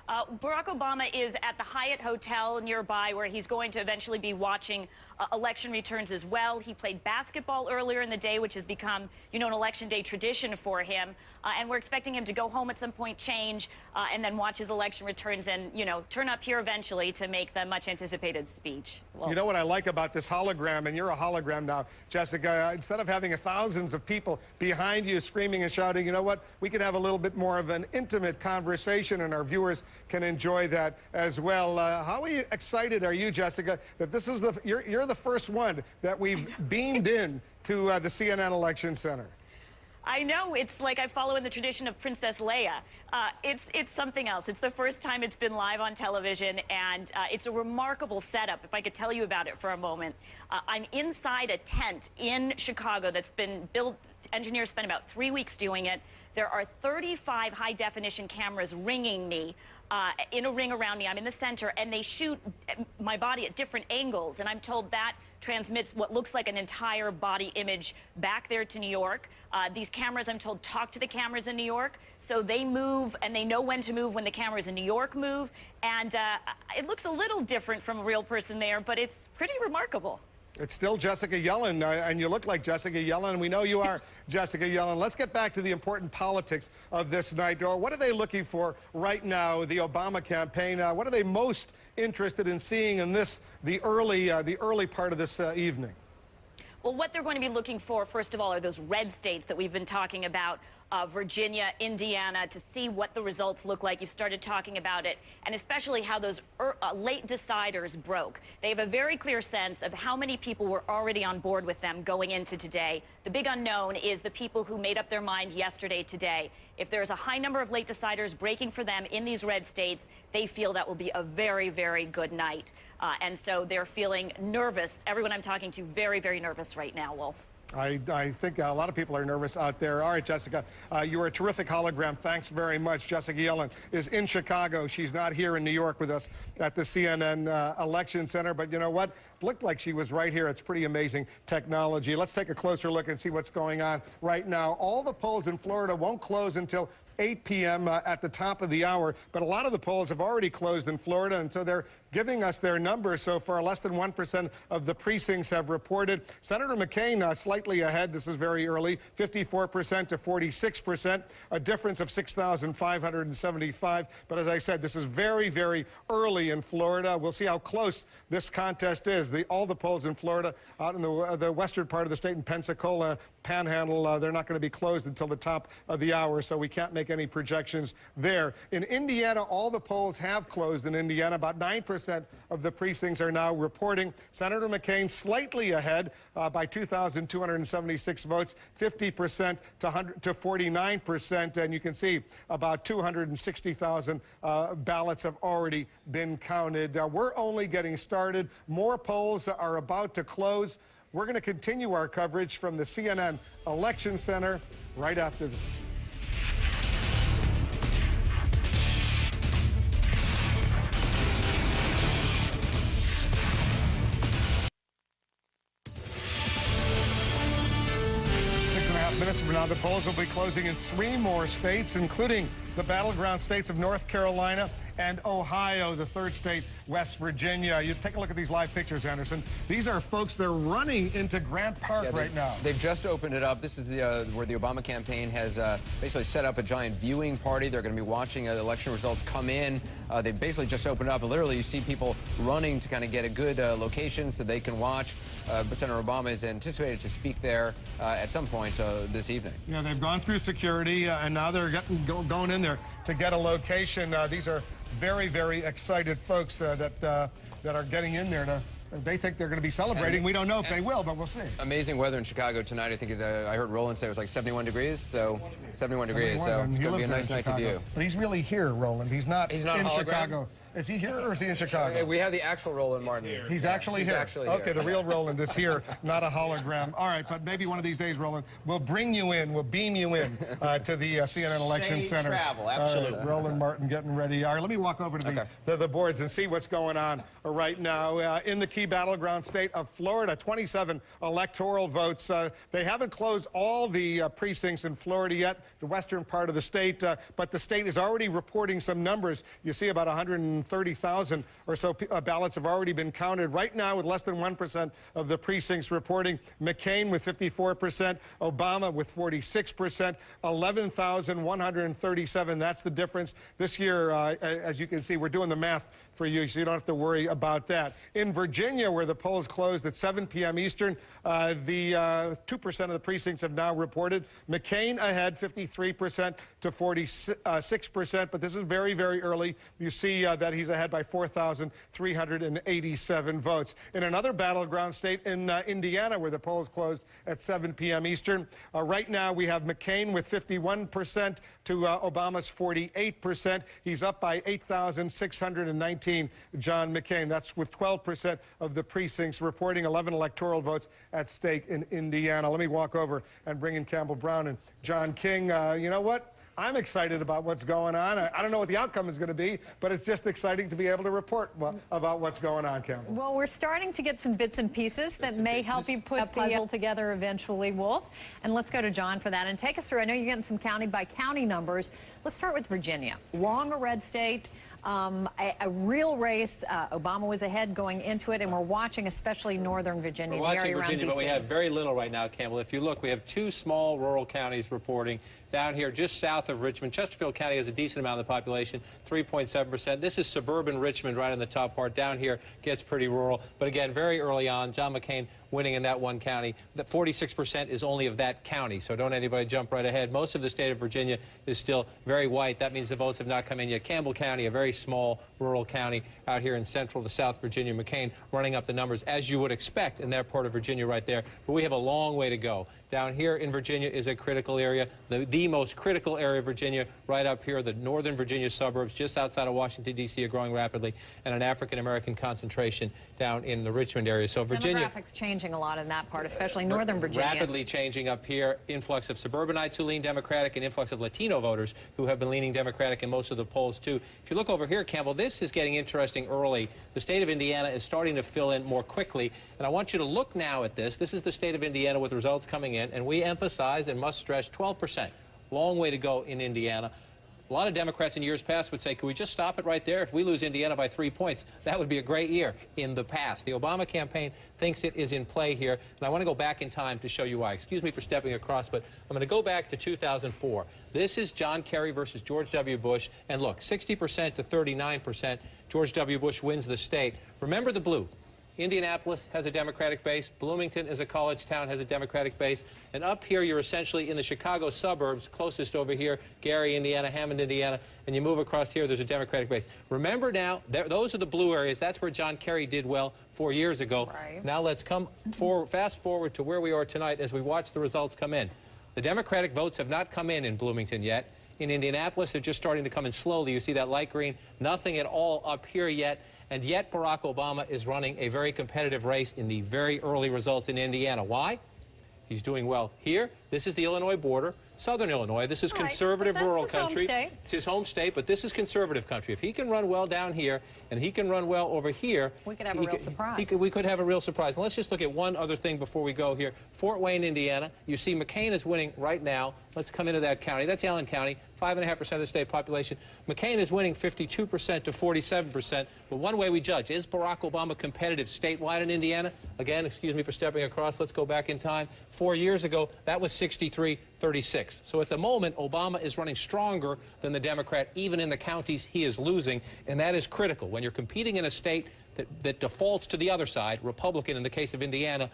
Barack Obama is at the Hyatt Hotel nearby, where he's going to eventually be watching election returns as well. He played basketball earlier in the day, which has become, an election day tradition for him. And we're expecting him to go home at some point, change, and then watch his election returns and, turn up here eventually to make the much anticipated speech. Well, you know what I like about this hologram, and you're a hologram now, Jessica, instead of having thousands of people behind you screaming and shouting, you know what, we can have a little bit more of an intimate conversation, and our viewers can enjoy that as well. How excited are you, Jessica, that this is you're the first one that we've beamed in to the CNN Election Center? I know, it's like I follow in the tradition of Princess Leia. It's something else. It's the first time it's been live on television, and it's a remarkable setup, if I could tell you about it for a moment. I'm inside a tent in Chicago that's been built. Engineers spent about 3 weeks doing it. There are 35 high-definition cameras ringing me, in a ring around me. I'm in the center, and they shoot my body at different angles, and I'm told that transmits what looks like an entire body image back there to New York. These cameras, I'm told, talk to the cameras in New York, so they move, and they know when to move when the cameras in New York move, and it looks a little different from a real person there, but it's pretty remarkable. It's still Jessica Yellen, and you look like Jessica Yellen, and we know you are Jessica Yellen. Let's get back to the important politics of this night. What are they looking for right now, the Obama campaign? What are they most interested in seeing in the early part of this evening? Well, what they're going to be looking for, first of all, are those red states that we've been talking about, Virginia, Indiana, to see what the results look like. You've started talking about it, and especially how those late deciders broke. They have a very clear sense of how many people were already on board with them going into today. The big unknown is the people who made up their mind yesterday, today. If there's a high number of late deciders breaking for them in these red states, they feel that will be a very, very good night. And so they're feeling nervous. Everyone I'm talking to, very, very nervous right now, Wolf. I think a lot of people are nervous out there. All right, Jessica, you were a terrific hologram. Thanks very much. Jessica Yellen is in Chicago. She's not here in New York with us at the CNN Election Center. But you know what? It looked like she was right here. It's pretty amazing technology. Let's take a closer look and see what's going on right now. All the polls in Florida won't close until 8 p.m. At the top of the hour, but a lot of the polls have already closed in Florida, and so they're giving us their numbers. So far, less than 1% of the precincts have reported. Senator McCain slightly ahead. This is very early, 54% to 46%, a difference of 6,575. But as I said, this is very, very early in Florida. We'll see how close this contest is. All the polls in Florida, out in the western part of the state in Pensacola, Panhandle, they're not going to be closed until the top of the hour, so we can't make any projections there. In Indiana, all the polls have closed in Indiana. About 9% of the precincts are now reporting. Senator McCain slightly ahead by 2,276 votes, 50% to 49%. And you can see about 260,000 ballots have already been counted. We're only getting started. More polls are about to close. We're going to continue our coverage from the CNN Election Center right after this. Minutes from now, the polls will be closing in 3 more states, including the battleground states of North Carolina and Ohio, the third state, West Virginia. You take a look at these live pictures, Anderson. These are folks, they're running into Grant Park right now. They've just opened it up. This is where the Obama campaign has basically set up a giant viewing party. They're going to be watching election results come in. They've basically just opened up, and literally you see people running to kind of get a good location so they can watch. Senator Obama is anticipated to speak there at some point this evening. Yeah, they've gone through security, and now they're going in there to get a location. These are very, very excited folks that are getting in there. They think they're going to be celebrating. We don't know if they will, but we'll see. Amazing weather in Chicago tonight. I think I heard Roland say it was like 71 degrees, so 71 degrees. So it's going to be a nice night to view. But he's really here, Roland. He's not in hologram? Chicago Is he here or is he in Chicago? We have the actual Roland Martin. He's actually here. Okay, the real Roland is here, not a hologram. All right, but maybe one of these days, Roland, we'll bring you in, we'll beam you in to the CNN Election Safe Center. travel, absolutely. Roland Martin getting ready. All right, let me walk over to the boards and see what's going on right now in the key battleground state of Florida. 27 electoral votes. They haven't closed all the precincts in Florida yet, the western part of the state, but the state is already reporting some numbers. You see about 130,000 or so ballots have already been counted. Right now, with less than 1% of the precincts reporting, McCain with 54%, Obama with 46%, 11,137. That's the difference. This year, as you can see, we're doing the math for you, so you don't have to worry about that. In Virginia, where the polls closed at 7 p.m. Eastern, the 2% of the precincts have now reported. McCain ahead 53% to 46%, but this is very, very early. You see that he's ahead by 4,387 votes. In another battleground state in Indiana, where the polls closed at 7 p.m. Eastern, right now we have McCain with 51% to Obama's 48%. He's up by 8,619. John McCain. That's with 12% of the precincts reporting, 11 electoral votes at stake in Indiana. Let me walk over and bring in Campbell Brown and John King. You know what? I'm excited about what's going on. I don't know what the outcome is going to be, but it's just exciting to be able to report about what's going on, Campbell. Well, we're starting to get some bits and pieces that may help you put a puzzle together eventually, Wolf. And let's go to John for that and take us through. I know you're getting some county-by-county numbers. Let's start with Virginia. Long a red state. A real race. Obama was ahead going into it, and we're watching especially northern Virginia. We're watching Virginia, but we have very little right now, Campbell. If you look, we have 2 small rural counties reporting. Down here, just south of Richmond, Chesterfield County has a decent amount of the population, 3.7%. This is suburban Richmond right in the top part. Down here gets pretty rural. But again, very early on, John McCain winning in that one county. That 46% is only of that county, so don't anybody jump right ahead. Most of the state of Virginia is still very white. That means the votes have not come in yet. Campbell County, a very small rural county out here in central to South Virginia. McCain running up the numbers, as you would expect in that part of Virginia right there. But we have a long way to go. Down here in Virginia is a critical area, the most critical area of Virginia, right up here. The northern Virginia suburbs just outside of Washington, D.C. are growing rapidly, and an African-American concentration down in the Richmond area. So Virginia... Demographics changing a lot in that part, especially northern Virginia. Rapidly changing up here. Influx of suburbanites who lean Democratic, and influx of Latino voters who have been leaning Democratic in most of the polls, too. If you look over here, Campbell, this is getting interesting early. The state of Indiana is starting to fill in more quickly, and I want you to look now at this. This is the state of Indiana with results coming in, and we emphasize and must stress 12%. Long way to go in Indiana. A lot of Democrats in years past would say, could we just stop it right there? If we lose Indiana by 3 points, that would be a great year in the past. The Obama campaign thinks it is in play here, and I want to go back in time to show you why. Excuse me for stepping across, but I'm going to go back to 2004. This is John Kerry versus George W. Bush, and look, 60% to 39%. George W. Bush wins the state. Remember the blue. Indianapolis has a Democratic base. Bloomington is a college town, has a Democratic base. And up here, you're essentially in the Chicago suburbs, closest over here, Gary, Indiana, Hammond, Indiana. And you move across here, there's a Democratic base. Remember now, those are the blue areas. That's where John Kerry did well 4 years ago. Right. Now let's come fast forward to where we are tonight as we watch the results come in. The Democratic votes have not come in Bloomington yet. In Indianapolis, they're just starting to come in slowly. You see that light green? Nothing at all up here yet. And yet Barack Obama is running a very competitive race in the very early results in Indiana. Why? He's doing well here. This is the Illinois border, southern Illinois. This is conservative rural country. It's his home state, but this is conservative country. If he can run well down here and he can run well over here, we could have a real surprise. We could have a real surprise. And let's just look at one other thing before we go here. Fort Wayne, Indiana. You see McCain is winning right now. Let's come into that county. That's Allen County, 5.5% of the state population. McCain is winning 52% to 47%. But one way we judge, is Barack Obama competitive statewide in Indiana? Again, excuse me for stepping across. Let's go back in time. 4 years ago, that was 63-36. So at the moment, Obama is running stronger than the Democrat, even in the counties he is losing, and that is critical. When you're competing in a state that defaults to the other side, Republican in the case of Indiana,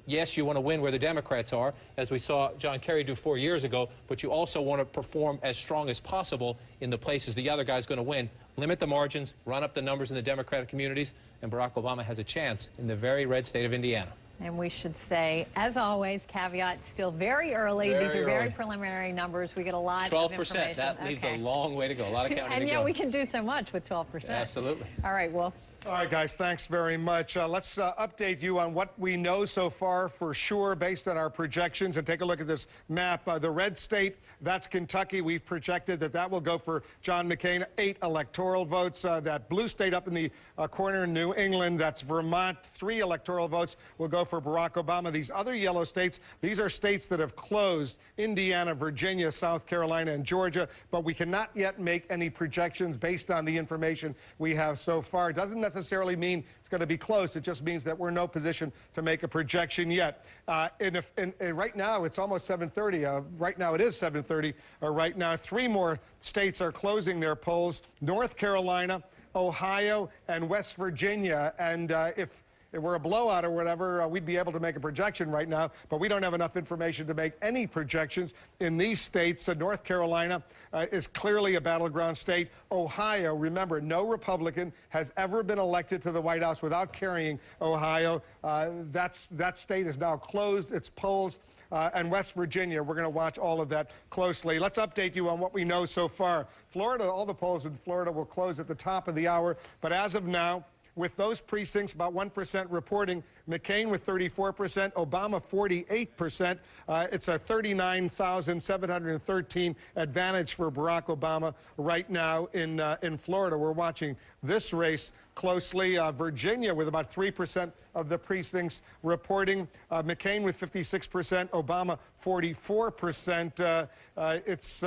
yes, you want to win where the Democrats are, as we saw John Kerry do 4 years ago, but you also want to perform as strong as possible in the places the other guy's going to win. Limit the margins, run up the numbers in the Democratic communities, and Barack Obama has a chance in the very red state of Indiana. And we should say, as always, caveat, still very early. These are very preliminary numbers. We get a lot of information. 12%. That leaves a long way to go. A lot of counting and to yet go. we can do so much with 12%. Absolutely. All right, Wolf. All right, guys, thanks very much. Let's update you on what we know so far for sure based on our projections. And take a look at this map. The red state, that's Kentucky. We've projected that that will go for John McCain, 8 electoral votes. That blue state up in the corner in New England, that's Vermont, 3 electoral votes will go for Barack Obama. These other yellow states, these are states that have closed: Indiana, Virginia, South Carolina, and Georgia. But we cannot yet make any projections based on the information we have so far. It doesn't necessarily mean it's going to be close. It just means that we're in no position to make a projection yet. And right now, it's almost 7:30. Right now, it is 7:30. Right now, 3 more states are closing their polls: North Carolina, Ohio, and West Virginia. And if it were a blowout or whatever, we'd be able to make a projection right now, but we don't have enough information to make any projections in these states. North Carolina is clearly a battleground state. Ohio, remember, no Republican has ever been elected to the White House without carrying Ohio. That state is now closed its polls. And West Virginia, we're going to watch all of that closely. Let's update you on what we know so far. Florida, all the polls in Florida will close at the top of the hour, but as of now, with those precincts, about 1% reporting, McCain with 34%, Obama 48%. It's a 39,713 advantage for Barack Obama right now in Florida. We're watching this race closely. Virginia with about 3% of the precincts reporting. McCain with 56%, Obama 44%. It's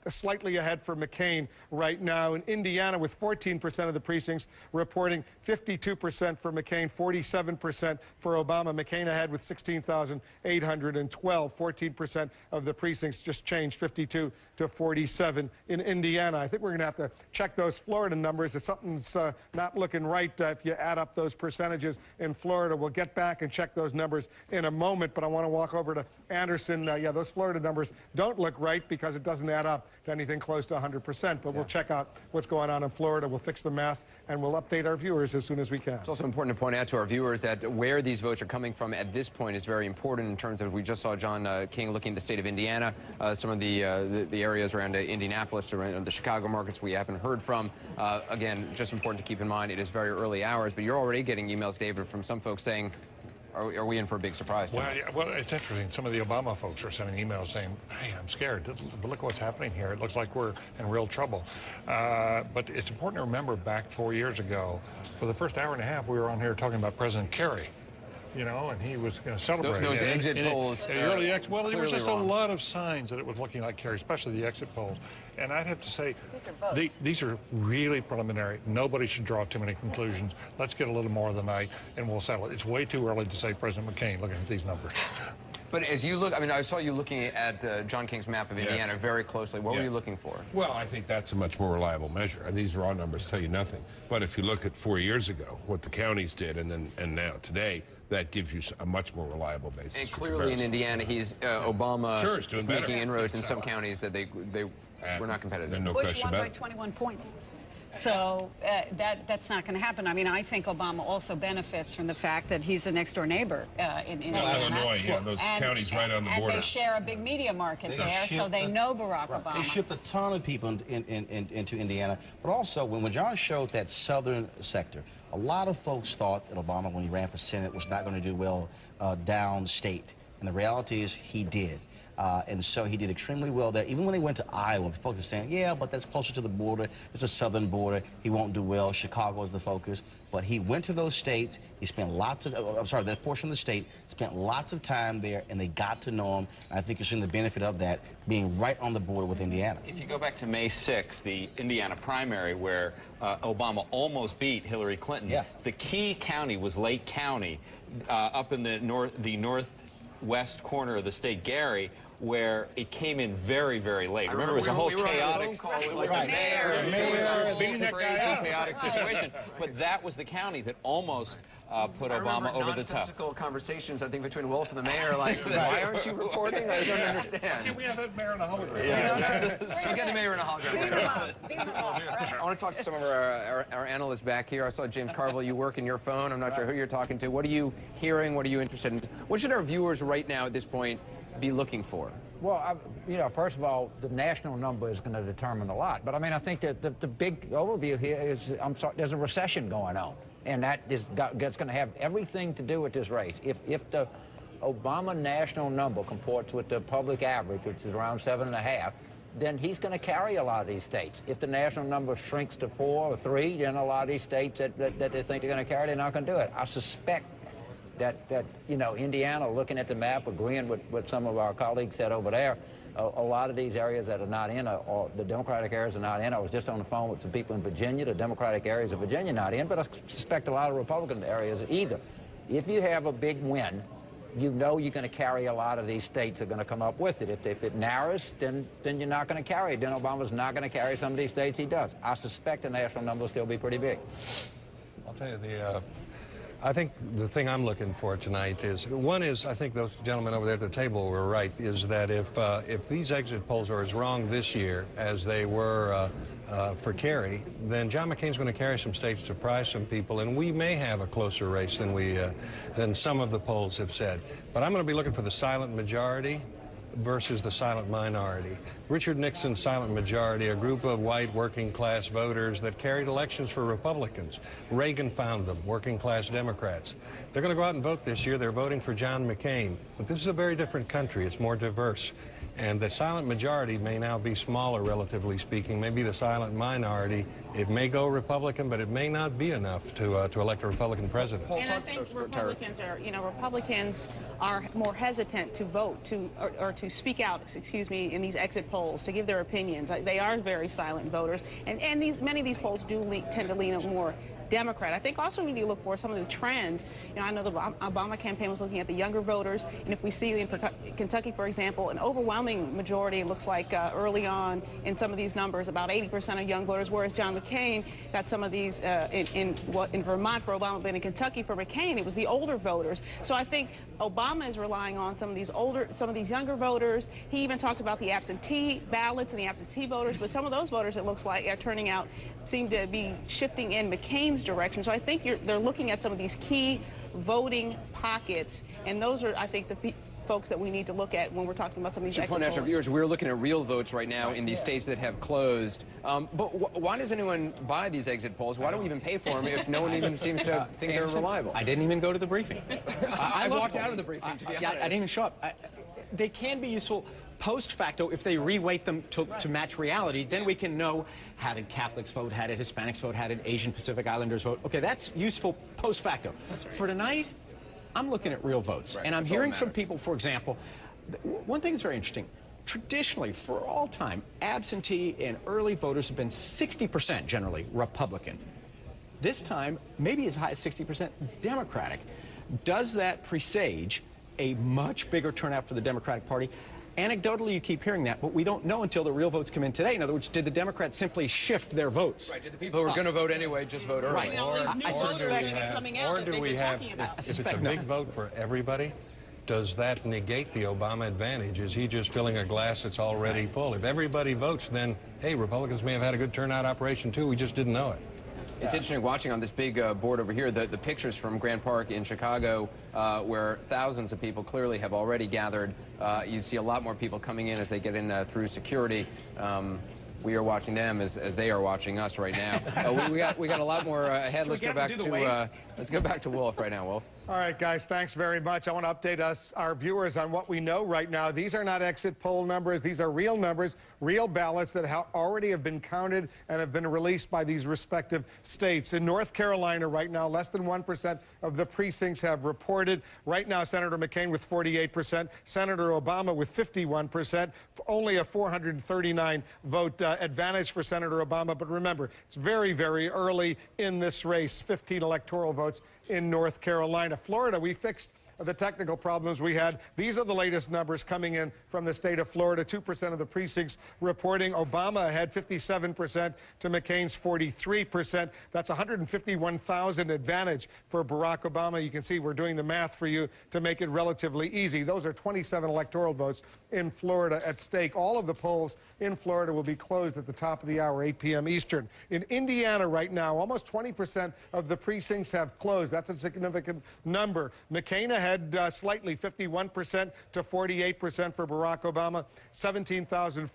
slightly ahead for McCain right now. In Indiana with 14% of the precincts reporting, 52% for McCain, 47% for Obama. McCain ahead with 16,812. 14% of the precincts just changed, 52 to 47 in Indiana. I think we're going to have to check those Florida numbers. If something's not looking right, if you add up those percentages in Florida, we'll get back and check those numbers in a moment. But I want to walk over to Anderson. Yeah, those Florida numbers don't look right because it doesn't add up to anything close to 100%. But we'll check out what's going on in Florida. We'll fix the math, and we'll update our viewers as soon as we can. It's also important to point out to our viewers that where these votes are coming from at this point is very important in terms of, we just saw John King looking at the state of Indiana, some of the areas around Indianapolis, around the Chicago markets we haven't heard from. Again, just important to keep in mind, it is very early hours, but you're already getting emails, David, from some folks saying, are we in for a big surprise? Well, yeah, well, it's interesting. Some of the Obama folks are sending emails saying, hey, I'm scared. But look what's happening here. It looks like we're in real trouble. But it's important to remember back 4 years ago, for the first hour and a half, we were on here talking about President Kerry. You know, and he was going to celebrate. Those exit polls. Well, there was just a lot of signs that it was looking like Kerry, especially the exit polls. And I'd have to say, these are really preliminary. Nobody should draw too many conclusions. Let's get a little more of the night, and we'll settle it. It's way too early to say President McCain looking at these numbers. But as you look, I mean, I saw you looking at John King's map of Indiana very closely. What were you looking for? Well, I think that's a much more reliable measure. And these raw numbers tell you nothing. But if you look at 4 years ago, what the counties did, and now today, that gives you a much more reliable basis. And clearly in Indiana, Obama is making inroads in some counties that they were not competitive. No Bush won by 21 points. So that's not going to happen. I mean, I think Obama also benefits from the fact that he's a next-door neighbor in Indiana. Illinois, yeah, those counties right on the border. And they share a big media market there, so they know Barack Obama. They shipped a ton of people into Indiana. But also, when John showed that southern sector, a lot of folks thought that Obama, when he ran for Senate, was not going to do well downstate. And the reality is he did. And so he did extremely well there. Even when they went to Iowa, folks were saying, yeah, but that's closer to the border. It's a southern border. He won't do well. Chicago is the focus. But he went to those states. He spent that portion of the state, spent lots of time there, and they got to know him. And I think you're seeing the benefit of that, being right on the border with Indiana. If you go back to May 6th, the Indiana primary, where Obama almost beat Hillary Clinton, the key county was Lake County, up in the northwest corner of the state, Gary, where it came in very, very late. Remember, it was a whole chaotic, chaotic situation. But that was the county that almost put Obama over the top. Nonsensical conversations, I think, between Wolf and the mayor, like, why aren't you reporting? I don't understand. Can we have that mayor in a hologram? We'll get the mayor in a hologram later. I want to talk to some of our analysts back here. I saw James Carville, you work in your phone. I'm not sure who you're talking to. What are you hearing? What are you interested in? What should our viewers right now at this point be looking for? Well, you know, first of all, the national number is going to determine a lot. But I mean, I think that the big overview here is, there's a recession going on, and that's going to have everything to do with this race. If the Obama national number comports with the public average, which is around 7.5, then he's going to carry a lot of these states. If the national number shrinks to 4 or 3, then a lot of these states that they think they're going to carry, they're not going to do it. I suspect that you know, Indiana, looking at the map, agreeing with what some of our colleagues said over there, a lot of these areas that are not in, or the Democratic areas are not in. I was just on the phone with some people in Virginia. The Democratic areas of Virginia not in, but I suspect a lot of Republican areas either. If you have a big win, you know you're going to carry a lot of these states are going to come up with it. If it narrows, then you're not going to carry it. Then Obama's not going to carry some of these states he does. I suspect the national number will still be pretty big. I'll tell you, I think the thing I'm looking for tonight is, one is, I think those gentlemen over there at the table were right, is that if these exit polls are as wrong this year as they were for Kerry, then John McCain's going to carry some states, surprise some people, and we may have a closer race than some of the polls have said. But I'm going to be looking for the silent majority versus the silent minority. Richard Nixon's silent majority, a group of white working-class voters that carried elections for Republicans. Reagan found them, working-class Democrats. They're going to go out and vote this year. They're voting for John McCain. But this is a very different country. It's more diverse. And the silent majority may now be smaller, relatively speaking. Maybe the silent minority, it may go Republican, but it may not be enough to elect a Republican president. And I think Republicans are more hesitant to vote or to speak out, excuse me, in these exit polls, to give their opinions. They are very silent voters, and many of these polls do tend to lean more Democrat. I think also we need to look for some of the trends. You know, I know the Obama campaign was looking at the younger voters, and if we see in Kentucky, for example, an overwhelming majority, it looks like early on in some of these numbers, about 80% of young voters, whereas John McCain got some of these in Vermont for Obama, but in Kentucky for McCain, it was the older voters. So I think Obama is relying on some of these younger voters. He even talked about the absentee ballots and the absentee voters, but some of those voters, it looks like, are turning out, seem to be shifting in McCain's direction. So I think they're looking at some of these key voting pockets, and those are, I think, the folks that we need to look at when we're talking about some of these exit polls. Point out to our viewers, we're looking at real votes right now in these states that have closed. But why does anyone buy these exit polls? Why do we even pay for them if no one even seems to think they're reliable? I didn't even go to the briefing. I walked out of the briefing, to be honest. I didn't even show up. They can be useful post facto if they reweight them to match reality. Then we can know, how did Catholics vote, how did Hispanics vote, how did Asian Pacific Islanders vote. Okay, that's useful post facto. For tonight, I'm looking at real votes. Right. And I'm hearing from people, for example, one thing that's very interesting. Traditionally, for all time, absentee and early voters have been 60% generally Republican. This time, maybe as high as 60% Democratic. Does that presage a much bigger turnout for the Democratic Party? Anecdotally, you keep hearing that, but we don't know until the real votes come in today. In other words, did the Democrats simply shift their votes? Right, did the people who are going to vote anyway just vote early? Right. Or do we have, if it's a big vote for everybody, does that negate the Obama advantage? Is he just filling a glass that's already full? If everybody votes, then, hey, Republicans may have had a good turnout operation, too. We just didn't know it. It's interesting watching on this big board over here, the pictures from Grant Park in Chicago, where thousands of people clearly have already gathered. You see a lot more people coming in as they get in through security. We are watching them as they are watching us right now. We got a lot more ahead. Let's go back to Wolf right now, Wolf. All right, guys, thanks very much. I want to update our viewers on what we know right now. These are not exit poll numbers. These are real numbers, real ballots that already have been counted and have been released by these respective states. In North Carolina right now, less than 1% of the precincts have reported. Right now, Senator McCain with 48%, Senator Obama with 51%, only a 439 vote advantage for Senator Obama. But remember, it's very, very early in this race, 15 electoral votes in North Carolina. Florida, we fixed of the technical problems we had. These are the latest numbers coming in from the state of Florida. 2% of the precincts reporting Obama ahead, 57% to McCain's 43%. That's 151,000 advantage for Barack Obama. You can see we're doing the math for you to make it relatively easy. Those are 27 electoral votes in Florida at stake. All of the polls in Florida will be closed at the top of the hour, 8 p.m. Eastern. In Indiana right now, almost 20% of the precincts have closed. That's a significant number. McCain ahead slightly, 51% to 48% for Barack Obama. 17,000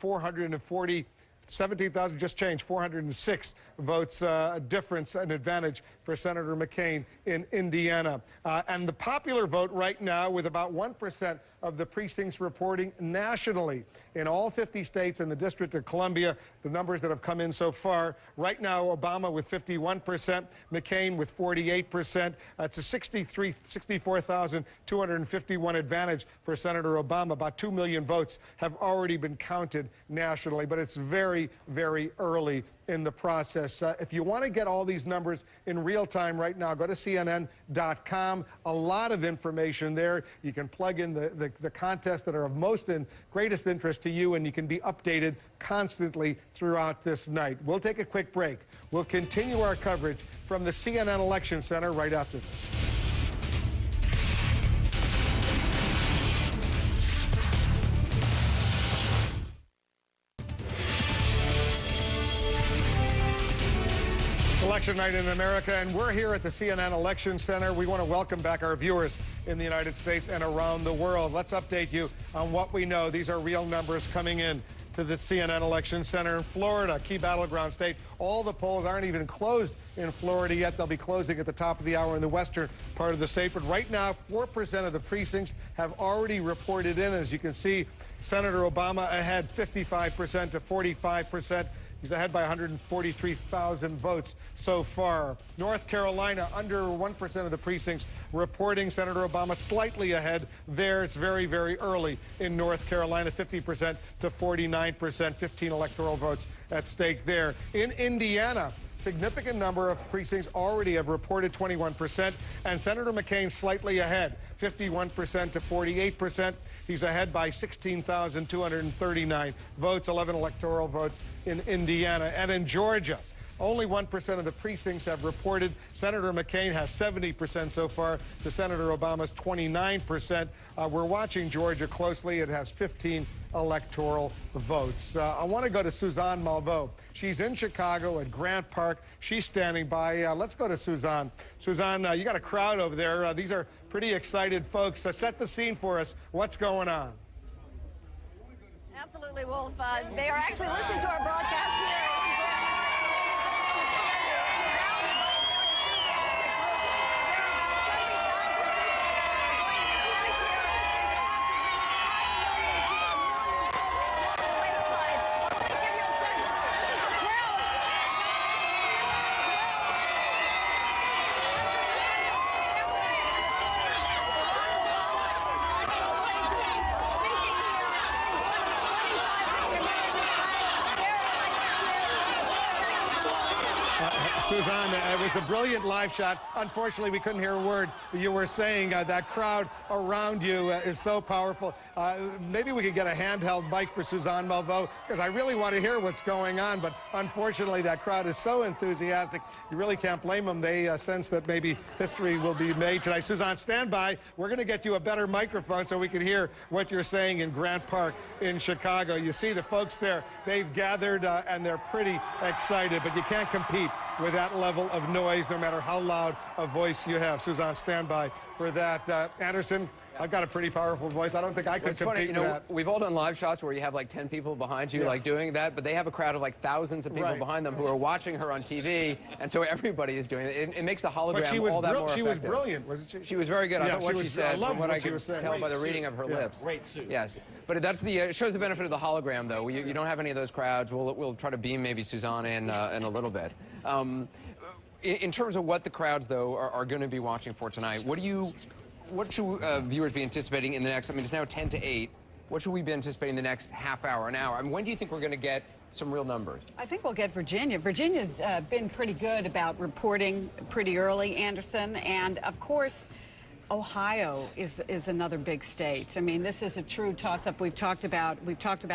just changed, 406 votes difference, an advantage for Senator McCain in Indiana. And the popular vote right now, with about 1% of the precincts reporting nationally in all 50 states and the District of Columbia, the numbers that have come in so far. Right now, Obama with 51%, McCain with 48%. It's a 64,251 advantage for Senator Obama. About 2 million votes have already been counted nationally, but it's very, very early in the process. If you want to get all these numbers in real time right now, go to CNN.com. A lot of information there. You can plug in the contests that are of most and greatest interest to you, and you can be updated constantly throughout this night. We'll take a quick break. We'll continue our coverage from the CNN Election Center right after this. Election night in America, and we're here at the CNN Election Center. We want to welcome back our viewers in the United States and around the world. Let's update you on what we know. These are real numbers coming in to the CNN Election Center in Florida, key battleground state. All the polls aren't even closed in Florida yet. They'll be closing at the top of the hour in the western part of the state. But right now, 4% of the precincts have already reported in. As you can see, Senator Obama ahead 55% to 45%. He's ahead by 143,000 votes so far. North Carolina, under 1% of the precincts reporting Senator Obama slightly ahead there. It's very, very early in North Carolina, 50% to 49%, 15 electoral votes at stake there. In Indiana, significant number of precincts already have reported 21%, and Senator McCain slightly ahead, 51% to 48%. He's ahead by 16,239 votes, 11 electoral votes in Indiana. And in Georgia, only 1% of the precincts have reported. Senator McCain has 70% so far to Senator Obama's 29%. We're watching Georgia closely. It has 15 electoral votes. I want to go to Suzanne Malveaux. She's in Chicago at Grant Park. She's standing by. Let's go to Suzanne. Suzanne, you got a crowd over there. These are pretty excited folks. Set the scene for us. What's going on? Absolutely, Wolf. They are actually listening to our broadcast here. Suzanne, it was a brilliant live shot. Unfortunately, we couldn't hear a word you were saying. That crowd around you is so powerful. Maybe we could get a handheld mic for Suzanne Malveaux, because I really want to hear what's going on. But unfortunately, that crowd is so enthusiastic. You really can't blame them. They sense that maybe history will be made tonight. Suzanne, stand by. We're going to get you a better microphone so we can hear what you're saying in Grant Park in Chicago. You see the folks there. They've gathered, and they're pretty excited. But you can't compete with that level of noise, no matter how loud a voice you have. Suzanne, stand by for that. Anderson, I've got a pretty powerful voice. I don't think I could compete with that. We've all done live shots where you have like 10 people behind you, like doing that, but they have a crowd of like thousands of people behind them who are watching her on TV, and so everybody is doing it. It makes the hologram all that more effective. She was brilliant, wasn't she? She was very good. I thought what she said, from what I could tell by the reading of her lips. Great suit. Yes, but that's the shows the benefit of the hologram, though. You don't have any of those crowds. We'll try to beam maybe Suzanne in a little bit. In terms of what the crowds, though, are going to be watching for tonight, what should viewers be anticipating in the next, I mean, it's now 10 to 8. What should we be anticipating the next half hour, an hour? I mean, when do you think we're going to get some real numbers? I think we'll get Virginia. Virginia's been pretty good about reporting pretty early, Anderson. And, of course, Ohio is another big state. I mean, this is a true toss-up. We've talked about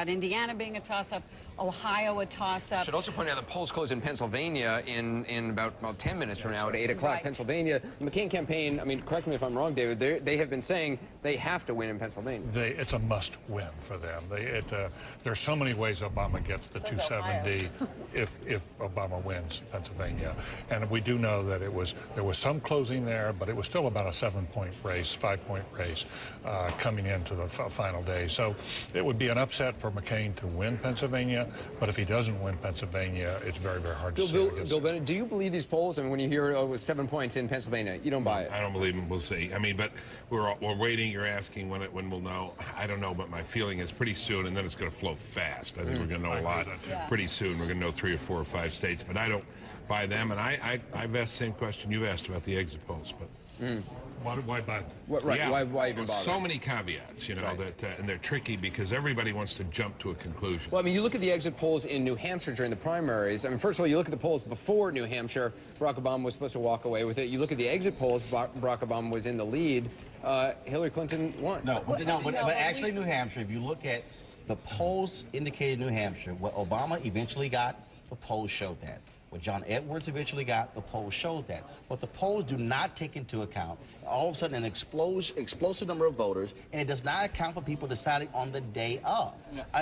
Indiana being a toss-up, Ohio a toss-up. Should also point out the polls close in Pennsylvania in about 10 minutes from now at 8 o'clock. Right. Pennsylvania, the McCain campaign, I mean, correct me if I'm wrong, David, they have been saying they have to win in Pennsylvania. It's a must-win for them. There's so many ways Obama gets the 270 if Obama wins Pennsylvania. And we do know that there was some closing there, but it was still about a 7-point race, 5-point race coming into the final day. So it would be an upset for McCain to win Pennsylvania. But if he doesn't win Pennsylvania, it's very, very hard to say. Bill Bennett, do you believe these polls? I mean, when you hear 7 points in Pennsylvania, you don't buy it. I don't believe them. We'll see. I mean, but we're waiting. You're asking when we'll know. I don't know, but my feeling is pretty soon, and then it's going to flow fast. I think we're going to know a lot pretty soon. We're going to know 3 or 4 or 5 states, but I don't buy them. And I've asked the same question you've asked about the exit polls, but. Why buy them? Right. Yeah. Why even bother? So many caveats, you know, that and they're tricky because everybody wants to jump to a conclusion. Well, I mean, you look at the exit polls in New Hampshire during the primaries. I mean, first of all, you look at the polls before New Hampshire. Barack Obama was supposed to walk away with it. You look at the exit polls. Barack Obama was in the lead. Hillary Clinton won. But actually, New Hampshire, if you look at the polls indicated New Hampshire, what Obama eventually got, the polls showed that. What John Edwards eventually got, the polls showed that. What the polls do not take into account, all of a sudden an explosive number of voters, and it does not account for people deciding on the day of.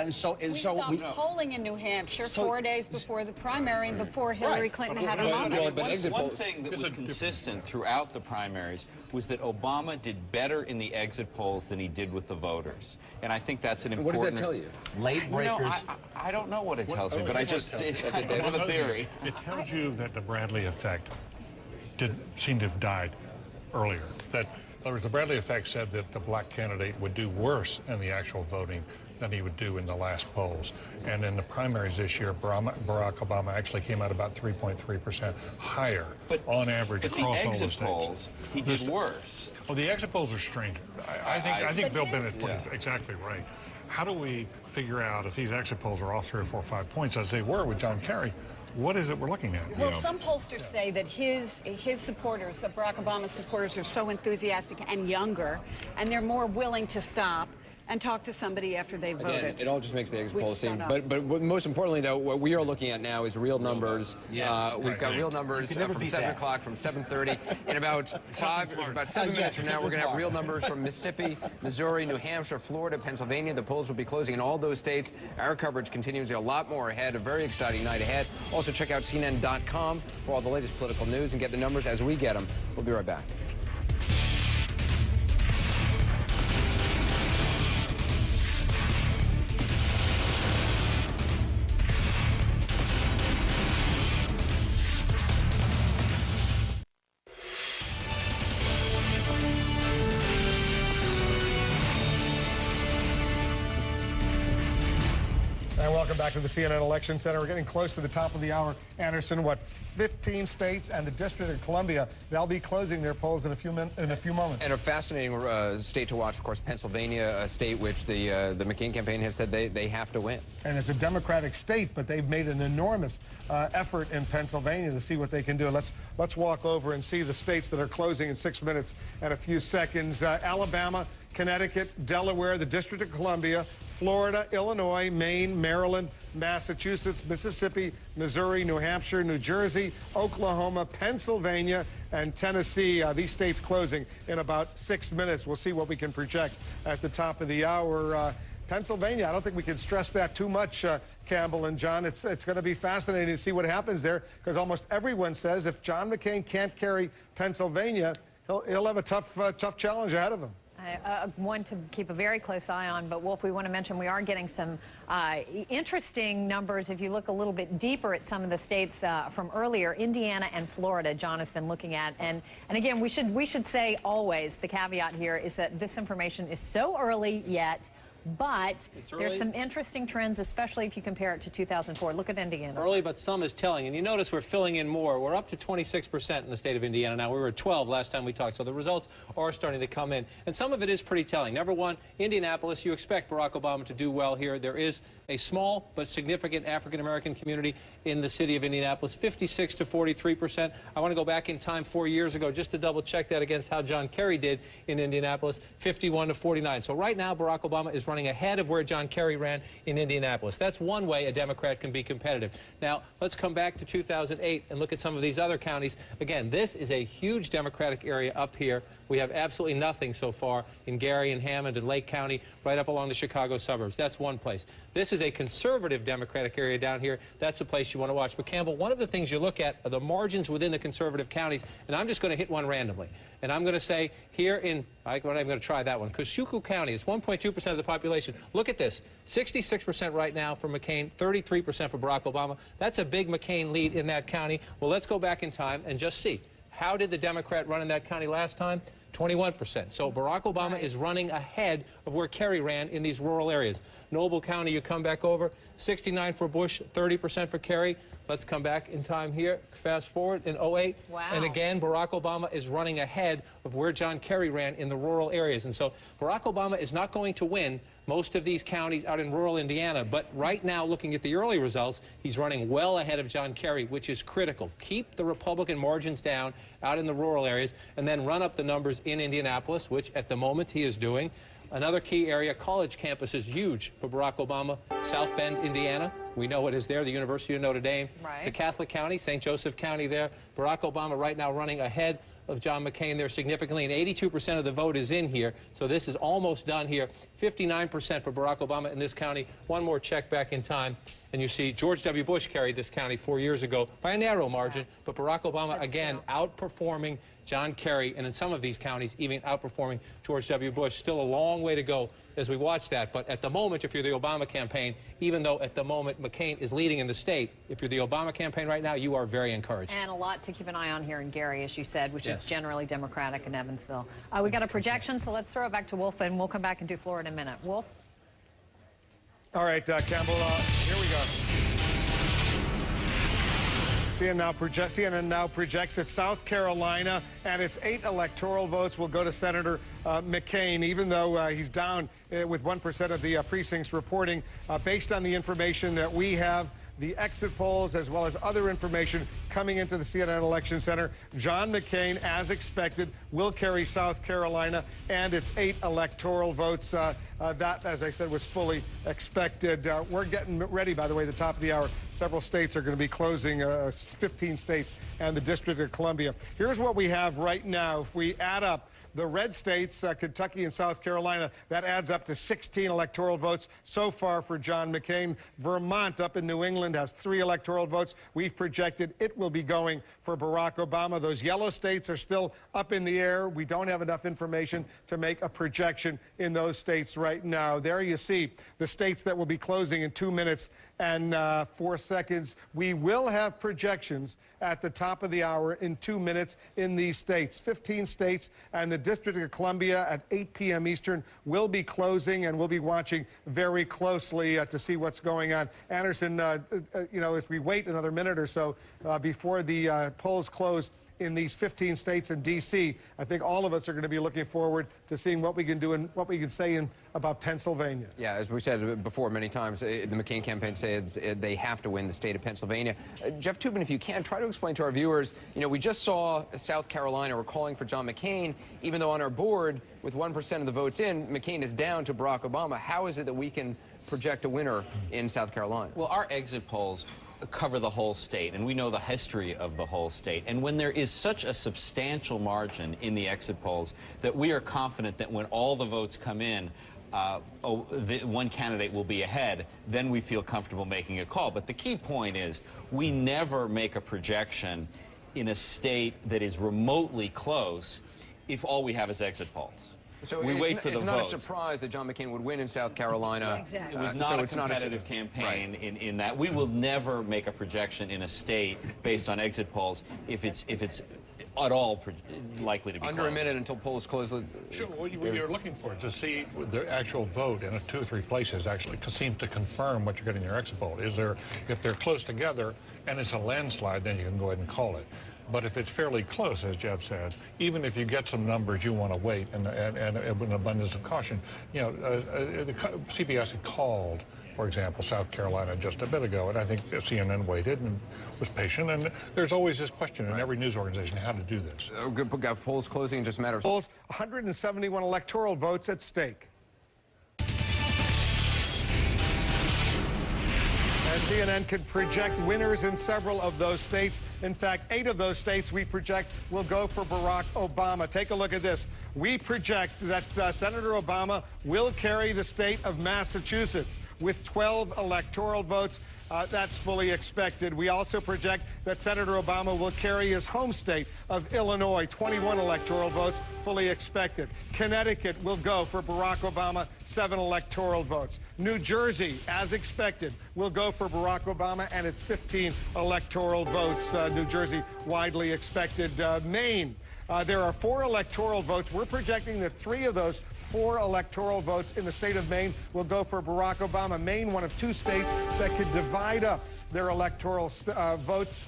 We stopped polling in New Hampshire 4 days before the primary and before Hillary Clinton had her moment. One thing that was consistent throughout the primaries was that Obama did better in the exit polls than he did with the voters. And I important... What does that tell you? Late breakers. I don't know what it tells me, but I have a theory. It tells you that the Bradley effect seemed to have died earlier. That, in other words, the Bradley effect said that the black candidate would do worse in the actual voting than he would do in the last polls. And in the primaries this year, Barack Obama actually came out about 3.3% higher on average across all the states. But the exit polls, he did worse. Well, the exit polls are strange. I think Bill Bennett put it exactly right. How do we figure out if these exit polls are off 3 or 4 or 5 points, as they were with John Kerry? What is it we're looking at? Well, some pollsters say that his supporters, Barack Obama's supporters, are so enthusiastic and younger, and they're more willing to stop and talk to somebody after they voted. Again, it all just makes the exit polls seem. But most importantly, though, what we are looking at now is real numbers. We've got real numbers from 7 o'clock, from 7:30. In about 7 minutes from now, we're going to have real numbers from Mississippi, Missouri, New Hampshire, Florida, Pennsylvania. The polls will be closing in all those states. Our coverage continues. A lot more ahead. A very exciting night ahead. Also, check out CNN.com for all the latest political news and get the numbers as we get them. We'll be right back. Welcome back to the CNN Election Center. We're getting close to the top of the hour. Anderson, 15 states and the District of Columbia, they'll be closing their polls in a few moments. And a fascinating state to watch, of course, Pennsylvania, a state which the McCain campaign has said they have to win. And it's a Democratic state, but they've made an enormous effort in Pennsylvania to see what they can do. Let's walk over and see the states that are closing in 6 minutes and a few seconds. Alabama, Connecticut, Delaware, the District of Columbia, Florida, Illinois, Maine, Maryland, Massachusetts, Mississippi, Missouri, New Hampshire, New Jersey, Oklahoma, Pennsylvania, and Tennessee. These states closing in about 6 minutes. We'll see what we can project at the top of the hour. Pennsylvania, I don't think we can stress that too much, Campbell and John. It's going to be fascinating to see what happens there, because almost everyone says if John McCain can't carry Pennsylvania, he'll have a tough challenge ahead of him. One to keep a very close eye on, but Wolf, we want to mention we are getting some interesting numbers. If you look a little bit deeper at some of the states from earlier, Indiana and Florida, John has been looking at, and again, we should say always the caveat here is that this information is so early yet. But there's some interesting trends, especially if you compare it to 2004. Look at Indiana. Early, but some is telling. And you notice we're filling in more. We're up to 26% in the state of Indiana now. We were at 12 last time we talked. So the results are starting to come in. And some of it is pretty telling. Number one, Indianapolis, you expect Barack Obama to do well here. There is a small but significant African-American community in the city of Indianapolis, 56 to 43%. I want to go back in time 4 years ago just to double check that against how John Kerry did in Indianapolis, 51 to 49. So right now, Barack Obama is running ahead of where John Kerry ran in Indianapolis. That's one way a Democrat can be competitive. Now, let's come back to 2008 and look at some of these other counties. Again, this is a huge Democratic area up here. We have absolutely nothing so far in Gary and Hammond and Lake County, right up along the Chicago suburbs. That's one place. This is a conservative Democratic area down here. That's the place you want to watch. But, Campbell, one of the things you look at are the margins within the conservative counties, and I'm just going to hit one randomly. And I'm going to say here in, I'm going to try that one, Kosciuszko County, it's 1.2% of the population. Look at this, 66% right now for McCain, 33% for Barack Obama. That's a big McCain lead in that county. Well, let's go back in time and just see. How did the Democrat run in that county last time? 21%. So Barack Obama is running ahead of where Kerry ran in these rural areas. Noble County, you come back over, 69 for Bush, 30% for Kerry. Let's come back in time here, fast forward in 08. Wow. And again, Barack Obama is running ahead of where John Kerry ran in the rural areas. And so Barack Obama is not going to win most of these counties out in rural Indiana. But right now, looking at the early results, he's running well ahead of John Kerry, which is critical. Keep the Republican margins down out in the rural areas and then run up the numbers in Indianapolis, which at the moment he is doing. Another key area, college campus is huge for Barack Obama. South Bend, Indiana. We know it is there, the University of Notre Dame. Right. It's a Catholic county, St. Joseph County there. Barack Obama right now running ahead of John McCain there significantly, and 82% of the vote is in here. So this is almost done here. 59% for Barack Obama in this county. One more check back in time, and you see George W. Bush carried this county 4 years ago by a narrow margin, but Barack Obama, again, outperforming John Kerry, and in some of these counties, even outperforming George W. Bush. Still a long way to go as we watch that. But at the moment, if you're the Obama campaign, even though at the moment McCain is leading in the state, if you're the Obama campaign right now, you are very encouraged. And a lot to keep an eye on here in Gary, as you said, which is generally Democratic in Evansville. We got a projection, so let's throw it back to Wolf, and we'll come back and do Florida in a minute. Wolf? All right, Campbell, here we go. CNN now projects that South Carolina and its 8 electoral votes will go to Senator McCain, even though he's down with 1% of the precincts reporting. Based on the information that we have, the exit polls, as well as other information coming into the CNN Election Center, John McCain, as expected, will carry South Carolina and its 8 electoral votes. That, as I said, was fully expected. We're getting ready, by the way, the top of the hour. Several states are going to be closing, 15 states and the District of Columbia. Here's what we have right now. If we add up the red states, Kentucky and South Carolina, that adds up to 16 electoral votes so far for John McCain. Vermont up in New England has 3 electoral votes. We've projected it will be going for Barack Obama. Those yellow states are still up in the air. We don't have enough information to make a projection in those states right now. There you see the states that will be closing in 2 minutes and 4 seconds. We will have projections at the top of the hour in 2 minutes in these states. 15 states and the District of Columbia at 8 p.m. Eastern will be closing, and we'll be watching very closely to see what's going on. Anderson, you know, as we wait another minute or so before the polls close in these 15 states and D.C., I think all of us are going to be looking forward to seeing what we can do and what we can say about Pennsylvania. Yeah, as we said before many times, the McCain campaign says they have to win the state of Pennsylvania. Jeff Toobin, if you can, try to explain to our viewers, you know, we just saw South Carolina. We're calling for John McCain, even though on our board, with 1% of the votes in, McCain is down to Barack Obama. How is it that we can project a winner in South Carolina? Well, our exit polls cover the whole state, and we know the history of the whole state. And when there is such a substantial margin in the exit polls, that we are confident that when all the votes come in, one candidate will be ahead, then we feel comfortable making a call. But the key point is we never make a projection in a state that is remotely close if all we have is exit polls. So we wait for the votes. It's not a surprise that John McCain would win in South Carolina. Exactly. It was not a competitive campaign in that. We will never make a projection in a state based on exit polls if it's at all likely to be Under close. a minute until polls close. Sure, what you're looking for is to see the actual vote in 2 or 3 places actually seems to confirm what you're getting in your exit poll. If they're close together and it's a landslide, then you can go ahead and call it. But if it's fairly close, as Jeff said, even if you get some numbers, you want to wait and an abundance of caution. You know, CBS had called, for example, South Carolina just a bit ago, and I think CNN waited and was patient. And there's always this question in every news organization how to do this. Good. Got polls closing in just a matter of polls. 171 electoral votes at stake. And CNN can project winners in several of those states. In fact, 8 of those states we project will go for Barack Obama. Take a look at this. We project that Senator Obama will carry the state of Massachusetts with 12 electoral votes. That's fully expected. We also project that Senator Obama will carry his home state of Illinois, 21 electoral votes, fully expected. Connecticut will go for Barack Obama, 7 electoral votes. New Jersey, as expected, will go for Barack Obama, and it's 15 electoral votes. New Jersey, widely expected. Maine, there are 4 electoral votes. We're projecting that 3 of those 4 electoral votes in the state of Maine will go for Barack Obama. Maine, one of 2 states that could divide up their electoral votes.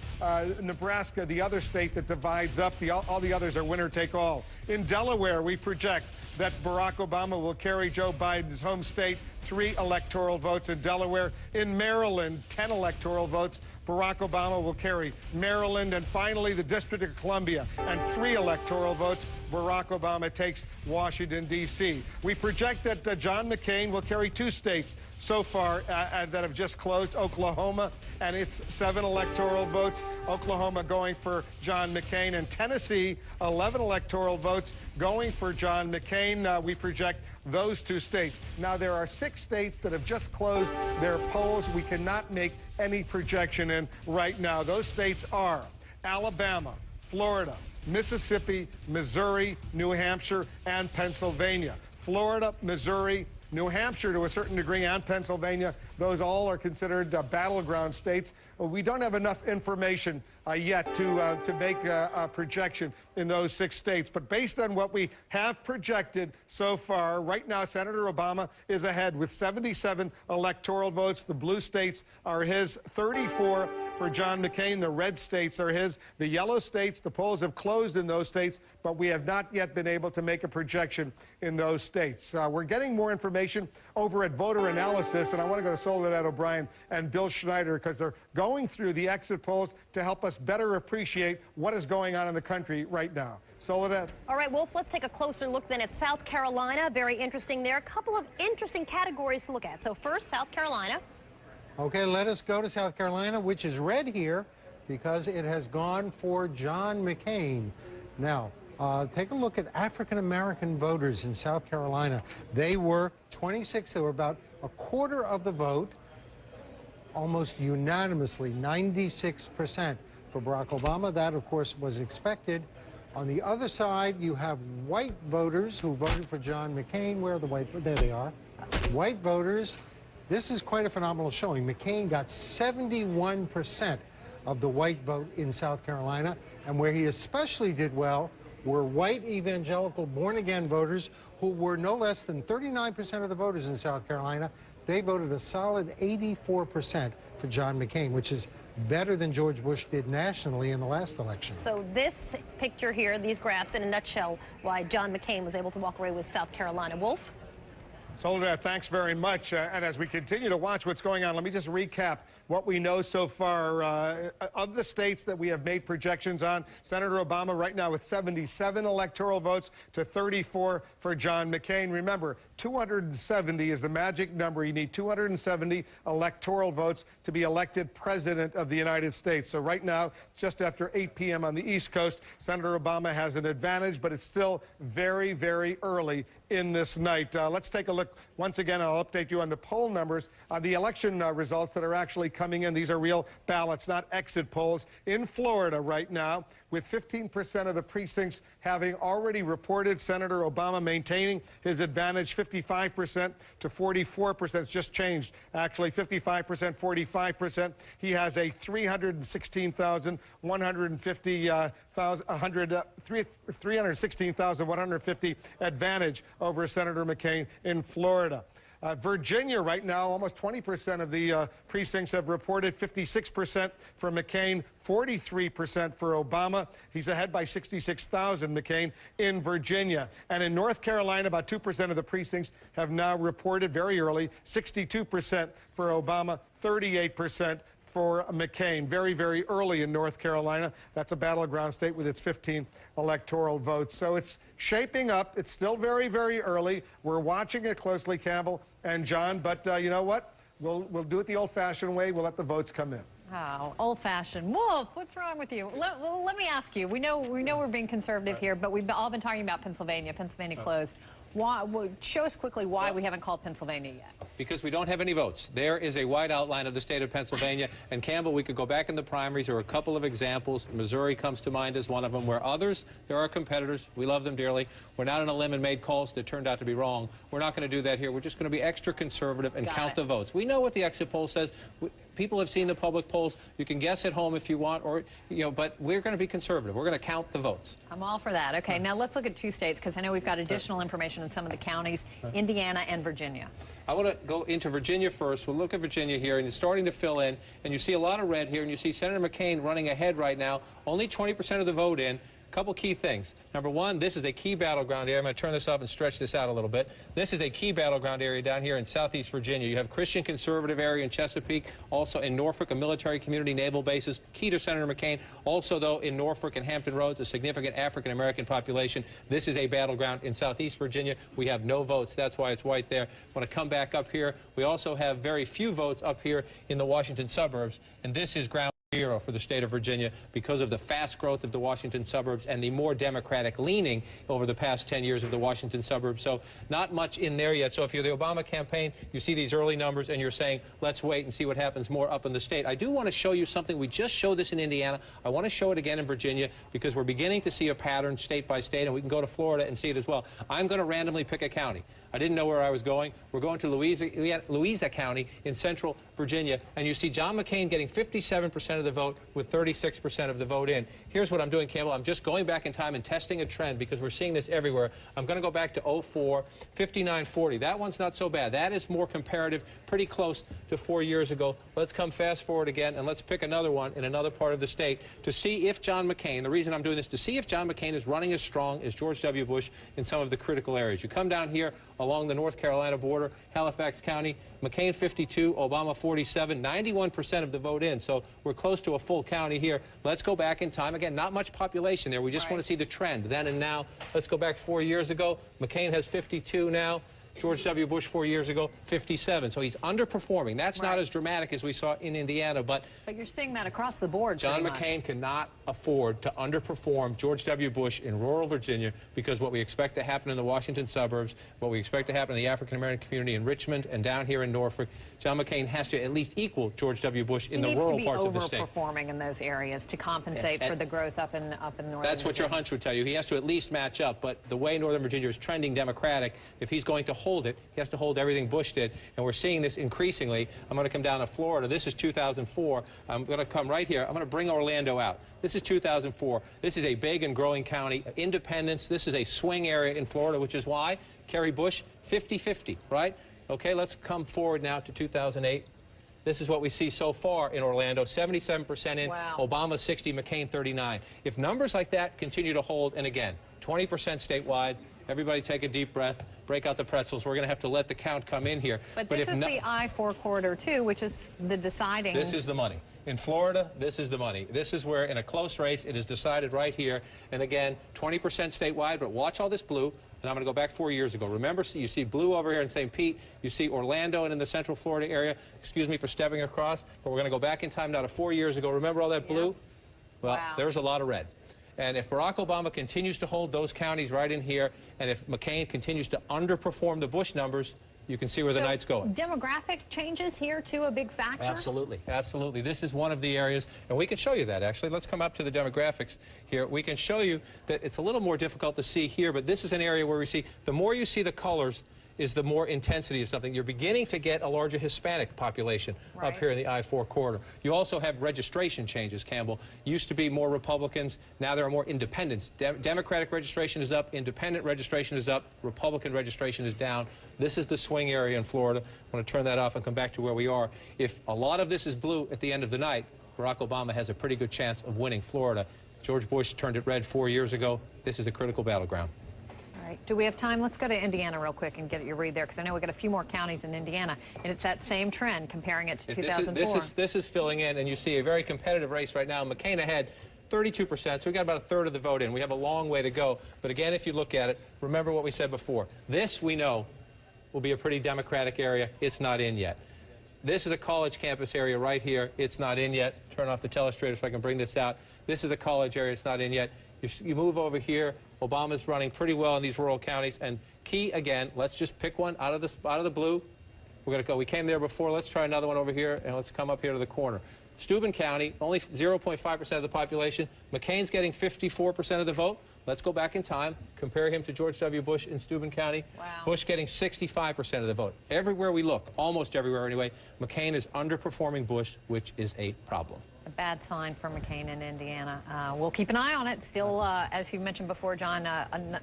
Nebraska, the other state that divides up. All the others are winner take all. In Delaware, we project that Barack Obama will carry Joe Biden's home state, 3 electoral votes in Delaware. In Maryland, 10 electoral votes. Barack Obama will carry Maryland. And finally, the District of Columbia and 3 electoral votes. Barack Obama takes Washington, D.C. We project that John McCain will carry 2 states so far that have just closed, Oklahoma, and it's 7 electoral votes. Oklahoma going for John McCain, and Tennessee, 11 electoral votes going for John McCain. We project those 2 states. Now, there are 6 states that have just closed their polls. We cannot make any projection in right now. Those states are Alabama, Florida, Mississippi, Missouri, New Hampshire, and Pennsylvania. Florida, Missouri, New Hampshire to a certain degree, and Pennsylvania, those all are considered battleground states. We don't have enough information yet to make a projection in those 6 states. But based on what we have projected so far, right now, Senator Obama is ahead with 77 electoral votes. The blue states are his, 34 for John McCain. The red states are his. The yellow states, the polls have closed in those states, but we have not yet been able to make a projection in those states. We're getting more information over at Voter Analysis, and I want to go to Soledad O'Brien and Bill Schneider because they're going through the exit polls to help us better appreciate what is going on in the country right now. Soledad. All right, Wolf, let's take a closer look then at South Carolina. Very interesting there. A couple of interesting categories to look at. So first, South Carolina. Okay, let us go to South Carolina, which is red here because it has gone for John McCain. Now, take a look at African-American voters in South Carolina. They were 26. They were about a quarter of the vote, almost unanimously, 96% for Barack Obama. That, of course, was expected. On the other side, you have white voters who voted for John McCain. Where are the white? There they are. White voters. This is quite a phenomenal showing. McCain got 71% of the white vote in South Carolina, and where he especially did well were white evangelical born-again voters who were no less than 39% of the voters in South Carolina. They voted a solid 84% for John McCain, which is better than George Bush did nationally in the last election. So this picture here, these graphs in a nutshell, why John McCain was able to walk away with South Carolina. Wolf? Soledad, thanks very much. And as we continue to watch what's going on, let me just recap what we know so far. Of the states that we have made projections on, Senator Obama right now with 77 electoral votes to 34 for John McCain. Remember, 270 is the magic number. You need 270 electoral votes to be elected president of the United States. So right now, just after 8 p.m. on the East Coast, Senator Obama has an advantage, but it's still very, very early in this night. Let's take a look once again, I'll update you on the poll numbers, the election results that are actually coming in. These are real ballots, not exit polls. In Florida right now, with 15% of the precincts having already reported Senator Obama maintaining his advantage, 55% to 44%. It's just changed, actually, 55%, 45%. He has a 316,150 advantage over Senator McCain in Florida. Virginia right now, almost 20% of the precincts have reported, 56% for McCain, 43% for Obama. He's ahead by 66,000, McCain, in Virginia. And in North Carolina, about 2% of the precincts have now reported very early, 62% for Obama, 38% for McCain. Very, very early in North Carolina. That's a battleground state with its 15 electoral votes. So it's shaping up. It's still very, very early. We're watching it closely, Campbell and John. But you know what? We'll do it the old-fashioned way. We'll let the votes come in. Oh, old-fashioned. Wolf, what's wrong with you? Let me ask you. We know we're being conservative here, but we've all been talking about Pennsylvania. Pennsylvania closed. Why, show us quickly why we haven't called Pennsylvania yet. Because we don't have any votes. There is a wide outline of the state of Pennsylvania. And Campbell, we could go back in the primaries. There are a couple of examples. Missouri comes to mind as one of them, where others, there are competitors. We love them dearly. We're not on a limb and made calls that turned out to be wrong. We're not going to do that here. We're just going to be extra conservative and count the votes. We know what the exit poll says. People have seen the public polls. You can guess at home if you want, or, you know, but we're going to be conservative. We're going to count the votes. I'm all for that. Okay, now let's look at two states, because I know we've got additional information in some of the counties, Indiana and Virginia. I want to go into Virginia first. We'll look at Virginia here, and it's starting to fill in, and you see a lot of red here, and you see Senator McCain running ahead right now, only 20% of the vote in. A couple key things. Number one, this is a key battleground area. I'm going to turn this up and stretch this out a little bit. This is a key battleground area down here in southeast Virginia. You have Christian conservative area in Chesapeake, also in Norfolk, a military community, naval bases, key to Senator McCain. Also, though, in Norfolk and Hampton Roads, a significant African-American population. This is a battleground in southeast Virginia. We have no votes. That's why it's white there. I want to come back up here. We also have very few votes up here in the Washington suburbs, and this is ground zero for the state of Virginia because of the fast growth of the Washington suburbs and the more Democratic leaning over the past 10 years of the Washington suburbs. So not much in there yet. So if you're the Obama campaign, you see these early numbers and you're saying, let's wait and see what happens more up in the state. I do want to show you something. We just showed this in Indiana. I want to show it again in Virginia because we're beginning to see a pattern state by state, and we can go to Florida and see it as well. I'm going to randomly pick a county. I didn't know where I was going. We're going to Louisa County in central Virginia, and you see John McCain getting 57% of the vote with 36% of the vote in. Here's what I'm doing, Campbell. I'm just going back in time and testing a trend because we're seeing this everywhere. I'm going to go back to 04, 59-40. That one's not so bad. That is more comparative, pretty close to 4 years ago. Let's come fast forward again, and let's pick another one in another part of the state to see if John McCain, the reason I'm doing this, to see if John McCain is running as strong as George W. Bush in some of the critical areas. You come down here along the North Carolina border, Halifax County, McCain 52, Obama 47, 91% of the vote in. So we're close to a full county here. Let's go back in time. Again, not much population there. We just want to see the trend then and now. Let's go back 4 years ago. McCain has 52 now. George W. Bush 4 years ago, 57. So he's underperforming. That's not as dramatic as we saw in Indiana, but you're seeing that across the board. John McCain cannot afford to underperform George W. Bush in rural Virginia because what we expect to happen in the Washington suburbs, what we expect to happen in the African-American community in Richmond and down here in Norfolk, John McCain has to at least equal George W. Bush in the rural parts of the state. He needs to be overperforming in those areas to compensate for the growth up in northern That's what your hunch would tell you. He has to at least match up, but the way Northern Virginia is trending Democratic, if he's going to hold it, he has to hold everything Bush did, and we're seeing this increasingly. I'm going to come down to Florida. This is 2004. I'm going to come right here. I'm going to bring Orlando out. This is 2004. This is a big and growing county. Independence. This is a swing area in Florida, which is why Kerry Bush 50-50, right? Okay, let's come forward now to 2008. This is what we see so far in Orlando, 77% in, Obama 60, McCain 39. If numbers like that continue to hold, and again, 20% statewide, everybody take a deep breath, break out the pretzels. We're going to have to let the count come in here. But this is the I-4 corridor, too, which is the deciding. This is the money. In Florida, this is the money. This is where, in a close race, it is decided right here. And again, 20% statewide, but watch all this blue. And I'm going to go back 4 years ago. Remember, you see blue over here in St. Pete. You see Orlando and in the central Florida area. Excuse me for stepping across, but we're going to go back in time now to 4 years ago. Remember all that blue? Well, there's a lot of red. And if Barack Obama continues to hold those counties right in here, and if McCain continues to underperform the Bush numbers, You can see where the night's going. Demographic changes here, too, a big factor? Absolutely, absolutely. This is one of the areas, and we can show you that, actually. Let's come up to the demographics here. We can show you that it's a little more difficult to see here, but this is an area where we see, the more you see the colors, is the more intensity of something. You're beginning to get a larger Hispanic population up here in the I-4 corridor. You also have registration changes, Campbell. Used to be more Republicans. Now there are more independents. Democratic registration is up. Independent registration is up. Republican registration is down. This is the swing area in Florida. I want to turn that off and come back to where we are. If a lot of this is blue at the end of the night, Barack Obama has a pretty good chance of winning Florida. George Bush turned it red 4 years ago. This is a critical battleground. Do we have time? Let's go to Indiana real quick and get your read there, because I know we've got a few more counties in Indiana, and it's that same trend, comparing it to 2004. This is filling in, and you see a very competitive race right now. McCain ahead 32%, so we got about a third of the vote in. We have a long way to go. But again, if you look at it, remember what we said before. This, we know, will be a pretty Democratic area. It's not in yet. This is a college campus area right here. It's not in yet. Turn off the telestrator so I can bring this out. This is a college area. It's not in yet. You move over here. Obama's running pretty well in these rural counties. And key, again, let's just pick one out of the blue. We're going to go. We came there before. Let's try another one over here, and let's come up here to the corner. Steuben County, only 0.5% of the population. McCain's getting 54% of the vote. Let's go back in time. Compare him to George W. Bush in Steuben County. Wow. Bush getting 65% of the vote. Everywhere we look, almost everywhere anyway, McCain is underperforming Bush, which is a problem. A bad sign for McCain in Indiana. We'll keep an eye on it. Still, as you mentioned before, John,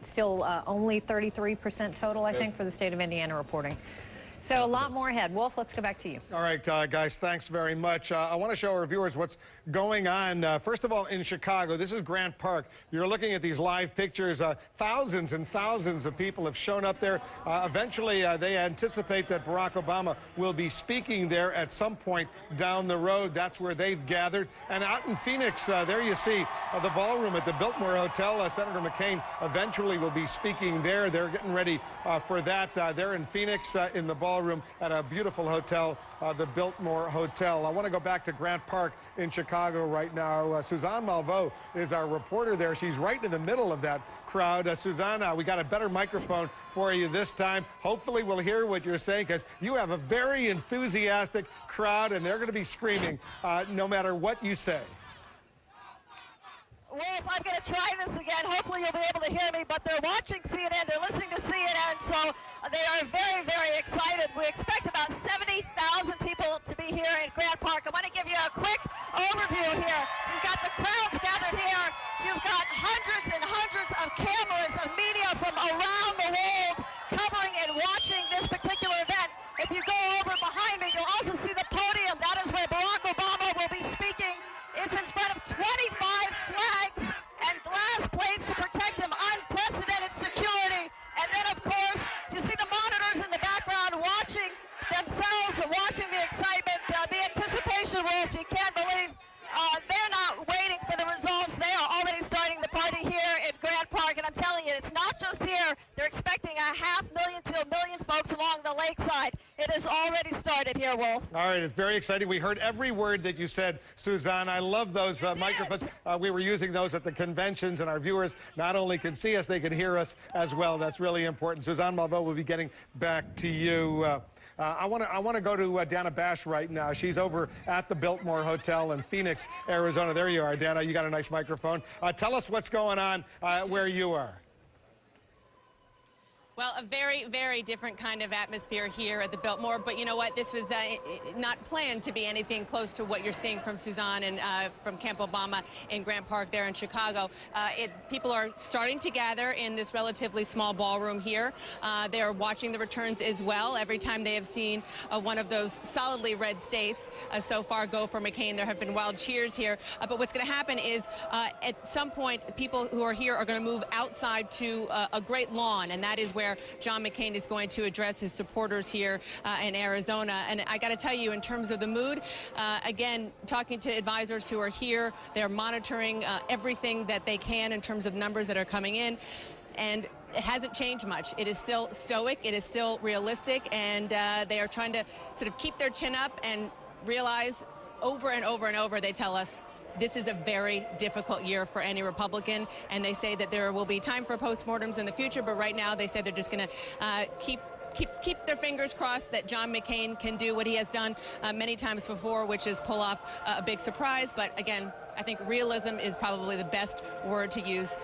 still only 33% total, I think, for the state of Indiana reporting. So a lot more ahead. Wolf, let's go back to you. All right, guys, thanks very much. I want to show our viewers what's going on. First of all, in Chicago, this is Grant Park. You're looking at these live pictures. Thousands and thousands of people have shown up there. Eventually, they anticipate that Barack Obama will be speaking there at some point down the road. That's where they've gathered. And out in Phoenix, there you see the ballroom at the Biltmore Hotel. Senator McCain eventually will be speaking there. They're getting ready for that. They're in Phoenix in the ballroom at a beautiful hotel, the Biltmore Hotel. I want to go back to Grant Park in Chicago right now. Suzanne Malveaux is our reporter there. She's right in the middle of that crowd. Suzanne, we got a better microphone for you this time. Hopefully we'll hear what you're saying, because you have a very enthusiastic crowd, and they're going to be screaming no matter what you say. Wolf, I'm going to try this again. Hopefully you'll be able to hear me, but they're watching CNN. They're listening to CNN, so they are very, very excited. We expect about 70,000 people to be here in Grant Park. I want to give you a quick overview here. You've got the crowds gathered here. You've got hundreds and hundreds of cameras of media from around the world covering and watching this particular event. If you go over behind me, you'll also see the podium. That is where Barack Obama will be speaking. It's in front of 25 flags and glass plates to protect him. Unprecedented security. And then, of course, you see the monitors in the background watching themselves, watching the excitement, the anticipation, Wolf. You can't believe they're not waiting for the results. They are already starting the party here in Grant Park. And I'm telling you, it's not just here. They're expecting 500,000 to 1 million folks along the lakeside. It has already started here, Wolf. All right, it's very exciting. We heard every word that you said, Suzanne. I love those microphones. We were using those at the conventions, and our viewers not only can see us, they can hear us as well. That's really important. Suzanne Malveaux will be getting back to you. I want to go to Dana Bash right now. She's over at the Biltmore Hotel in Phoenix, Arizona. There you are, Dana. You got a nice microphone. Tell us what's going on where you are. Well, a very, very different kind of atmosphere here at the Biltmore. But you know what? This was not planned to be anything close to what you're seeing from Suzanne and from Camp Obama in Grant Park there in Chicago. People are starting to gather in this relatively small ballroom here. They are watching the returns as well. Every time they have seen one of those solidly red states so far go for McCain, there have been wild cheers here. But what's going to happen is at some point, people who are here are going to move outside to a great lawn, and that is where John McCain is going to address his supporters here in Arizona. And I got to tell you, in terms of the mood, again, talking to advisors who are here, they're monitoring everything that they can in terms of numbers that are coming in. And it hasn't changed much. It is still stoic. It is still realistic. And they are trying to sort of keep their chin up and realize over and over and over, they tell us, this is a very difficult year for any Republican, and they say that there will be time for postmortems in the future, but right now they say they're just going to keep keep their fingers crossed that John McCain can do what he has done many times before, which is pull off a big surprise. But again, I think realism is probably the best word to use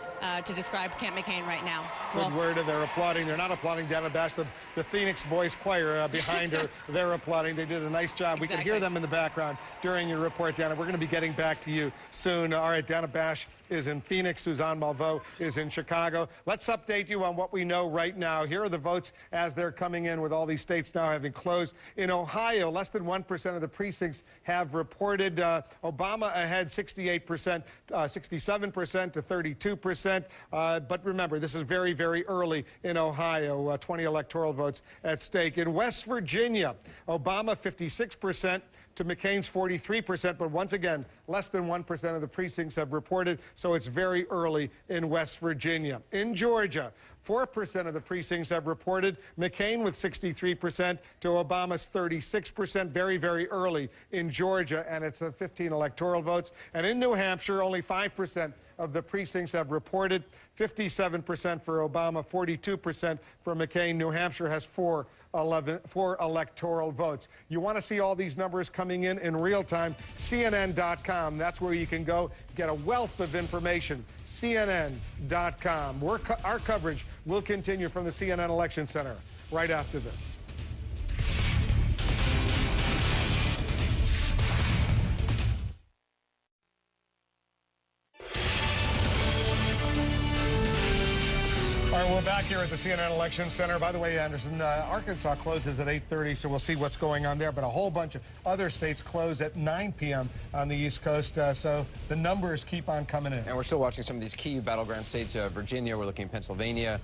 to describe Camp McCain right now. Good word, and they're applauding. They're not applauding Dana Bash, the Phoenix Boys Choir behind her. They're applauding. They did a nice job. Exactly. We can hear them in the background during your report, Dana. We're going to be getting back to you soon. All right, Dana Bash is in Phoenix. Suzanne Malveaux is in Chicago. Let's update you on what we know right now. Here are the votes as they're coming in, with all these states now having closed. In Ohio, less than 1% of the precincts have reported. Obama ahead 68%, 67% to 32%. But remember, this is very, very early in Ohio, 20 electoral votes at stake. In West Virginia, Obama 56% to McCain's 43%, but once again, less than 1% of the precincts have reported, so it's very early in West Virginia. In Georgia, 4% of the precincts have reported. McCain with 63% to Obama's 36%, very, very early in Georgia, and it's 15 electoral votes. And in New Hampshire, only 5% of the precincts have reported, 57% for Obama, 42% for McCain. New Hampshire has four electoral votes. You want to see all these numbers coming in real time? CNN.com. That's where you can go get a wealth of information. CNN.com. Our coverage will continue from the CNN Election Center right after this. All right, we're back here at the CNN Election Center. By the way, Anderson, Arkansas closes at 8:30, so we'll see what's going on there. But a whole bunch of other states close at 9 p.m. on the East Coast, so the numbers keep on coming in. And we're still watching some of these key battleground states. Virginia, we're looking at Pennsylvania,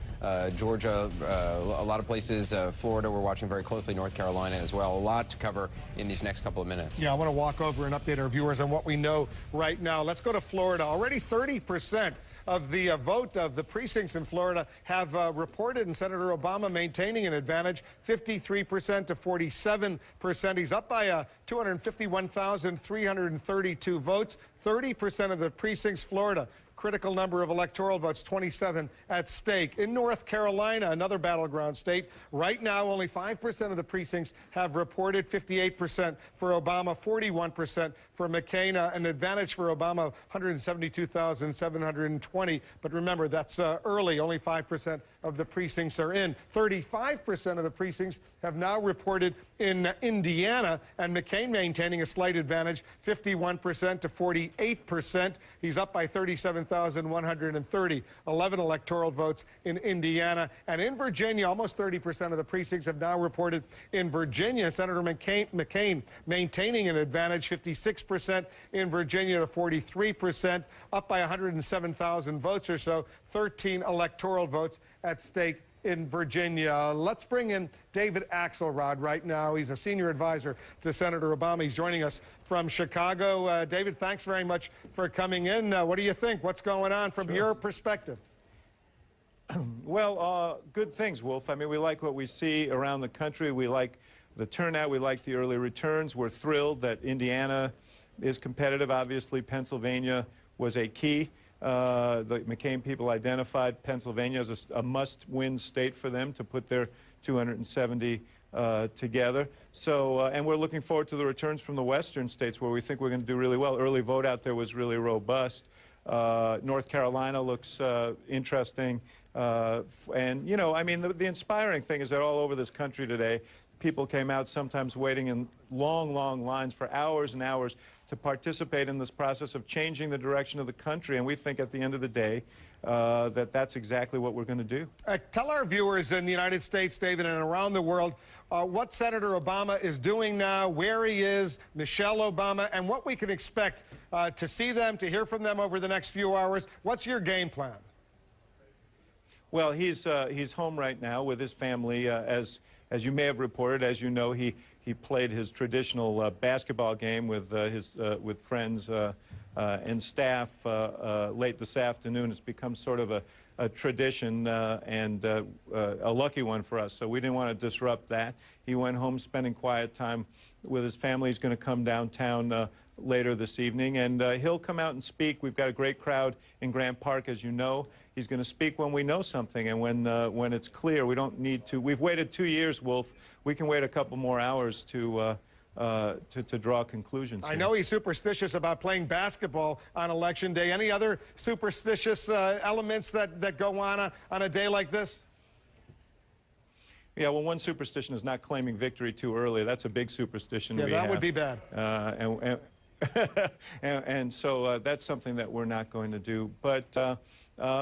Georgia, a lot of places. Florida, we're watching very closely. North Carolina as well. A lot to cover in these next couple of minutes. Yeah, I want to walk over and update our viewers on what we know right now. Let's go to Florida. Already 30% of the vote of the precincts in Florida have reported, and Senator Obama maintaining an advantage, 53% to 47%. He's up by 251,332 votes. 30% of the precincts, Florida. Critical number of electoral votes, 27 at stake. In North Carolina, another battleground state, right now only 5% of the precincts have reported, 58% for Obama, 41% for McCain. An advantage for Obama, 172,720. But remember, that's early. Only 5% of the precincts are in. 35% of the precincts have now reported in Indiana, and McCain maintaining a slight advantage, 51% to 48%. He's up by 37,130. 11 electoral votes in Indiana. And in Virginia, almost 30% of the precincts have now reported in Virginia. Senator McCain maintaining an advantage, 56% in Virginia to 43%, up by 107,000 votes or so. 13 electoral votes at stake in Virginia. Let's bring in David Axelrod right now. He's a senior advisor to Senator Obama. He's joining us from Chicago. David, thanks very much for coming in. What do you think? What's going on from your perspective? Well, good things, Wolf. I mean, we like what we see around the country. We like the turnout. We like the early returns. We're thrilled that Indiana is competitive. Obviously, Pennsylvania was a key. The McCain people identified Pennsylvania as a must-win state for them to put their 270 together. So, and we're looking forward to the returns from the western states where we think we're going to do really well. Early vote out there was really robust. North Carolina looks interesting. And, you know, I mean, the inspiring thing is that all over this country today, people came out sometimes waiting in long, long lines for hours and hours to participate in this process of changing the direction of the country. And we think at the end of the day that's exactly what we're going to do. Tell our viewers in the United States, David, and around the world, what Senator Obama is doing now, where he is, Michelle Obama, and what we can expect to see them, to hear from them over the next few hours. What's your game plan? Well, he's home right now with his family. As you may have reported, as you know, he played his traditional basketball game with friends and staff late this afternoon. It's become sort of a tradition and a lucky one for us, so we didn't want to disrupt that. He went home spending quiet time with his family. He's going to come downtown later this evening, and he'll come out and speak. We've got a great crowd in Grant Park, as you know. He's going to speak when we know something and when it's clear. We don't need to. We've waited 2 years, Wolf. We can wait a couple more hours to draw conclusions. I know he's superstitious about playing basketball on Election Day. Any other superstitious elements that go on a day like this? Yeah, well, one superstition is not claiming victory too early. That's a big superstition. Yeah, we that have. would be bad. And so that's something that we're not going to do. But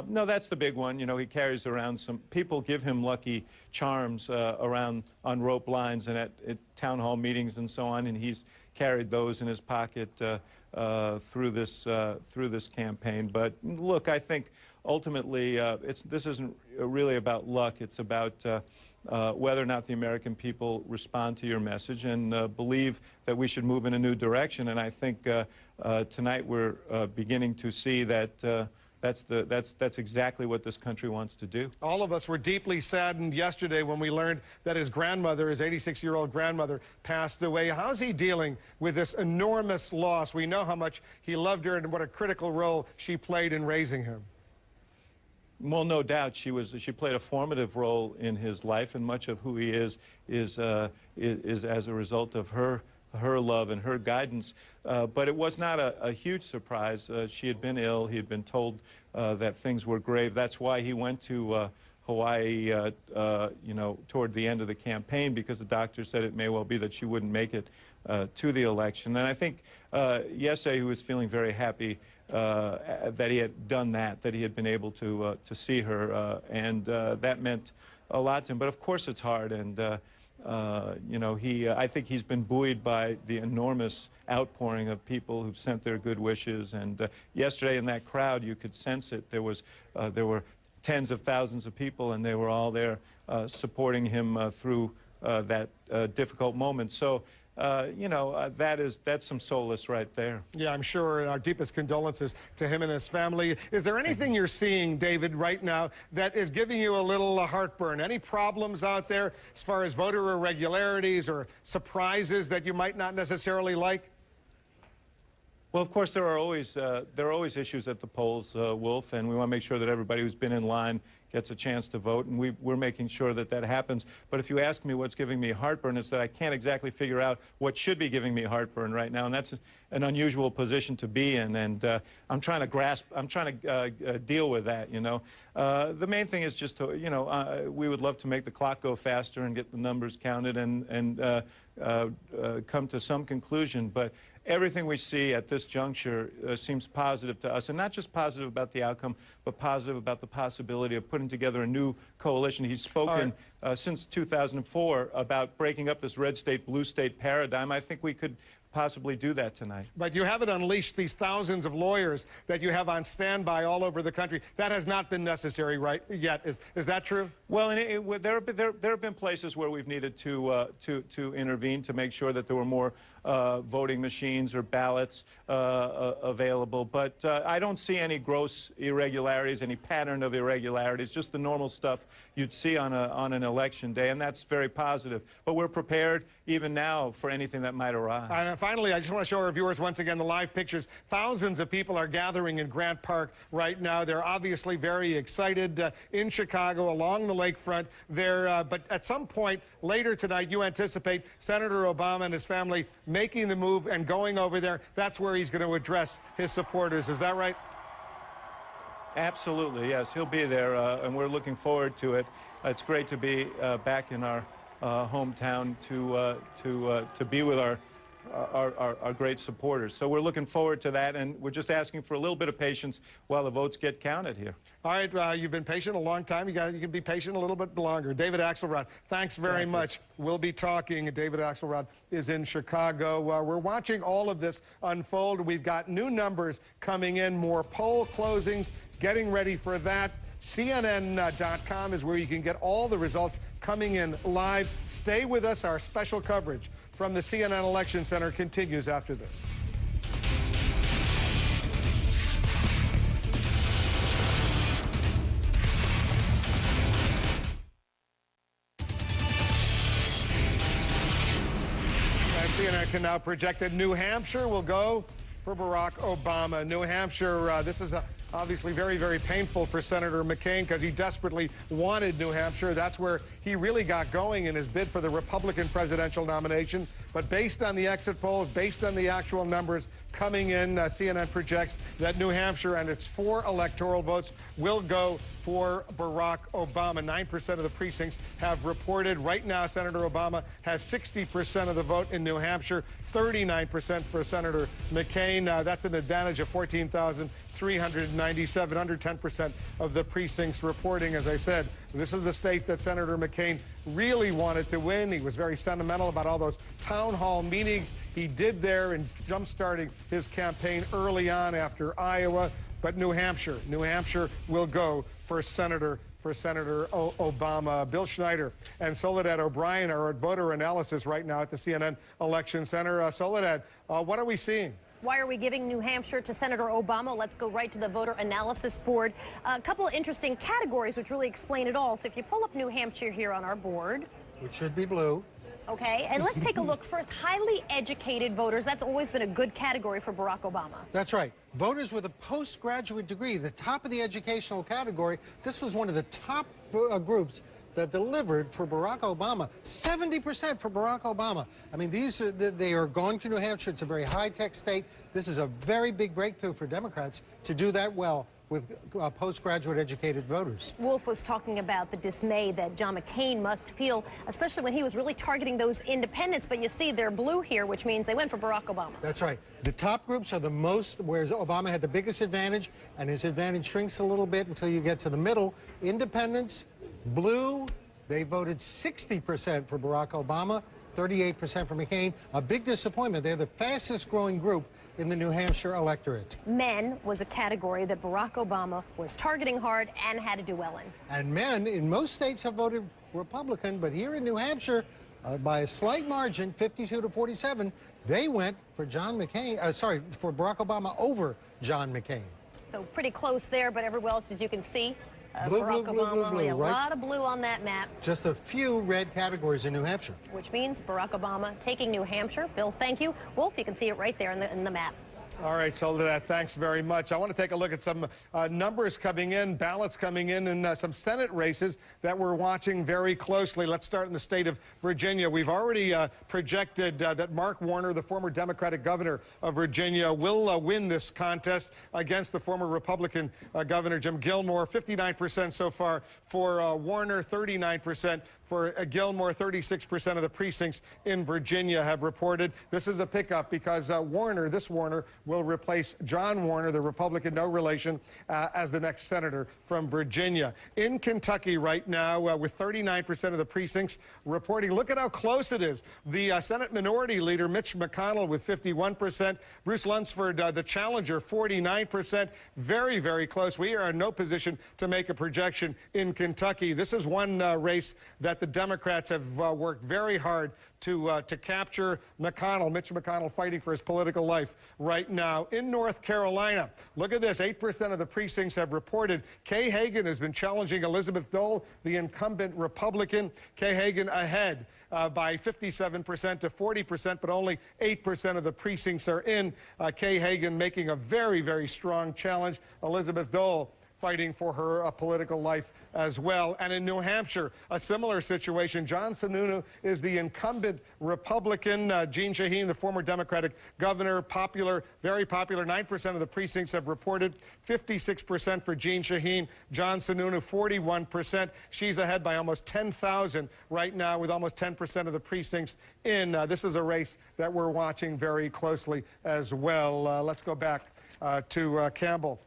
no, that's the big one. You know, he carries around some, people give him lucky charms around on rope lines and at town hall meetings and so on, and he's carried those in his pocket through this campaign. But look, I think ultimately this isn't really about luck. It's about whether or not the American people respond to your message and believe that we should move in a new direction. And I think tonight we're beginning to see that that's exactly what this country wants to do. All of us were deeply saddened yesterday when we learned that his grandmother, his 86-year-old grandmother, passed away. How's he dealing with this enormous loss? We know how much he loved her and what a critical role she played in raising him. Well, no doubt she played a formative role in his life, and much of who he is as a result of her love and her guidance. But it was not a huge surprise. She had been ill. He had been told that things were grave. That's why he went to Hawaii, you know, toward the end of the campaign, because the doctor said it may well be that she wouldn't make it to the election. And I think yesterday he was feeling very happy that he had done that he had been able to see her, and that meant a lot to him. But of course it's hard, and you know, I think he's been buoyed by the enormous outpouring of people who've sent their good wishes. And yesterday in that crowd, you could sense it. There were tens of thousands of people, and they were all there supporting him through that difficult moment. So, you know, that's some solace right there. Yeah, I'm sure. Our deepest condolences to him and his family. Is there anything you're seeing, David, right now that is giving you a little heartburn? Any problems out there as far as voter irregularities or surprises that you might not necessarily like? Well, of course, there are always issues at the polls, Wolf, and we want to make sure that everybody who's been in line gets a chance to vote, and we're making sure that that happens. But if you ask me what's giving me heartburn, it's that I can't exactly figure out what should be giving me heartburn right now, and that's an unusual position to be in, and I'm trying to deal with that, you know. The main thing is just to, you know, we would love to make the clock go faster and get the numbers counted and come to some conclusion, but everything we see at this juncture seems positive to us, and not just positive about the outcome, but positive about the possibility of putting together a new coalition. He's spoken since 2004 about breaking up this red state, blue state paradigm. I think we could possibly do that tonight. But you haven't unleashed these thousands of lawyers that you have on standby all over the country. That has not been necessary right yet. Is that true? Well, and there have been places where we've needed to intervene to make sure that there were more voting machines or ballots available. But I don't see any gross irregularities, any pattern of irregularities, just the normal stuff you'd see on an election day, and that's very positive. But we're prepared even now for anything that might arise. And finally, I just want to show our viewers once again the live pictures. Thousands of people are gathering in Grant Park right now. They're obviously very excited in Chicago along the lakefront there. But at some point later tonight, you anticipate Senator Obama and his family making the move and going over there. That's where he's going to address his supporters. Is that right? Absolutely, yes. He'll be there, and we're looking forward to it. It's great to be back in our hometown to be with our great supporters. So we're looking forward to that, and we're just asking for a little bit of patience while the votes get counted here. All right, you've been patient a long time. You can be patient a little bit longer. David Axelrod, thanks very much. We'll be talking. David Axelrod is in Chicago. We're watching all of this unfold. We've got new numbers coming in, more poll closings, getting ready for that. CNN.com is where you can get all the results coming in live. Stay with us. Our special coverage from the CNN Election Center continues after this. CNN can now project that New Hampshire will go for Barack Obama. New Hampshire, this is obviously very, very painful for Senator McCain because he desperately wanted New Hampshire. That's where he really got going in his bid for the Republican presidential nomination. But based on the exit polls, based on the actual numbers coming in, CNN projects that New Hampshire and its 4 electoral votes will go for Barack Obama. 9% of the precincts have reported. Right now, Senator Obama has 60% of the vote in New Hampshire, 39% for Senator McCain. That's an advantage of 14,397, under 10% of the precincts reporting. As I said, this is the state that Senator McCain really wanted to win. He was very sentimental about all those town hall meetings he did there in jump-starting his campaign early on after Iowa. But New Hampshire will go for Senator Obama. Bill Schneider and Soledad O'Brien are at voter analysis right now at the CNN Election Center. Soledad, what are we seeing? Why are we giving New Hampshire to Senator Obama? Let's go right to the voter analysis board. A couple of interesting categories which really explain it all. So if you pull up New Hampshire here on our board, which should be blue. Okay, and let's take a look first. Highly educated voters, that's always been a good category for Barack Obama. That's right. Voters with a postgraduate degree, the top of the educational category. This was one of the top groups that delivered for Barack Obama. 70% for Barack Obama. I mean, they are going to New Hampshire. It's a very high-tech state. This is a very big breakthrough for Democrats to do that well with postgraduate educated voters. Wolf was talking about the dismay that John McCain must feel, especially when he was really targeting those independents. But you see, they're blue here, which means they went for Barack Obama. That's right. The top groups are the most, whereas Obama had the biggest advantage, and his advantage shrinks a little bit until you get to the middle. Independents, blue, they voted 60% for Barack Obama, 38% for McCain. A big disappointment. They're the fastest growing group in the New Hampshire electorate. Men was a category that Barack Obama was targeting hard and had to do well in. And men in most states have voted Republican, but here in New Hampshire, by a slight margin, 52 to 47, they went for John McCain, for Barack Obama over John McCain. So pretty close there, but everywhere else, as you can see, blue, Barack blue, blue, Obama, blue, blue, a right? lot of blue on that map. Just a few red categories in New Hampshire. Which means Barack Obama taking New Hampshire. Bill, thank you. Wolf, you can see it right there in the map. All right, so thanks very much. I want to take a look at some numbers coming in, ballots coming in some Senate races that we're watching very closely. Let's start in the state of Virginia. We've already projected that Mark Warner, the former Democratic governor of Virginia, will win this contest against the former Republican governor, Jim Gilmore. 59% so far for Warner, 39% for Gilmore. 36% of the precincts in Virginia have reported. This is a pickup because Warner will replace John Warner, the Republican, no relation, as the next senator from Virginia. In Kentucky right now, with 39% of the precincts reporting, look at how close it is. The Senate Minority Leader, Mitch McConnell, with 51%. Bruce Lunsford, the challenger, 49%. Very, very close. We are in no position to make a projection in Kentucky. This is one race that the Democrats have worked very hard to capture. Mitch McConnell fighting for his political life right now. In North Carolina, look at this, 8% of the precincts have reported. Kay Hagan has been challenging Elizabeth Dole, the incumbent Republican. Kay Hagan ahead by 57% to 40%, but only 8% of the precincts are in. Kay Hagan making a very, very strong challenge. Elizabeth Dole fighting for her political life as well. And in New Hampshire, a similar situation. John Sununu is the incumbent Republican. Jeanne Shaheen, the former Democratic governor, popular, very popular. 9% of the precincts have reported. 56% for Jeanne Shaheen. John Sununu, 41%. She's ahead by almost 10,000 right now, with almost 10% of the precincts in. This is a race that we're watching very closely as well. Let's go back to Campbell.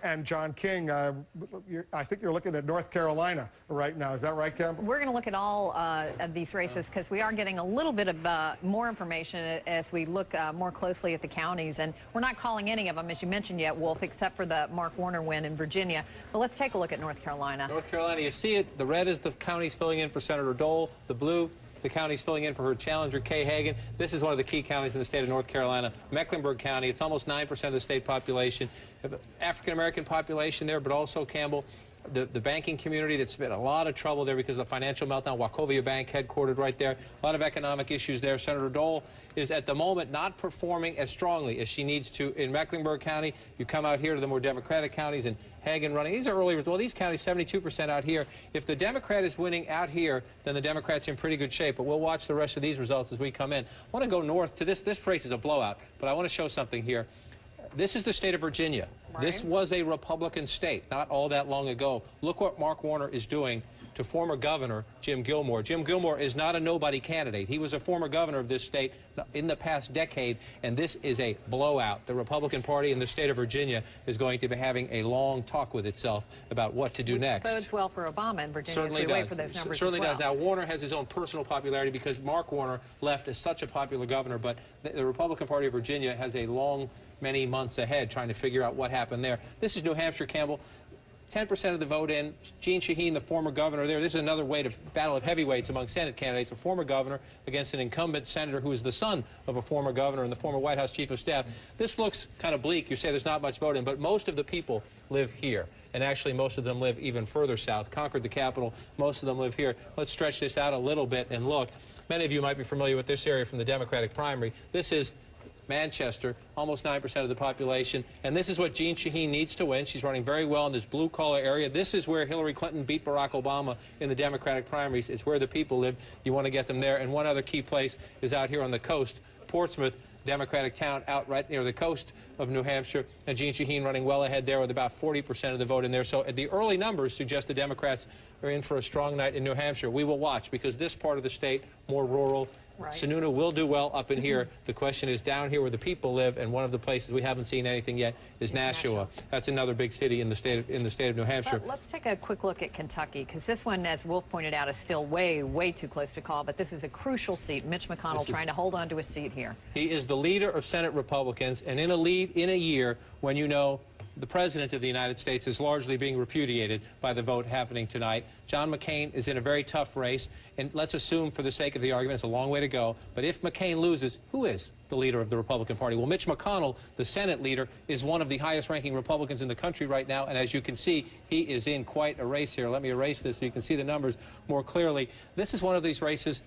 And John King, I think you're looking at North Carolina right now. Is that right, Campbell? We're going to look at all of these races because we are getting a little bit of more information as we look more closely at the counties. And we're not calling any of them, as you mentioned yet, Wolf, except for the Mark Warner win in Virginia. But let's take a look at North Carolina. North Carolina, you see it. The red is the counties filling in for Senator Dole. The blue, the county's filling in for her challenger, Kay Hagan. This is one of the key counties in the state of North Carolina. Mecklenburg County, it's almost 9% of the state population. African-American population there, but also, Campbell, the banking community that's been in a lot of trouble there because of the financial meltdown. Wachovia Bank headquartered right there. A lot of economic issues there. Senator Dole is at the moment not performing as strongly as she needs to in Mecklenburg County. You come out here to the more Democratic counties and Hagen running. These are early results. Well, these counties, 72% out here. If the Democrat is winning out here, then the Democrat's in pretty good shape. But we'll watch the rest of these results as we come in. I want to go north to this. This race is a blowout, but I want to show something here. This is the state of Virginia. Right. This was a Republican state not all that long ago. Look what Mark Warner is doing to former governor Jim Gilmore. Jim Gilmore is not a nobody candidate. He was a former governor of this state in the past decade, and this is a blowout. The Republican Party in the state of Virginia is going to be having a long talk with itself about what to do next. Which bodes well for Obama in Virginia. Certainly as we does. Wait for those numbers Certainly as well. does. Now, Warner has his own personal popularity because Mark Warner left as such a popular governor, but the Republican Party of Virginia has a many months ahead trying to figure out what happened there. This is New Hampshire, Campbell. 10% of the vote in. Jeanne Shaheen, the former governor there. This is another battle of heavyweights among Senate candidates. A former governor against an incumbent senator who is the son of a former governor and the former White House chief of staff. This looks kind of bleak. You say there's not much vote in, but most of the people live here. And actually, most of them live even further south. Concord, the capital, most of them live here. Let's stretch this out a little bit and look. Many of you might be familiar with this area from the Democratic primary. This is Manchester, almost 9% of the population. And this is what Jeanne Shaheen needs to win. She's running very well in this blue-collar area. This is where Hillary Clinton beat Barack Obama in the Democratic primaries. It's where the people live. You want to get them there. And one other key place is out here on the coast, Portsmouth, Democratic town out right near the coast of New Hampshire, and Jeanne Shaheen running well ahead there with about 40% of the vote in there. So the early numbers suggest the Democrats are in for a strong night in New Hampshire. We will watch because this part of the state, more rural, right. Sununu will do well up in here. The question is down here where the people live, and one of the places we haven't seen anything yet is Nashua. That's another big city in the state of New Hampshire. Let's take a quick look at Kentucky, because this one, as Wolf pointed out, is still way too close to call. But this is a crucial seat. Mitch McConnell trying to hold on to a seat here. He is the leader of Senate Republicans, and in a year when you know the President of the United States is largely being repudiated by the vote happening tonight. John McCain is in a very tough race, and let's assume for the sake of the argument it's a long way to go, but if McCain loses, who is the leader of the Republican Party? Well, Mitch McConnell, the Senate leader, is one of the highest-ranking Republicans in the country right now, and as you can see, he is in quite a race here. Let me erase this so you can see the numbers more clearly. This is one of these races,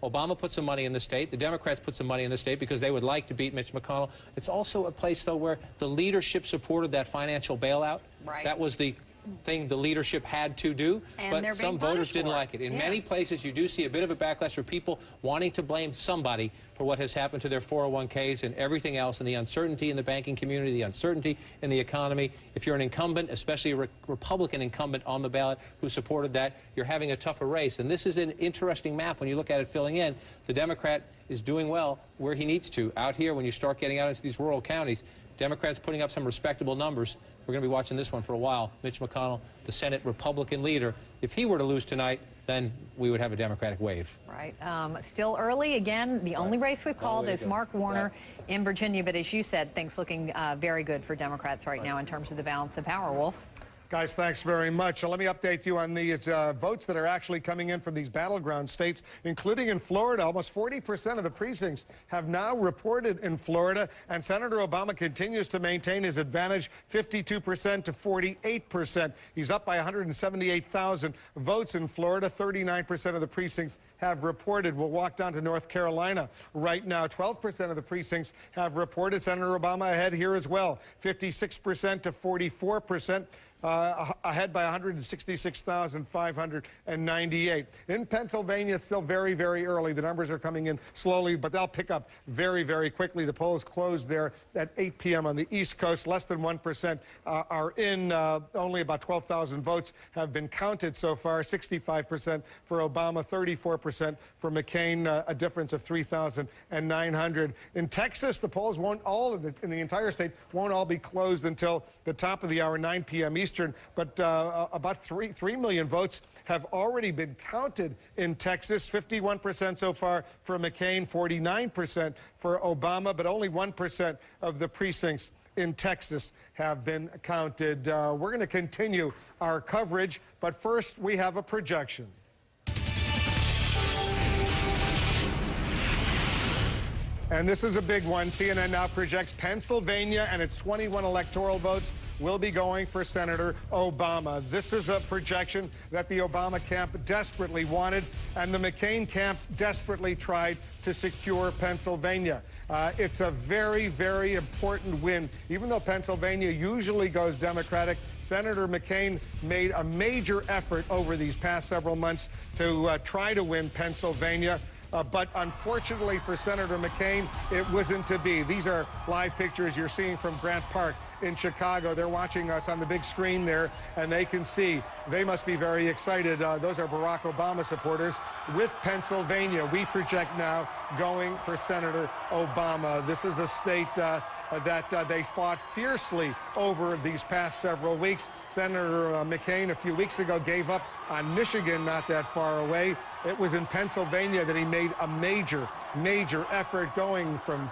Obama put some money in the state. The Democrats put some money in the state because they would like to beat Mitch McConnell. It's also a place, though, where the leadership supported that financial bailout. Right. That was the thing the leadership had to do, and but some voters didn't like it. In many places, you do see a bit of a backlash for people wanting to blame somebody for what has happened to their 401ks and everything else, and the uncertainty in the banking community, the uncertainty in the economy. If you're an incumbent, especially a Republican incumbent on the ballot who supported that, you're having a tougher race. And this is an interesting map when you look at it filling in. The Democrat is doing well where he needs to. Out here, when you start getting out into these rural counties, Democrats putting up some respectable numbers. We're going to be watching this one for a while. Mitch McConnell, the Senate Republican leader. If he were to lose tonight, then we would have a Democratic wave. Right. Still early. Again, the only race we've called is Mark Warner in Virginia. But as you said, things looking very good for Democrats right now in terms of the balance of power. Wolf? Guys, thanks very much. Let me update you on these votes that are actually coming in from these battleground states, including in Florida. Almost 40% of the precincts have now reported in Florida, and Senator Obama continues to maintain his advantage, 52% to 48%. He's up by 178,000 votes in Florida. 39% of the precincts have reported. We'll walk down to North Carolina right now. 12% of the precincts have reported. Senator Obama ahead here as well, 56% to 44%. Ahead by 166,598. In Pennsylvania, it's still very early. The numbers are coming in slowly, but they'll pick up very quickly. The polls closed there at 8 p.m. on the East Coast. Less than 1% are in. Only about 12,000 votes have been counted so far. 65% for Obama, 34% for McCain, a difference of 3,900. In Texas, the polls won't all, in the entire state, won't all be closed until the top of the hour, 9 p.m. Eastern, but about 3 million votes have already been counted in Texas. 51% so far for McCain, 49% for Obama, but only 1% of the precincts in Texas have been counted. We're going to continue our coverage, but first we have a projection. And this is a big one. CNN now projects Pennsylvania and its 21 electoral votes will be going for Senator Obama. This is a projection that the Obama camp desperately wanted, and the McCain camp desperately tried to secure Pennsylvania. It's a very, very important win. Even though Pennsylvania usually goes Democratic, Senator McCain made a major effort over these past several months to try to win Pennsylvania. But unfortunately for Senator McCain, it wasn't to be. These are live pictures you're seeing from Grant Park in Chicago. They're watching us on the big screen there, and they can see. They must be very excited. Those are Barack Obama supporters with Pennsylvania. We project now going for Senator Obama. This is a state that they fought fiercely over these past several weeks. Senator McCain a few weeks ago gave up on Michigan, not that far away. It was in Pennsylvania that he made a major effort, going from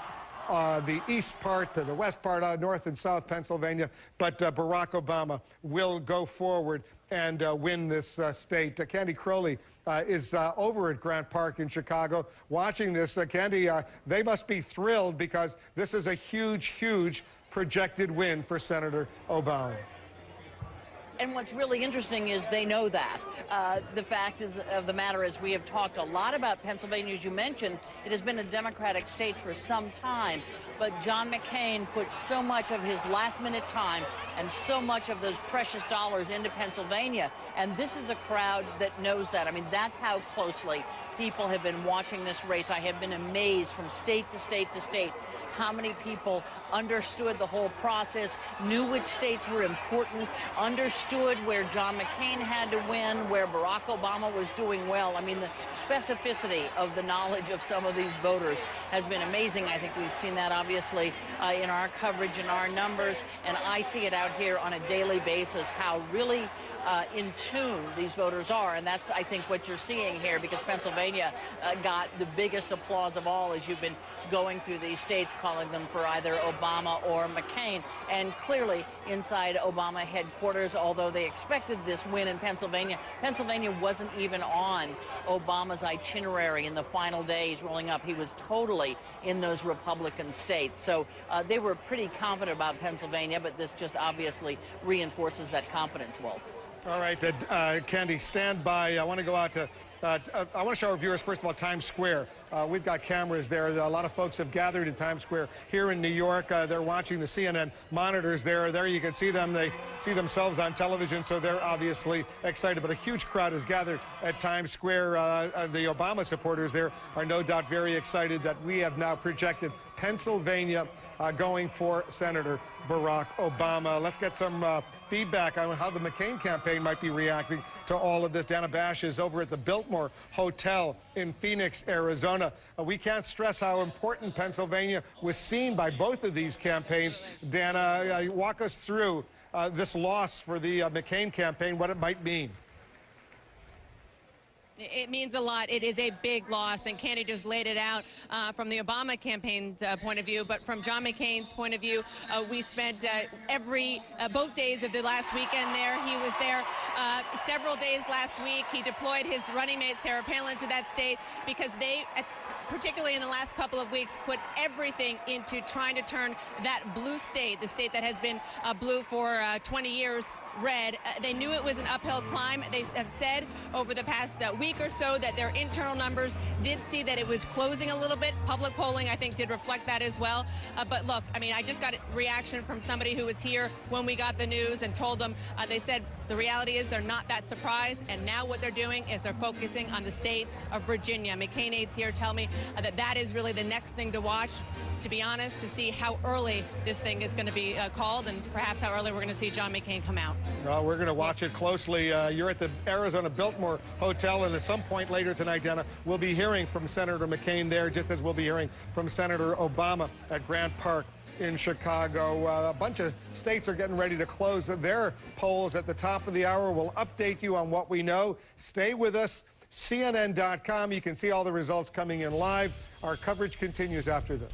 the east part to the west part, north and south Pennsylvania. But Barack Obama will go forward and win this state. Candy Crowley is over at Grant Park in Chicago watching this. Candy, they must be thrilled because this is a huge projected win for Senator Obama. And what's really interesting is they know that. The fact of the matter is we have talked a lot about Pennsylvania, as you mentioned. It has been a Democratic state for some time, but John McCain put so much of his last-minute time and so much of those precious dollars into Pennsylvania, and this is a crowd that knows that. I mean, that's how closely people have been watching this race. I have been amazed from state to state to state how many people understood the whole process, knew which states were important, understood where John McCain had to win, where Barack Obama was doing well. I mean, the specificity of the knowledge of some of these voters has been amazing. I think we've seen that, obviously, in our coverage and our numbers, and I see it out here on a daily basis, how really in tune these voters are, and that's, I think, what you're seeing here, because Pennsylvania got the biggest applause of all as you've been going through these states, calling them for either Obama or McCain. And clearly, inside Obama headquarters, although they expected this win in Pennsylvania, Pennsylvania wasn't even on Obama's itinerary in the final days rolling up. He was totally in those Republican states. So they were pretty confident about Pennsylvania, but this just obviously reinforces that confidence, Wolf. All right, Candy, stand by. I want to go out to, I want to show our viewers, first of all, Times Square. We've got cameras there. A lot of folks have gathered in Times Square here in New York. They're watching the CNN monitors there. There you can see them. They see themselves on television, so they're obviously excited. But a huge crowd has gathered at Times Square. The Obama supporters there are no doubt very excited that we have now projected Pennsylvania going for Senator Barack Obama. Let's get some feedback on how the McCain campaign might be reacting to all of this. Dana Bash is over at the Biltmore Hotel in Phoenix, Arizona. We can't stress how important Pennsylvania was seen by both of these campaigns. Dana, walk us through this loss for the McCain campaign, what it might mean. It means a lot. It is a big loss, and Candy just laid it out from the Obama campaign's point of view. But from John McCain's point of view, we spent both days of the last weekend there. He was there several days last week. He deployed his running mate, Sarah Palin, to that state because they, particularly in the last couple of weeks, put everything into trying to turn that blue state, the state that has been blue for 20 years, red. They knew it was an uphill climb. They have said over the past week or so that their internal numbers did see that it was closing a little bit. Public polling, I think, did reflect that as well. But look, I mean, I just got a reaction from somebody who was here when we got the news and told them, they said the reality is they're not that surprised, and now what they're doing is they're focusing on the state of Virginia. McCain aides here tell me that is really the next thing to watch, to be honest, to see how early this thing is going to be called, and perhaps how early we're going to see John McCain come out. Well, we're going to watch it closely. You're at the Arizona Biltmore Hotel, and at some point later tonight, Dana, we'll be hearing from Senator McCain there, just as we'll be hearing from Senator Obama at Grant Park in Chicago. A bunch of states are getting ready to close their polls at the top of the hour. We'll update you on what we know. Stay with us. CNN.com. You can see all the results coming in live. Our coverage continues after this.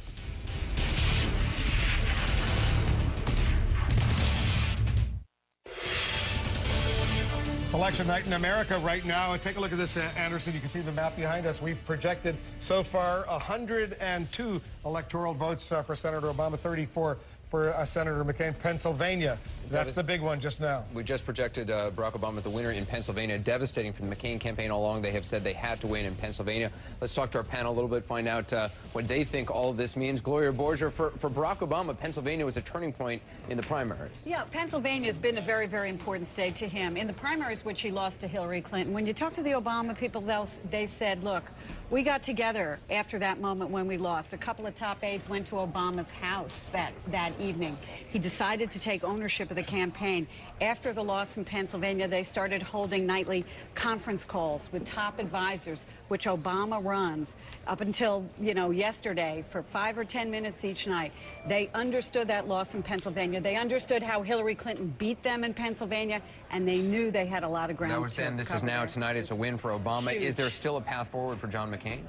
Election night in America right now. Take a look at this, Anderson. You can see the map behind us. We've projected so far 102 electoral votes for Senator Obama, 34 for Senator McCain. Pennsylvania, that's the big one just now. We just projected Barack Obama the winner in Pennsylvania. Devastating for the McCain campaign all along. They have said they had to win in Pennsylvania. Let's talk to our panel a little bit, find out what they think all of this means. Gloria Borger, for Barack Obama, Pennsylvania was a turning point in the primaries. Yeah, Pennsylvania has been a very, very important state to him. In the primaries, which he lost to Hillary Clinton, when you talk to the Obama people, they said, look, we got together after that moment when we lost. A couple of top aides went to Obama's house that evening. He decided to take ownership of the campaign. After the loss in Pennsylvania, they started holding nightly conference calls with top advisors, which Obama runs up until, yesterday for 5 or 10 minutes each night. They understood that loss in Pennsylvania. They understood how Hillary Clinton beat them in Pennsylvania, and they knew they had a lot of ground to cover. That was then. This is now. Tonight it's a win for Obama. Huge. Is there still a path forward for John McCain?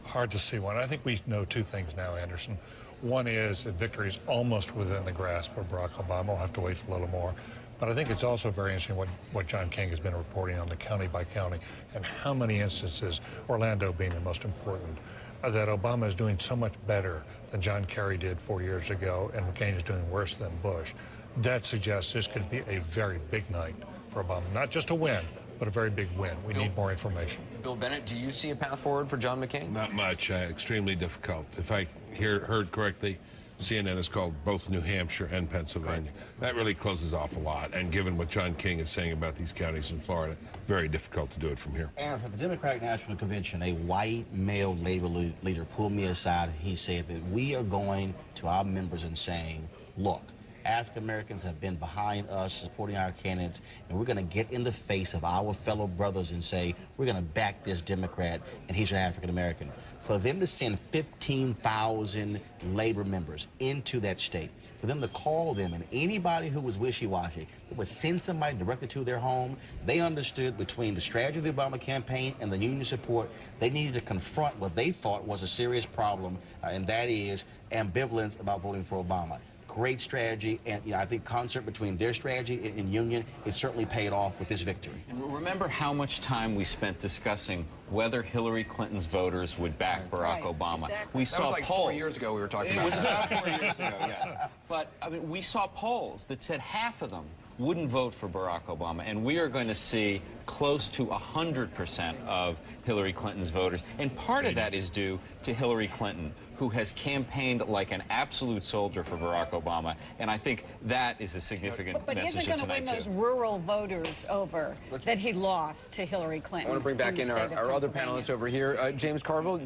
Hard to see one. I think we know two things now, Anderson. One is that victory is almost within the grasp of Barack Obama. We'll have to wait for a little more. But I think it's also very interesting what John King has been reporting on the county by county and how many instances, Orlando being the most important, that Obama is doing so much better than John Kerry did 4 years ago, and McCain is doing worse than Bush. That suggests this could be a very big night for Obama. Not just a win, but a very big win. We need more information. Bill Bennett, do you see a path forward for John McCain? Not much. Extremely difficult. If I heard correctly, CNN has called both New Hampshire and Pennsylvania. That really closes off a lot. And given what John King is saying about these counties in Florida, very difficult to do it from here. And for the Democratic National Convention, a white male labor leader pulled me aside. He said that we are going to our members and saying, look, African Americans have been behind us supporting our candidates, and we're going to get in the face of our fellow brothers and say, we're going to back this Democrat, and he's an African American. For them to send 15,000 labor members into that state, for them to call them, and anybody who was wishy-washy, that would send somebody directly to their home, they understood between the strategy of the Obama campaign and the union support, they needed to confront what they thought was a serious problem, and that is ambivalence about voting for Obama. Great strategy, and I think concert between their strategy and union, it certainly paid off with this victory. And remember how much time we spent discussing whether Hillary Clinton's voters would back Barack Obama. Exactly. We saw was like polls. 4 years ago we were talking It about was that. about 4 years ago, yes. But I mean, we saw polls that said half of them wouldn't vote for Barack Obama, and we are going to see close to 100% of Hillary Clinton's voters. And part of that is due to Hillary Clinton, who has campaigned like an absolute soldier for Barack Obama, and I think that is a significant But message isn't going to win tonight, those too. rural voters over that he lost to Hillary I Clinton? want to bring back in the state of our other Pennsylvania. panelists over here. James Carville,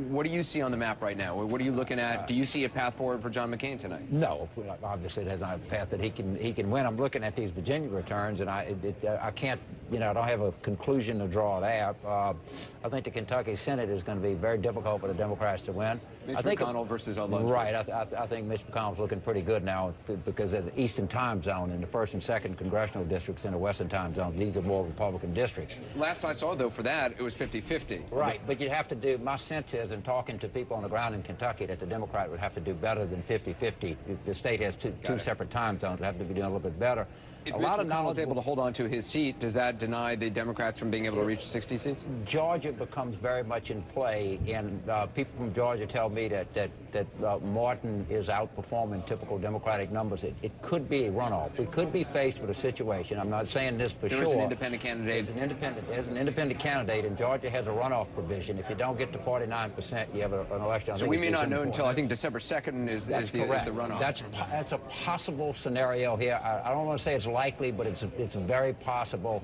what do you see on the map right now? What are you looking at? Do you see a path forward for John McCain tonight? No, obviously it has not a path that he can win. I'm looking at these Virginia returns, and I can't, I don't have a conclusion to draw there. I think the Kentucky Senate is going to be very difficult for the Democrats to win. Mitch McConnell versus Lunsford. Right. I think Mitch McConnell's looking pretty good now because of the Eastern time zone in the 1st and 2nd congressional districts in the Western time zone. These are more Republican districts. Last I saw, though, for that, it was 50-50. Right, but you'd have to do, my sense is, in talking to people on the ground in Kentucky, that the Democrat would have to do better than 50-50. The state has two separate time zones. It have to be doing a little bit better. If Mitch McConnell's able to hold on to his seat, does that deny the Democrats from being able to reach 60 seats? Georgia becomes very much in play, and people from Georgia tell me that Martin is outperforming typical Democratic numbers. It could be a runoff. We could be faced with a situation. I'm not saying this for sure. There is an independent candidate. There's an independent candidate, and Georgia has a runoff provision. If you don't get to 49%, you have an election. So we may not know until, I think, December 2nd is the runoff. That's a possible scenario here. I don't want to say it's likely, but it's very possible.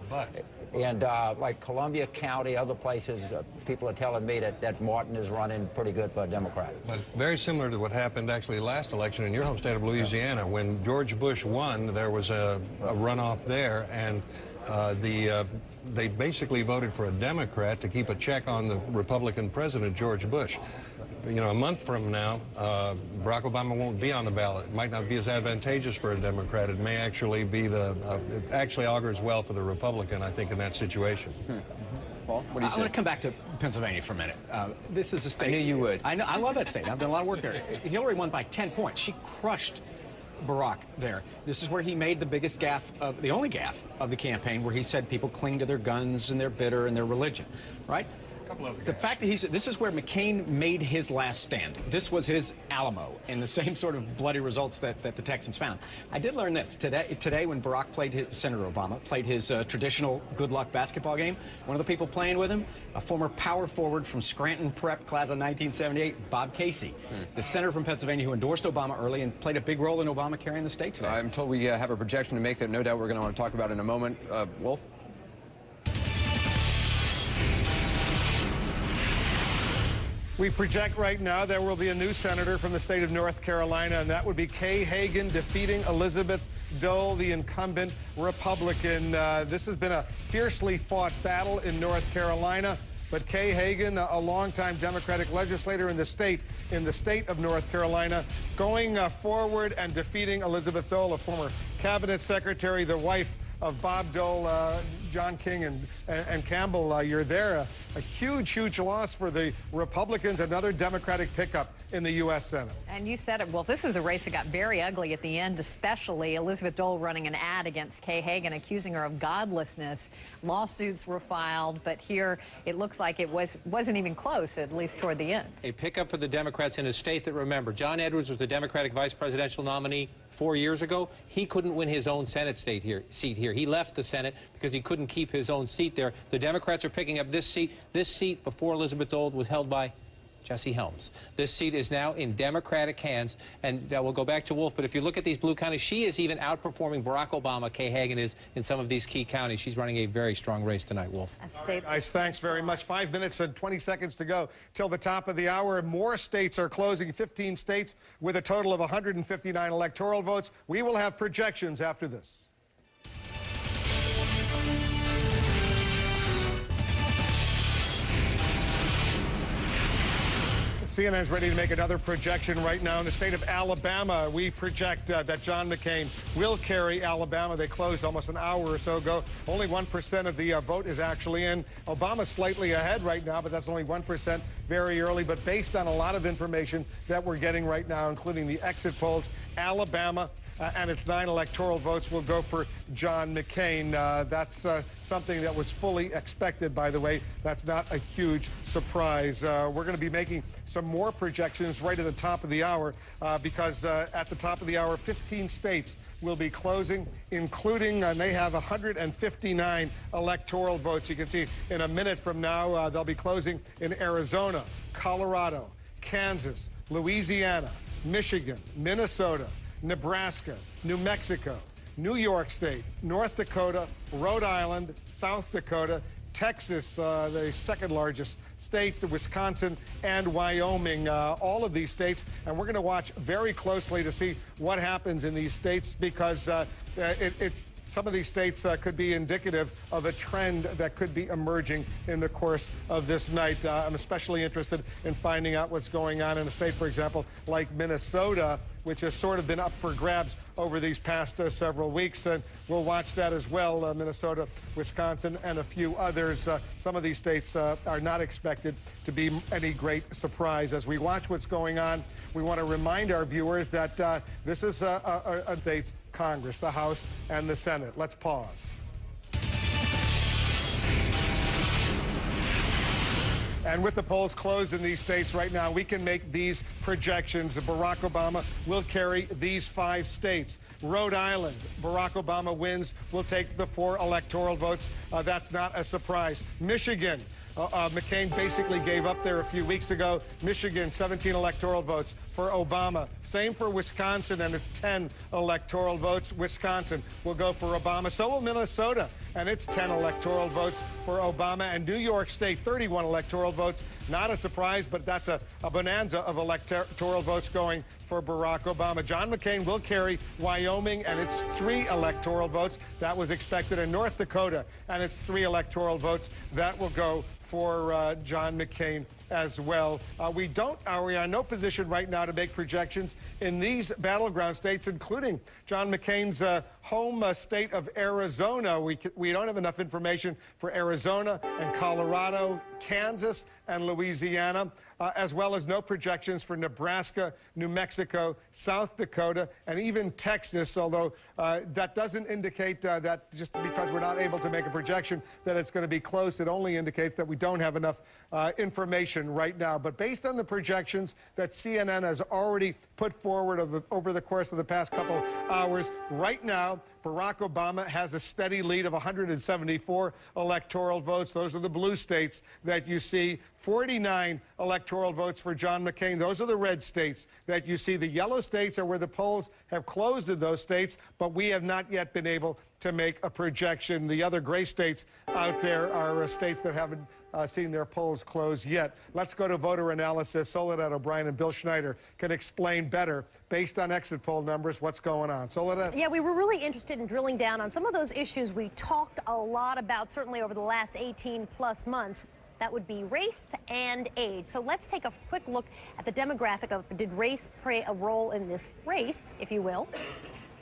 And like Columbia County, other places, people are telling me that Martin is running pretty good for a Democrat. But very similar to what happened actually last election in your home state of Louisiana. When George Bush won, there was a runoff there, and they basically voted for a Democrat to keep a check on the Republican president, George Bush. A month from now, Barack Obama won't be on the ballot. It might not be as advantageous for a Democrat. It may actually be it actually augurs well for the Republican, I think, in that situation. Paul, what do you say? I want to come back to Pennsylvania for a minute. This is a state. I knew you would. I know. I love that state. I've done a lot of work there. Hillary won by 10 points. She crushed Barack there. This is where he made the biggest gaffe, the only gaffe of the campaign, where he said people cling to their guns and they're bitter and their religion, right? The fact that this is where McCain made his last stand. This was his Alamo, and the same sort of bloody results that the Texans found. I did learn this today when Barack played Senator Obama played his traditional good luck basketball game. One of the people playing with him, a former power forward from Scranton Prep, class of 1978, Bob Casey, the senator from Pennsylvania who endorsed Obama early and played a big role in Obama carrying the state today. I'm told we have a projection to make that no doubt we're going to want to talk about in a moment. Wolf? We project right now there will be a new senator from the state of North Carolina, and that would be Kay Hagan defeating Elizabeth Dole, the incumbent Republican. This has been a fiercely fought battle in North Carolina, but Kay Hagan, a longtime Democratic legislator in the state of North Carolina, going forward and defeating Elizabeth Dole, a former cabinet secretary, the wife of Bob Dole, John King and Campbell. You're there. A huge, huge loss for the Republicans. Another Democratic pickup in the U.S. Senate. And you said it. Well, this was a race that got very ugly at the end, especially Elizabeth Dole running an ad against Kay Hagan, accusing her of godlessness. Lawsuits were filed, but here it looks like it wasn't even close, at least toward the end. A pickup for the Democrats in a state that, remember, John Edwards was the Democratic vice presidential nominee 4 years ago. He couldn't win his own Senate seat here. He left the Senate because he couldn't keep his own seat there. The Democrats are picking up this seat. This seat before Elizabeth Dole was held by Jesse Helms. This seat is now in Democratic hands, and we'll go back to Wolf, but if you look at these blue counties, she is even outperforming Barack Obama. Kay Hagan is in some of these key counties. She's running a very strong race tonight, Wolf. Nice, thanks very much. 5 minutes and 20 seconds to go till the top of the hour. More states are closing, 15 states with a total of 159 electoral votes. We will have projections after this. CNN is ready to make another projection right now. In the state of Alabama, we project that John McCain will carry Alabama. They closed almost an hour or so ago. Only 1% of the vote is actually in. Obama's slightly ahead right now, but that's only 1%, very early. But based on a lot of information that we're getting right now, including the exit polls, Alabama and its 9 electoral votes will go for John McCain. That's something that was fully expected, by the way. That's not a huge surprise. We're going to be making some more projections right at the top of the hour because at the top of the hour, 15 states will be closing, including, and they have 159 electoral votes. You can see in a minute from now, they'll be closing in Arizona, Colorado, Kansas, Louisiana, Michigan, Minnesota, Nebraska, New Mexico, New York State, North Dakota, Rhode Island, South Dakota, Texas, the second largest state, Wisconsin, and Wyoming, all of these states. And we're going to watch very closely to see what happens in these states because some of these states could be indicative of a trend that could be emerging in the course of this night. I'm especially interested in finding out what's going on in a state, for example, like Minnesota, which has sort of been up for grabs over these past several weeks. And we'll watch that as well, Minnesota, Wisconsin, and a few others. Some of these states are not expected to be any great surprise. As we watch what's going on, we want to remind our viewers that this is a state's Congress, the House and the Senate. Let's pause. And with the polls closed in these states right now, we can make these projections. Barack Obama will carry these 5 states. Rhode Island, Barack Obama wins, will take the 4 electoral votes. That's not a surprise. Michigan, McCain basically gave up there a few weeks ago. Michigan, 17 electoral votes for Obama. Same for Wisconsin, and it's 10 electoral votes. Wisconsin will go for Obama. So will Minnesota, and it's 10 electoral votes for Obama. And New York State, 31 electoral votes. Not a surprise, but that's a bonanza of electoral votes going for Barack Obama. John McCain will carry Wyoming, and it's 3 electoral votes. That was expected. In North Dakota, and it's 3 electoral votes. That will go for John McCain as well. We are in no position right now to make projections in these battleground states, including John McCain's home state of Arizona. We don't have enough information for Arizona and Colorado, Kansas, and Louisiana. as well as no projections for Nebraska, New Mexico, South Dakota, and even Texas, although that doesn't indicate that just because we're not able to make a projection that it's going to be close. It only indicates that we don't have enough information right now. But based on the projections that CNN has already put forward over the course of the past couple hours, right now, Barack Obama has a steady lead of 174 electoral votes. Those are the blue states that you see. 49 electoral votes for John McCain. Those are the red states that you see. The yellow states are where the polls have closed in those states, but we have not yet been able to make a projection. The other gray states out there are states that haven't seen their polls close yet. Let's go to voter analysis. Soledad O'Brien and Bill Schneider can explain better, based on exit poll numbers, what's going on. Soledad? Yeah, we were really interested in drilling down on some of those issues we talked a lot about, certainly over the last 18+ months. That would be race and age. So let's take a quick look at the demographic of, did race play a role in this race, if you will?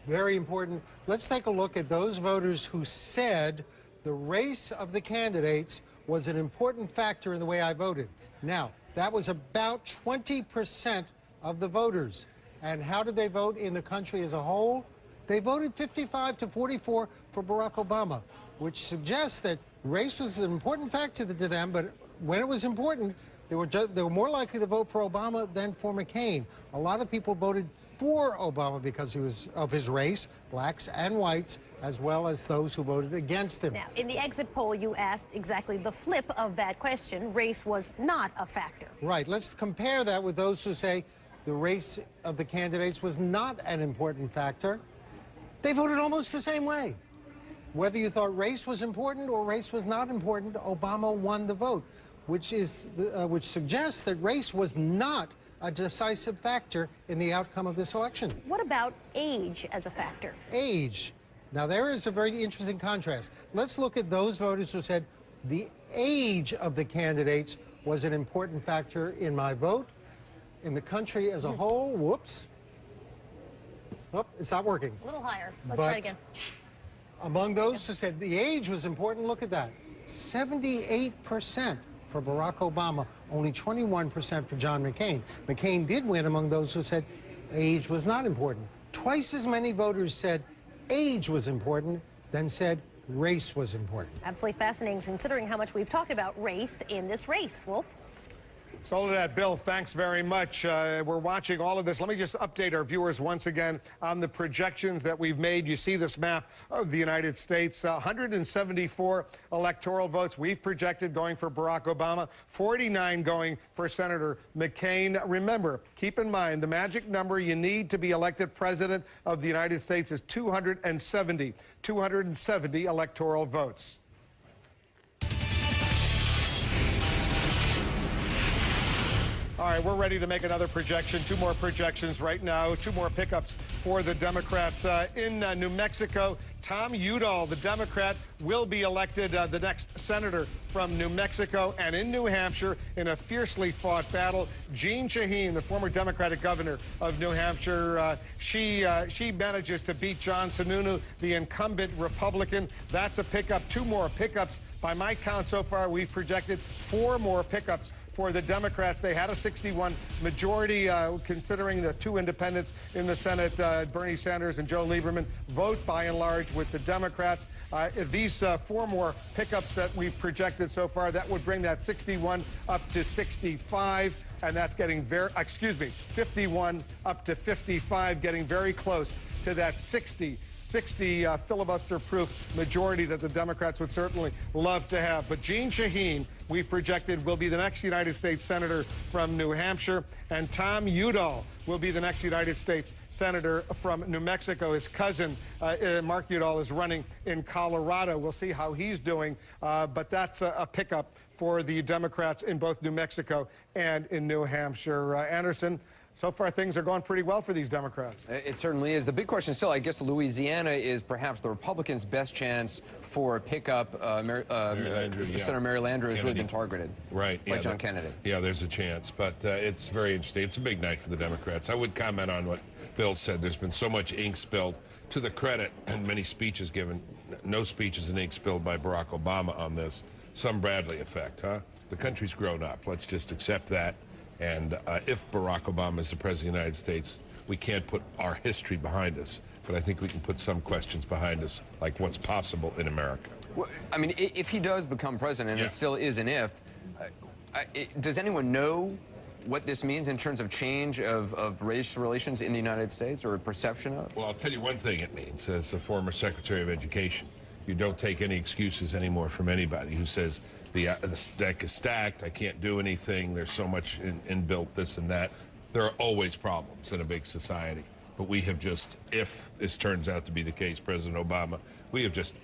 Very important. Let's take a look at those voters who said the race of the candidates was an important factor in the way I voted. Now, that was about 20% of the voters. And how did they vote in the country as a whole? They voted 55 to 44 for Barack Obama, which suggests that race was an important factor to them, but when it was important, they were more likely to vote for Obama than for McCain. A lot of people voted for Obama because he was of his race, blacks and whites, as well as those who voted against him. Now, in the exit poll, you asked exactly the flip of that question. Race was not a factor. Right. Let's compare that with those who say the race of the candidates was not an important factor. They voted almost the same way. Whether you thought race was important or race was not important, Obama won the vote, which suggests that race was not a decisive factor in the outcome of this election. What about age as a factor? Age. Now, there is a very interesting contrast. Let's look at those voters who said the age of the candidates was an important factor in my vote. In the country as a whole, whoops. Oh, it's not working. A little higher. Let's try again. Among those who said the age was important, look at that. 78% for Barack Obama, only 21% for John McCain. McCain did win among those who said age was not important. Twice as many voters said age was important than said race was important. Absolutely fascinating, considering how much we've talked about race in this race. Wolf? Soledad, Bill, thanks very much. We're watching all of this. Let me just update our viewers once again on the projections that we've made. You see this map of the United States. 174 electoral votes we've projected going for Barack Obama, 49 going for Senator McCain. Remember, keep in mind, the magic number you need to be elected president of the United States is 270 electoral votes. All right, we're ready to make another projection. Two more projections right now. Two more pickups for the Democrats. In New Mexico, Tom Udall, the Democrat, will be elected the next senator from New Mexico. And in New Hampshire, in a fiercely fought battle, Jeanne Shaheen, the former Democratic governor of New Hampshire, she manages to beat John Sununu, the incumbent Republican. That's a pickup. Two more pickups. By my count so far, we've projected 4 more pickups for the Democrats. They had a 61 majority, considering the 2 independents in the Senate, Bernie Sanders and Joe Lieberman, vote by and large with the Democrats. These 4 more pickups that we've projected so far, that would bring that 61 up to 65, and that's getting 51 up to 55, getting very close to that 60 filibuster-proof majority that the Democrats would certainly love to have. But Jeanne Shaheen, we projected, will be the next United States Senator from New Hampshire, and Tom Udall will be the next United States Senator from New Mexico. His cousin, Mark Udall, is running in Colorado. We'll see how he's doing, but that's a pickup for the Democrats in both New Mexico and in New Hampshire. Anderson, so far, things are going pretty well for these Democrats. It certainly is. The big question still, I guess, Louisiana is perhaps the Republicans' best chance for a pickup. Senator Mary Landrieu has really been targeted by John Kennedy. Yeah, there's a chance, but it's very interesting. It's a big night for the Democrats. I would comment on what Bill said. There's been so much ink spilled. To the credit, and many speeches given, no speeches and ink spilled by Barack Obama on this. Some Bradley effect, huh? The country's grown up. Let's just accept that. And if Barack Obama is the President of the United States, we can't put our history behind us, but I think we can put some questions behind us, like what's possible in America. Well, I mean, if he does become president, and it still is an if, does anyone know what this means in terms of change of race relations in the United States, or perception of? Well, I'll tell you one thing it means. As a former Secretary of Education, you don't take any excuses anymore from anybody who says the deck is stacked, I can't do anything, there's so much inbuilt this and that. There are always problems in a big society. But we have just, if this turns out to be the case, President Obama, we have just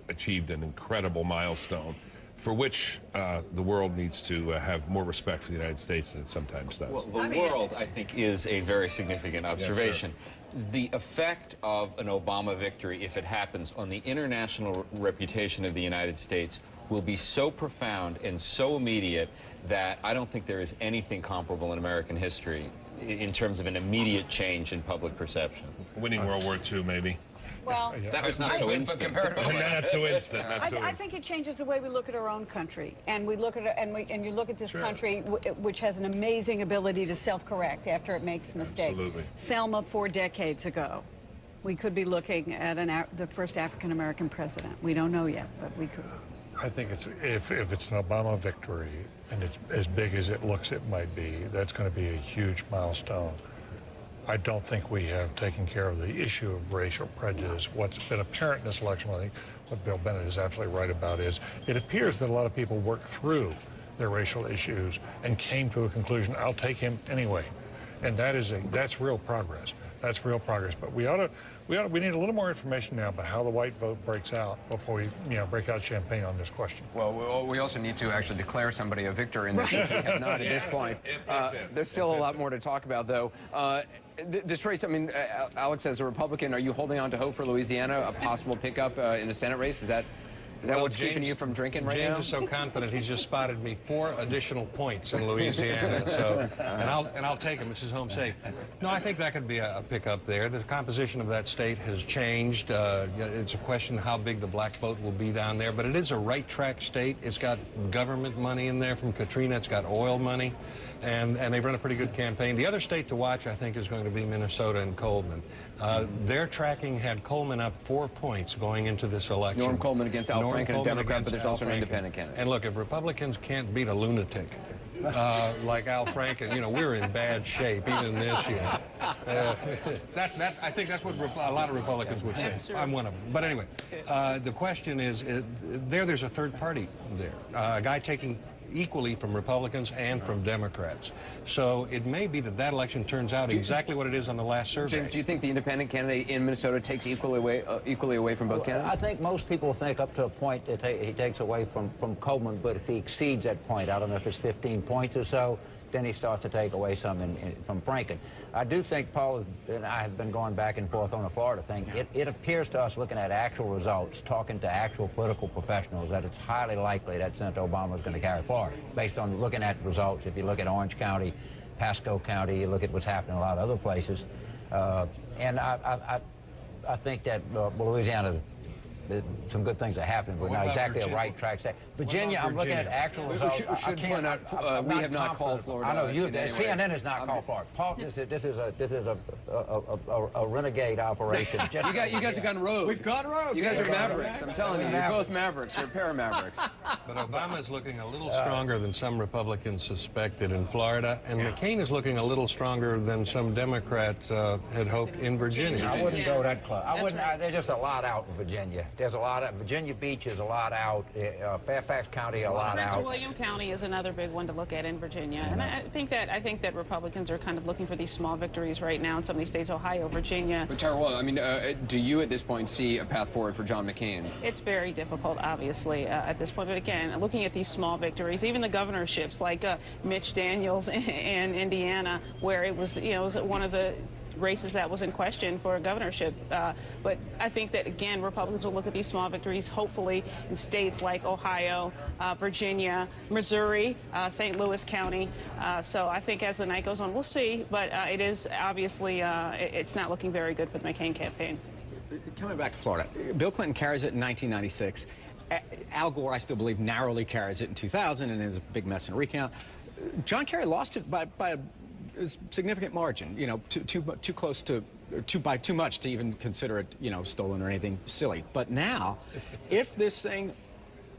achieved an incredible milestone for which the world needs to have more respect for the United States than it sometimes does. Well, the world, I think, is a very significant observation. Yes, the effect of an Obama victory, if it happens, on the international reputation of the United States will be so profound and so immediate that I don't think there is anything comparable in American history in terms of an immediate change in public perception. Winning World War II, maybe. Well, that was not so instant. Not so instant. I think it changes the way we look at our own country, and we look at it, and you look at this country, which has an amazing ability to self-correct after it makes mistakes. Absolutely. Selma 4 decades ago, we could be looking at the first African American president. We don't know yet, but we could. I think if it's an Obama victory and it's as big as it looks it might be, that's going to be a huge milestone. I don't think we have taken care of the issue of racial prejudice. What's been apparent in this election, I think what Bill Bennett is absolutely right about, is it appears that a lot of people worked through their racial issues and came to a conclusion, I'll take him anyway. And that's real progress. That's real progress. But we need a little more information now about how the white vote breaks out before we, break out champagne on this question. Well, we also need to actually declare somebody a victor in this. We have not at this point. There's still a lot more to talk about, though. This race, I mean, Alex, as a Republican, are you holding on to hope for Louisiana, a possible pickup in the Senate race? Is that what's keeping you from drinking right now? James is so confident he's just spotted me 4 additional points in Louisiana. So, and I'll take him. It's his home state. No, I think that could be a pickup there. The composition of that state has changed. It's a question of how big the black vote will be down there. But it is a right track state. It's got government money in there from Katrina. It's got oil money. And they've run a pretty good campaign. The other state to watch, I think, is going to be Minnesota and Coleman. Their tracking had Coleman up 4 points going into this election. Norm Coleman against Al Franken, a Democrat, but there's also an independent candidate. And look, if Republicans can't beat a lunatic like Al Franken, we're in bad shape even this year. I think that's what a lot of Republicans would say. I'm one of them. But anyway, the question is, there's a third party there, a guy taking equally from Republicans and from Democrats. So it may be that election turns out exactly what it is on the last survey. James, do you think the independent candidate in Minnesota takes equally away from both candidates? I think most people think up to a point that he takes away from Coleman, but if he exceeds that point, I don't know if it's 15 points or so, then he starts to take away some from Franken. I do think Paul and I have been going back and forth on the Florida thing. It appears to us, looking at actual results, talking to actual political professionals, that it's highly likely that Senator Obama is going to carry Florida, based on looking at results. If you look at Orange County, Pasco County, you look at what's happening in a lot of other places. And I think that Louisiana, some good things are happening, but not exactly a right track. Virginia, I'm looking at actual results. We have not called Florida. I know you. CNN has not called Florida. Paul, this is a renegade operation. You guys have gone rogue. We've gone rogue. You guys are mavericks. I'm telling you, you're both mavericks. You're para-mavericks. But Obama's looking a little stronger than some Republicans suspected in Florida, and McCain is looking a little stronger than some Democrats had hoped in Virginia. I wouldn't go that close. I wouldn't. There's just a lot out in Virginia. There's a lot out. Virginia Beach is a lot out. Fairfax County a lot out. Prince William County is another big one to look at in Virginia, and I think that Republicans are kind of looking for these small victories right now in some of these states, Ohio, Virginia. But Tara, I mean, do you at this point see a path forward for John McCain? It's very difficult, obviously, at this point. But again, looking at these small victories, even the governorships like Mitch Daniels in Indiana, where it was one of the races that was in question for a governorship. But I think that, again, Republicans will look at these small victories, hopefully, in states like Ohio, Virginia, Missouri, St. Louis County. So I think as the night goes on, we'll see. But it is obviously, it's not looking very good for the McCain campaign. Coming back to Florida, Bill Clinton carries it in 1996. Al Gore, I still believe, narrowly carries it in 2000, and it was a big mess in recount. John Kerry lost it by a significant margin, you know, too close to, by too much to even consider it, you know, stolen or anything silly. But now, if this thing,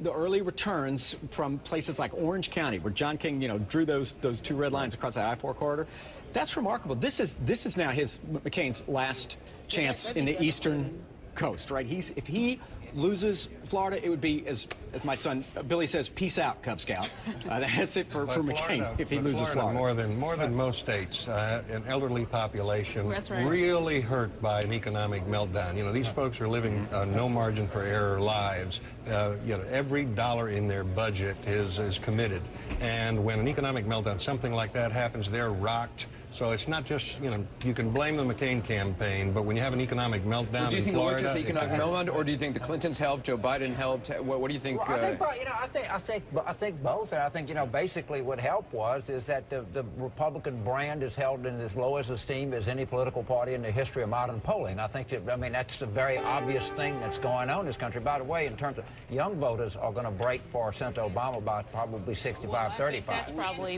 the early returns from places like Orange County, where John King, you know, drew those two red lines across the I-4 corridor, that's remarkable. This is now McCain's last chance in the eastern coast, right? If he loses Florida, it would be, as my son Billy says, peace out, Cub Scout. That's it for McCain if he loses Florida. More than most states, an elderly population really hurt by an economic meltdown. You know, these folks are living no margin for error lives. You know, every dollar in their budget is committed, and when an economic meltdown, something like that happens, they're rocked. So it's not just, you know, you can blame the McCain campaign, but when you have an economic meltdown do you think in Florida, it was just the economic meltdown, or do you think the Clintons helped, Joe Biden helped? What do you think? Well, I think both. And I think, you know, basically what helped is that the Republican brand is held in as low as esteem as any political party in the history of modern polling. I think that, I mean, that's a very obvious thing that's going on in this country. By the way, in terms of young voters are going to break for Senator Obama by probably 65, 35. That's probably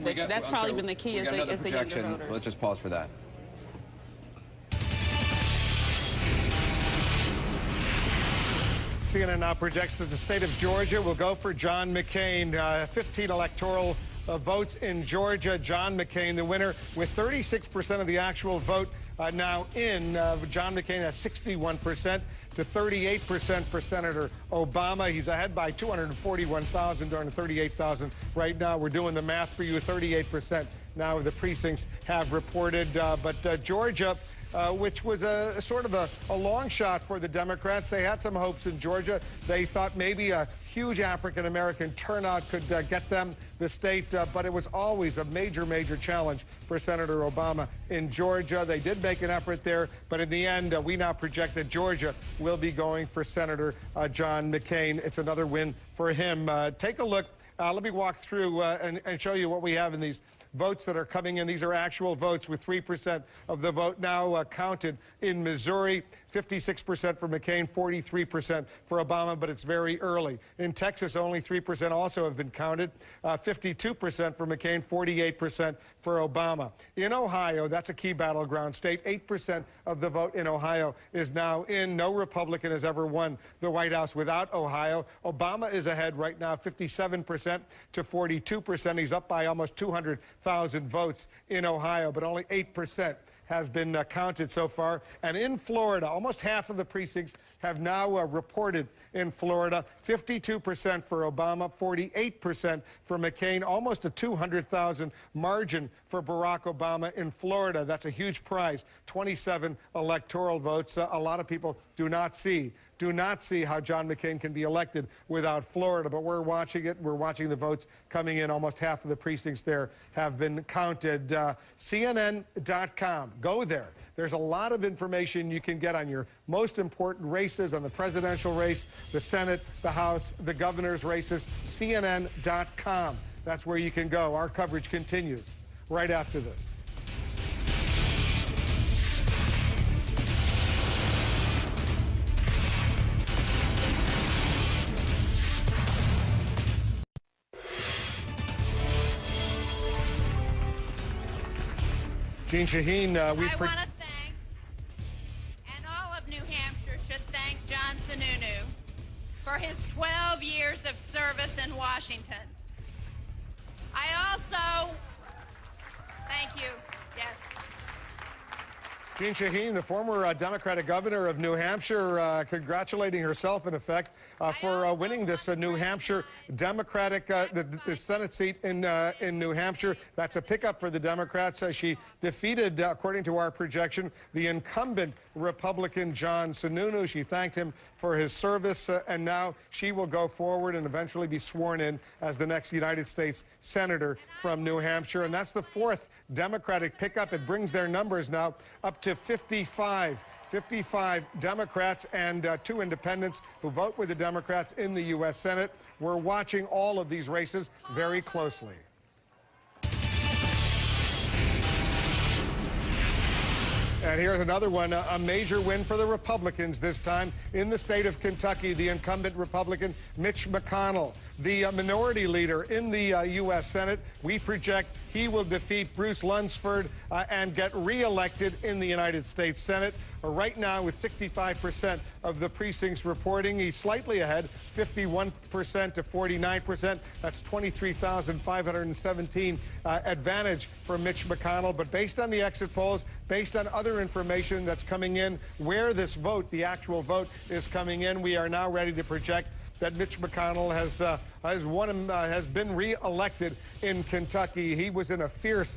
been the key is the younger voters. Let's just pause for that. CNN now projects that the state of Georgia will go for John McCain. 15 electoral votes in Georgia. John McCain, the winner, with 36% of the actual vote now in. John McCain has 61% to 38% for Senator Obama. He's ahead by 241,000 down to 38,000 right now. We're doing the math for you. 38% now the precincts have reported. But Georgia, which was a sort of a long shot for the Democrats. They had some hopes in Georgia. They thought maybe a huge African-American turnout could get them the state, but it was always a major, major challenge for Senator Obama in Georgia. They did make an effort there, but in the end, we now project that Georgia will be going for Senator John McCain. It's another win for him. Take a look. Let me walk through and show you what we have in these votes that are coming in. These are actual votes with 3% of the vote now counted in Missouri. 56% for McCain, 43% for Obama, but it's very early. In Texas, only 3% also have been counted. 52% for McCain, 48% for Obama. In Ohio, that's a key battleground state. 8% of the vote in Ohio is now in. No Republican has ever won the White House without Ohio. Obama is ahead right now, 57% to 42%. He's up by almost 200,000 votes in Ohio, but only 8% has been counted so far. And in Florida, almost half of the precincts have now reported in Florida. 52% for Obama, 48% for McCain, almost a 200,000 margin for Barack Obama in Florida. That's a huge prize. 27 electoral votes. A lot of people do not see how John McCain can be elected without Florida, but we're watching it. We're watching the votes coming in. Almost half of the precincts there have been counted. CNN.com. Go there. There's a lot of information you can get on your most important races, on the presidential race, the Senate, the House, the governor's races. CNN.com. That's where you can go. Our coverage continues right after this. Jean Shaheen, I want to thank, and all of New Hampshire should thank John Sununu for his 12 years of service in Washington. I also, thank you, yes. Jean Shaheen, the former Democratic governor of New Hampshire, congratulating herself, in effect, for winning this New Hampshire Democratic, the Senate seat in New Hampshire. That's a pickup for the Democrats. She defeated, according to our projection, the incumbent Republican John Sununu. She thanked him for his service, and now she will go forward and eventually be sworn in as the next United States Senator from New Hampshire. And that's the fourth Democratic pickup. It brings their numbers now up to 55. 55 Democrats and 2 independents who vote with the Democrats in the U.S. Senate. We're watching all of these races very closely. And here's another one, a major win for the Republicans this time in the state of Kentucky. The incumbent Republican Mitch McConnell the minority leader in the U.S. Senate. We project he will defeat Bruce Lunsford and get reelected in the United States Senate. Right now, with 65% of the precincts reporting, he's slightly ahead, 51% to 49%. That's 23,517 advantage for Mitch McConnell. But based on the exit polls, based on other information that's coming in, where this vote, the actual vote, is coming in, we are now ready to project that Mitch McConnell has been re-elected in Kentucky. He was in a fierce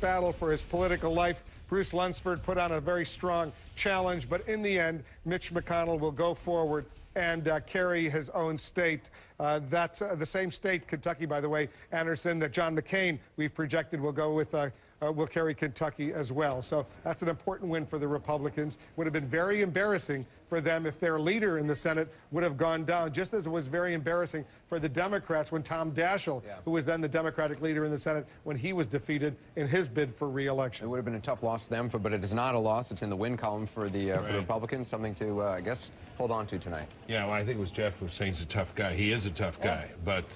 battle for his political life. Bruce Lunsford put on a very strong challenge, but in the end, Mitch McConnell will go forward and carry his own state. That's the same state, Kentucky, by the way, Anderson, that John McCain, we've projected, will go with. Will carry Kentucky as well. So that's an important win for the Republicans. Would have been very embarrassing for them if their leader in the Senate would have gone down, just as it was very embarrassing for the Democrats when Tom Daschle, who was then the Democratic leader in the Senate, when he was defeated in his bid for re-election. It would have been a tough loss to them, but it is not a loss. It's in the win column for the Republicans, something to, I guess, hold on to tonight. Yeah, well, I think it was Jeff was saying he's a tough guy. He is a tough guy, but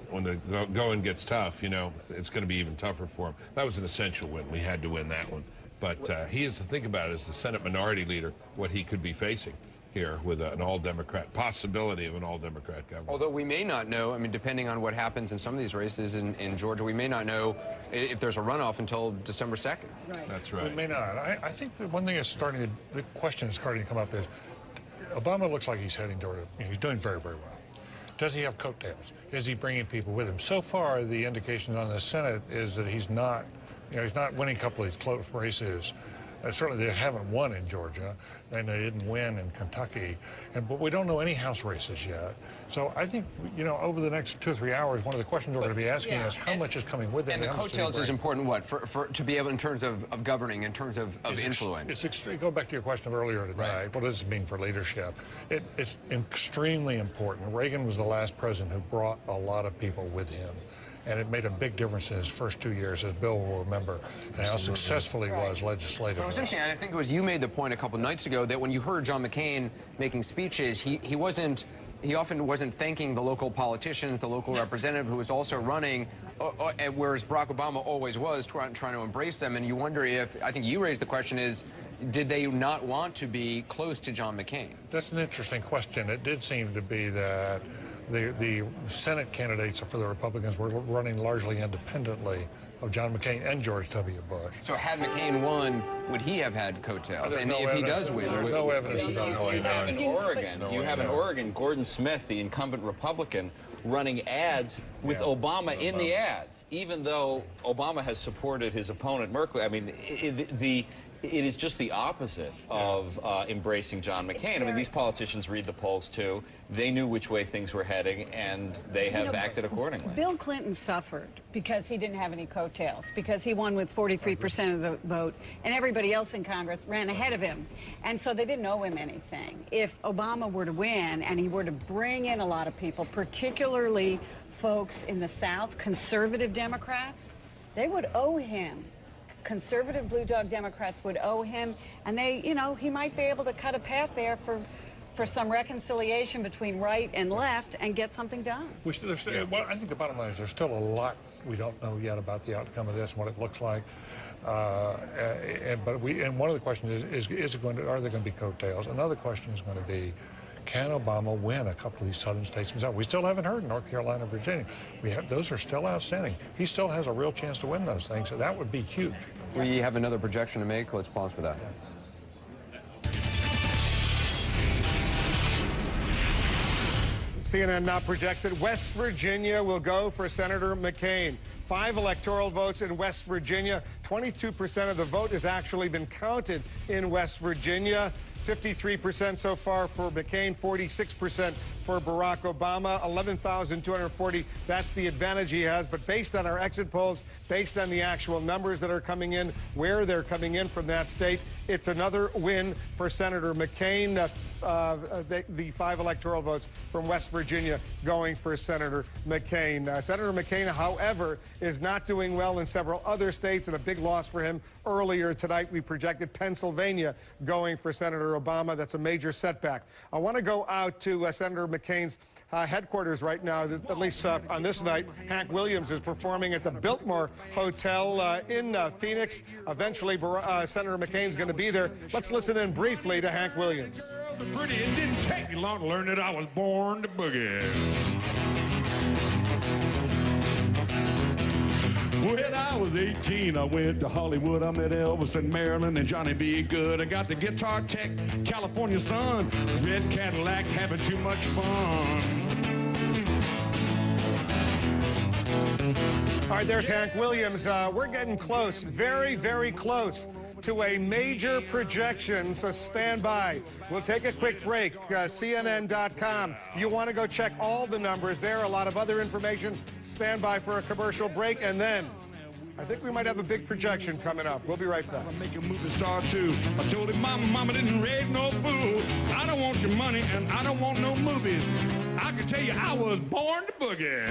when the going gets tough, you know, it's going to be even tougher for him. That was an essential win. We had to win that one. But he is, think about it, as the Senate minority leader, what he could be facing here with an all-Democrat, possibility of an all-Democrat government. Although we may not know, I mean, depending on what happens in some of these races in Georgia, we may not know if there's a runoff until December 2nd. Right. That's right. We may not. I think the one thing that's the question is starting to come up is, Obama looks like he's heading toward it. He's doing very, very well. Does he have coattails? Is he bringing people with him? So far, the indications on the Senate is that he's not, he's not winning a couple of these close races. Certainly they haven't won in Georgia, and they didn't win in Kentucky. But we don't know any House races yet. So I think, over the next 2 or 3 hours, one of the questions we're going to be asking is how much is coming with him. And the coattails is important, what, to be able, in terms of governing, in terms of influence? Go back to your question of earlier tonight. What does it mean for leadership? It's extremely important. Reagan was the last president who brought a lot of people with him. And it made a big difference in his first 2 years, as Bill will remember, and how successful he was legislatively. It was interesting, and I think it was you made the point a couple nights ago that when you heard John McCain making speeches, he often wasn't thanking the local politicians, the local representative who was also running, whereas Barack Obama always was trying to embrace them. And you wonder if, I think you raised the question is, did they not want to be close to John McCain? That's an interesting question. It did seem to be that the Senate candidates for the Republicans were running largely independently of John McCain and George W. Bush. So had McCain won, would he have had coattails? And if he does win, there's no evidence of that. You have in Oregon, Gordon Smith, the incumbent Republican, running ads with Obama in the ads, even though Obama has supported his opponent Merkley. I mean, it is just the opposite of embracing John McCain. I mean, these politicians read the polls, too. They knew which way things were heading, and they have acted accordingly. Bill Clinton suffered because he didn't have any coattails, because he won with 43% of the vote, and everybody else in Congress ran ahead of him. And so they didn't owe him anything. If Obama were to win and he were to bring in a lot of people, particularly folks in the South, conservative Democrats, they would owe him. Conservative Blue Dog Democrats would owe him, and he might be able to cut a path there for some reconciliation between right and left and get something done. Well, I think the bottom line is there's still a lot we don't know yet about the outcome of this and what it looks like. And one of the questions are there going to be coattails? Another question is going to be, can Obama win a couple of these southern states? We still haven't heard North Carolina, Virginia. Those are still outstanding. He still has a real chance to win those things, so that would be huge. We have another projection to make. Let's pause for that. CNN now projects that West Virginia will go for Senator McCain. 5 electoral votes in West Virginia. 22% of the vote has actually been counted in West Virginia. 53% so far for McCain, 46% for Barack Obama, 11,240. That's the advantage he has. But based on our exit polls, based on the actual numbers that are coming in, where they're coming in from that state, it's another win for Senator McCain. The 5 electoral votes from West Virginia going for Senator McCain. Senator McCain, however, is not doing well in several other states, and a big loss for him earlier tonight. We projected Pennsylvania going for Senator Obama. That's a major setback. I want to go out to Senator McCain's headquarters right now, at least on this night. Hank Williams is performing at the Biltmore Hotel in Phoenix. Eventually, Senator McCain's going to be there. Let's listen in briefly to Hank Williams. Pretty, it didn't take me long to learn that I was born to boogie. When I was 18, I went to Hollywood. I met Elvis in Maryland and Johnny B. Good. I got the Guitar Tech, California sun, red Cadillac, having too much fun. All right, there's Hank Williams. We're getting close, very, very close to a major projection, so stand by. We'll take a quick break. CNN.com. You want to go check all the numbers there, a lot of other information. Stand by for a commercial break, and then I think we might have a big projection coming up. We'll be right back. I make a movie star too. I told him my mama didn't raise no fool. I don't want your money and I don't want no movies. I can tell you I was born to boogie.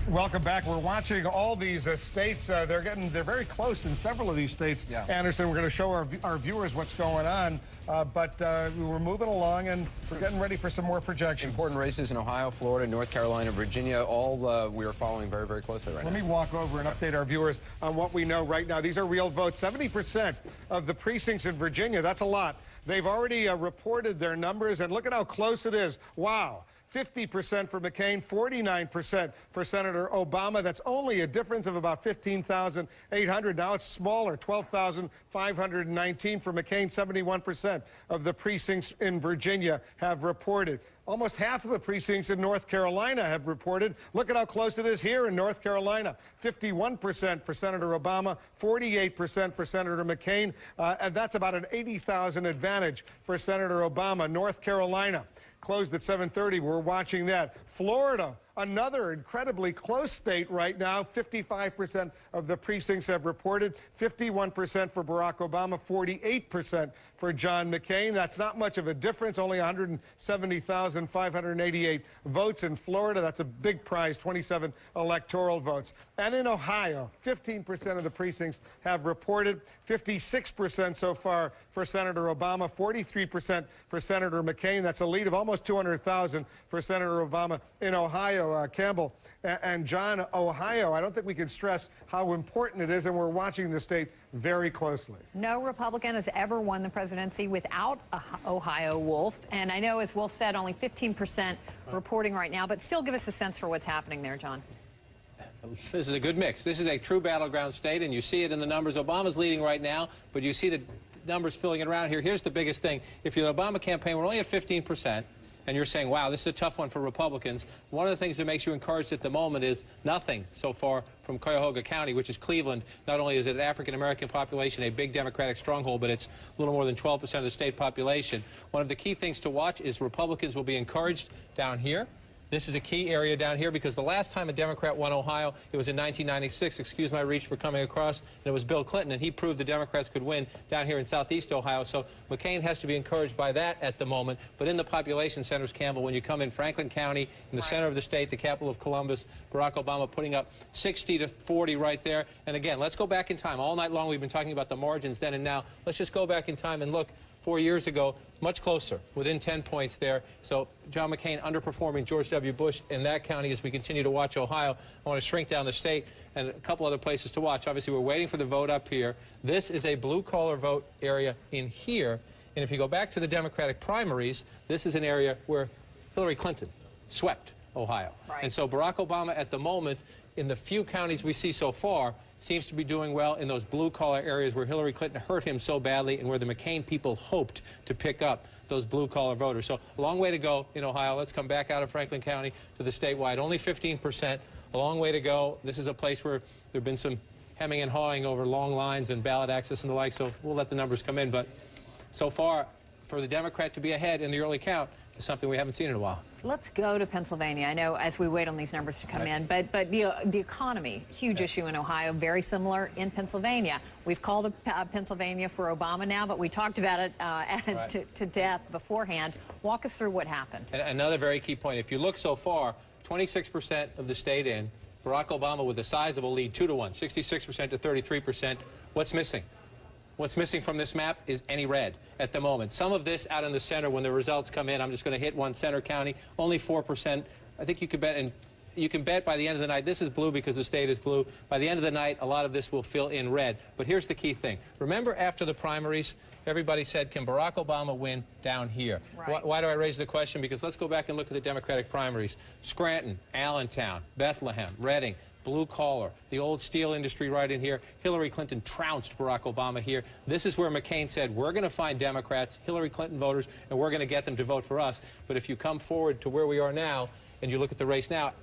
Welcome back. We're watching all these states. They're very close in several of these states. Yeah. Anderson, we're going to show our viewers what's going on. But we're moving along, and we're getting ready for some more projections. Important races in Ohio, Florida, North Carolina, Virginia, all we are following very, very closely right now. Let me walk over and update our viewers on what we know right now. These are real votes. 70% of the precincts in Virginia, that's a lot. They've already reported their numbers, and look at how close it is. Wow. 50% for McCain, 49% for Senator Obama. That's only a difference of about 15,800. Now it's smaller, 12,519 for McCain. 71% of the precincts in Virginia have reported. Almost half of the precincts in North Carolina have reported. Look at how close it is here in North Carolina. 51% for Senator Obama, 48% for Senator McCain, and that's about an 80,000 advantage for Senator Obama. North Carolina closed at 7:30. We're watching that. Florida, another incredibly close state right now. 55% of the precincts have reported. 51% for Barack Obama, 48% for John McCain. That's not much of a difference, only 170,588 votes in Florida. That's a big prize, 27 electoral votes. And in Ohio, 15% of the precincts have reported. 56% so far for Senator Obama, 43% for Senator McCain. That's a lead of almost 200,000 for Senator Obama in Ohio. Campbell and John, Ohio, I don't think we can stress how important it is, and we're watching the state very closely. No Republican has ever won the presidency without Ohio, Wolf. And I know, as Wolf said, only 15% reporting right now, but still give us a sense for what's happening there, John. This is a good mix. This is a true battleground state, and you see it in the numbers. Obama's leading right now, but you see the numbers filling it around here. Here's the biggest thing. If you're the Obama campaign, we're only at 15%. And you're saying, wow, this is a tough one for Republicans. One of the things that makes you encouraged at the moment is nothing so far from Cuyahoga County, which is Cleveland. Not only is it an African-American population, a big Democratic stronghold, but it's a little more than 12% of the state population. One of the key things to watch is Republicans will be encouraged down here. This is a key area down here because the last time a Democrat won Ohio, it was in 1996. Excuse my reach for coming across. And it was Bill Clinton, and he proved the Democrats could win down here in southeast Ohio. So McCain has to be encouraged by that at the moment. But in the population centers, Campbell, when you come in Franklin County, in the center of the state, the capital of Columbus, Barack Obama putting up 60-40 right there. And again, let's go back in time. All night long we've been talking about the margins then and now. Let's just go back in time and look. 4 years ago, much closer, within 10 points there. So John McCain underperforming George W. Bush in that county as we continue to watch Ohio. I want to shrink down the state and a couple other places to watch. Obviously, we're waiting for the vote up here. This is a blue-collar vote area in here. And if you go back to the Democratic primaries, this is an area where Hillary Clinton swept Ohio. Right. And so Barack Obama at the moment, in the few counties we see so far, seems to be doing well in those blue-collar areas where Hillary Clinton hurt him so badly and where the McCain people hoped to pick up those blue-collar voters. So a long way to go in Ohio. Let's come back out of Franklin County to the statewide. Only 15%. A long way to go. This is a place where there have been some hemming and hawing over long lines and ballot access and the like, so we'll let the numbers come in. But so far, for the Democrat to be ahead in the early count is something we haven't seen in a while. Let's go to Pennsylvania. I know as we wait on these numbers to come in, but the economy, huge issue in Ohio, very similar in Pennsylvania. We've called Pennsylvania for Obama now, but we talked about it to death beforehand. Walk us through what happened. And another very key point. If you look so far, 26% of the state in, Barack Obama with a sizable lead, 2-1, 66% to 33%. What's missing? What's missing from this map is any red at the moment. Some of this out in the center, when the results come in, I'm just going to hit one center county, only 4%. I think you could bet, and you can bet by the end of the night, this is blue because the state is blue. By the end of the night, a lot of this will fill in red. But here's the key thing. Remember after the primaries, everybody said, can Barack Obama win down here? Right. Why do I raise the question? Because let's go back and look at the Democratic primaries. Scranton, Allentown, Bethlehem, Reading, blue collar, the old steel industry right in here. Hillary Clinton trounced Barack Obama here. This is where McCain said, we're going to find Democrats, Hillary Clinton voters, and we're going to get them to vote for us. But if you come forward to where we are now, and you look at the race now,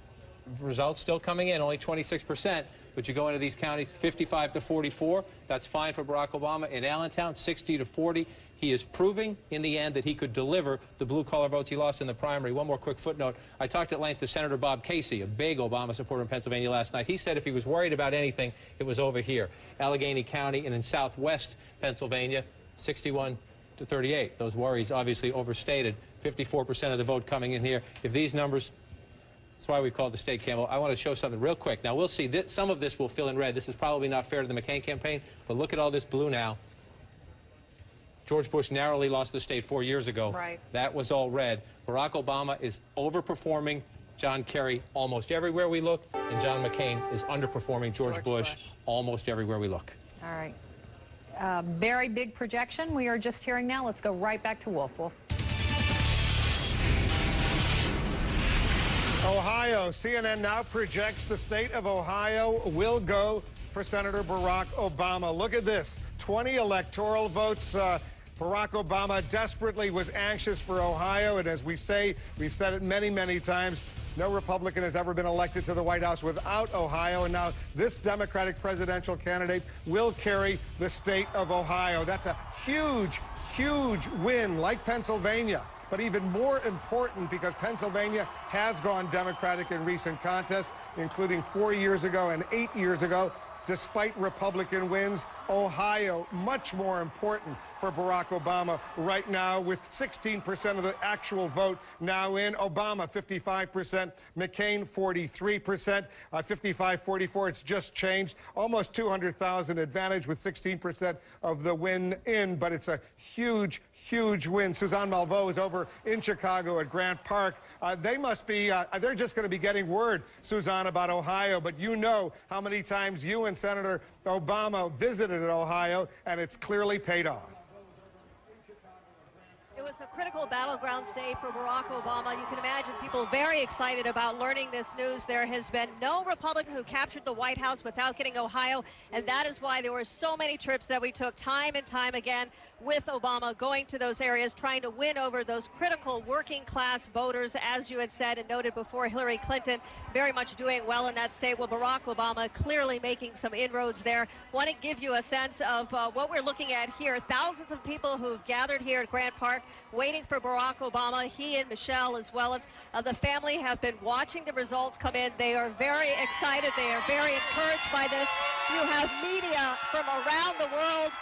results still coming in, only 26%, but you go into these counties, 55 to 44, that's fine for Barack Obama. In Allentown, 60 to 40. He is proving in the end that he could deliver the blue-collar votes he lost in the primary. One more quick footnote. I talked at length to Senator Bob Casey, a big Obama supporter in Pennsylvania last night. He said if he was worried about anything, it was over here. Allegheny County and in southwest Pennsylvania, 61 to 38. Those worries obviously overstated. 54% of the vote coming in here. If these numbers, that's why we call it the state, Campbell. I want to show something real quick. Now, we'll see. Some of this will fill in red. This is probably not fair to the McCain campaign, but look at all this blue now. George Bush narrowly lost the state 4 years ago. Right. That was all red. Barack Obama is overperforming John Kerry almost everywhere we look, and John McCain is underperforming George Bush almost everywhere we look. All right. Very big projection we are just hearing now. Let's go right back to Wolf. Wolf. Ohio. CNN now projects the state of Ohio will go for Senator Barack Obama. Look at this. 20 electoral votes. Barack Obama desperately was anxious for Ohio, and as we say, we've said it many, many times, no Republican has ever been elected to the White House without Ohio, and now this Democratic presidential candidate will carry the state of Ohio. That's a huge, huge win, like Pennsylvania. But even more important, because Pennsylvania has gone Democratic in recent contests, including 4 years ago and 8 years ago. Despite Republican wins, Ohio, much more important for Barack Obama right now, with 16% of the actual vote now in. Obama, 55%. McCain, 43%. 55-44, it's just changed. Almost 200,000 advantage with 16% of the win in, but it's a huge win. Suzanne Malveaux is over in Chicago at Grant Park. They must be, they're just going to be getting word, Suzanne, about Ohio, but you know how many times you and Senator Obama visited Ohio, and it's clearly paid off. It was a critical battleground state for Barack Obama. You can imagine people very excited about learning this news. There has been no Republican who captured the White House without getting Ohio, and that is why there were so many trips that we took time and time again with Obama, going to those areas, trying to win over those critical working class voters, as you had said and noted before. Hillary Clinton very much doing well in that state. Well, Barack Obama clearly making some inroads there. Want to give you a sense of what we're looking at here. Thousands of people who've gathered here at Grant Park waiting for Barack Obama. He and Michelle, as well as the family, have been watching the results come in. They are very excited. They are very encouraged by this. You have media from around the world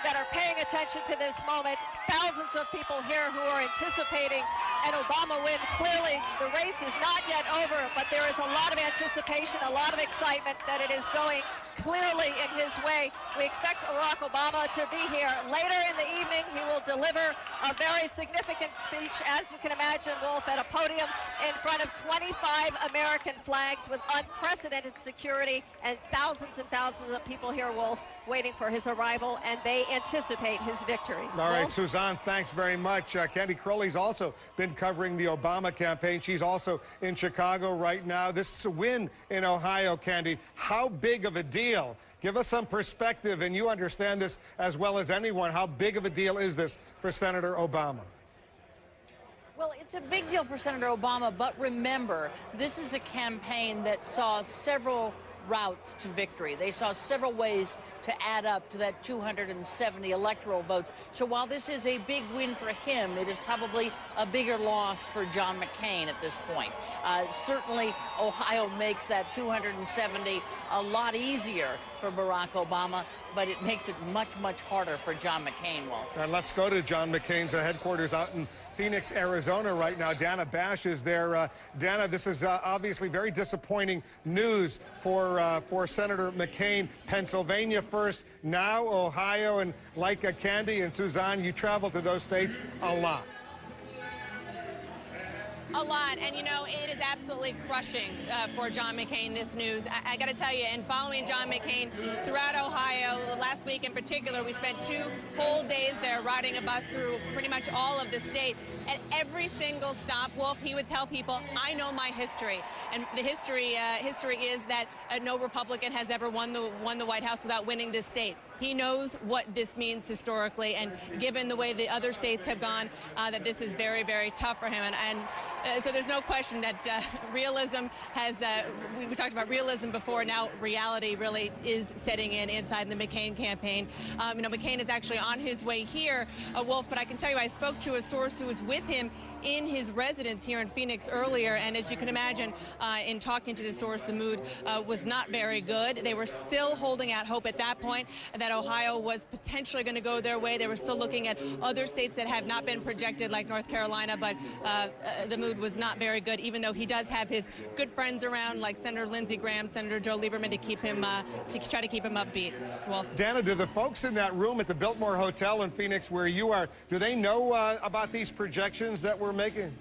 that are paying attention to this moment. Thousands of people here who are anticipating an Obama win. Clearly, the race is not yet over, but there is a lot of anticipation, a lot of excitement that it is going clearly in his way. We expect Barack Obama to be here later in the evening. He will deliver a very significant speech, as you can imagine, Wolf, at a podium in front of 25 American flags with unprecedented security and thousands of people here, Wolf, waiting for his arrival, and they anticipate his victory. All right, Suzanne, thanks very much. Candy Crowley's also been covering the Obama campaign. She's also in Chicago right now. This win in Ohio, Candy, how big of a deal? Give us some perspective, and you understand this as well as anyone. How big of a deal is this for Senator Obama? Well, it's a big deal for Senator Obama, but remember, this is a campaign that saw several routes to victory. They saw several ways to add up to that 270 electoral votes. So while this is a big win for him, it is probably a bigger loss for John McCain at this point. Certainly, Ohio makes that 270 a lot easier for Barack Obama, but it makes it much harder for John McCain, Wolf. And let's go to John McCain's headquarters out in Phoenix, Arizona right now. Dana Bash is there. Dana, this is obviously very disappointing news for Senator McCain. Pennsylvania first, now Ohio, and like Candy and Suzanne, you travel to those states a lot. A lot, and you know, it is absolutely crushing for John McCain, this news. I got to tell you, and following John McCain throughout Ohio, last week in particular, we spent 2 whole days there riding a bus through pretty much all of the state. At every single stop, Wolf, he would tell people, I know my history. And the history is that no Republican has ever won the White House without winning this state. He knows what this means historically, and given the way the other states have gone, that this is very, very tough for him. And so there's no question that realism has, we talked about realism before, now reality really is setting in inside the McCain campaign. You know, McCain is actually on his way here, Wolf, but I can tell you, I spoke to a source who was with him in his residence here in Phoenix earlier, and as you can imagine, in talking to the source, the mood was not very good. They were still holding out hope at that point that Ohio was potentially going to go their way. They were still looking at other states that have not been projected, like North Carolina, but the mood was not very good, even though he does have his good friends around, like Senator Lindsey Graham, Senator Joe Lieberman, to keep him, to try to keep him upbeat. Wolf. Dana, do the folks in that room at the Biltmore Hotel in Phoenix where you are, do they know about these projections that we're making?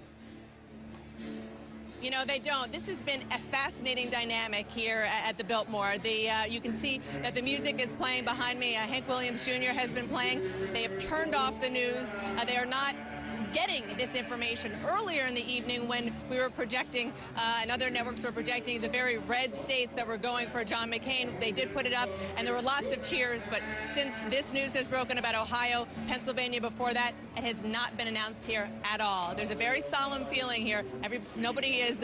You know, they don't. This has been a fascinating dynamic here at the Biltmore. You can see that the music is playing behind me. Hank Williams Jr. has been playing. They have turned off the news. They are not getting this information. Earlier in the evening, when we were projecting, and other networks were projecting the very red states that were going for John McCain, they did put it up, and there were lots of cheers. But since this news has broken about Ohio, Pennsylvania before that, it has not been announced here at all. There's a very solemn feeling here. Nobody is,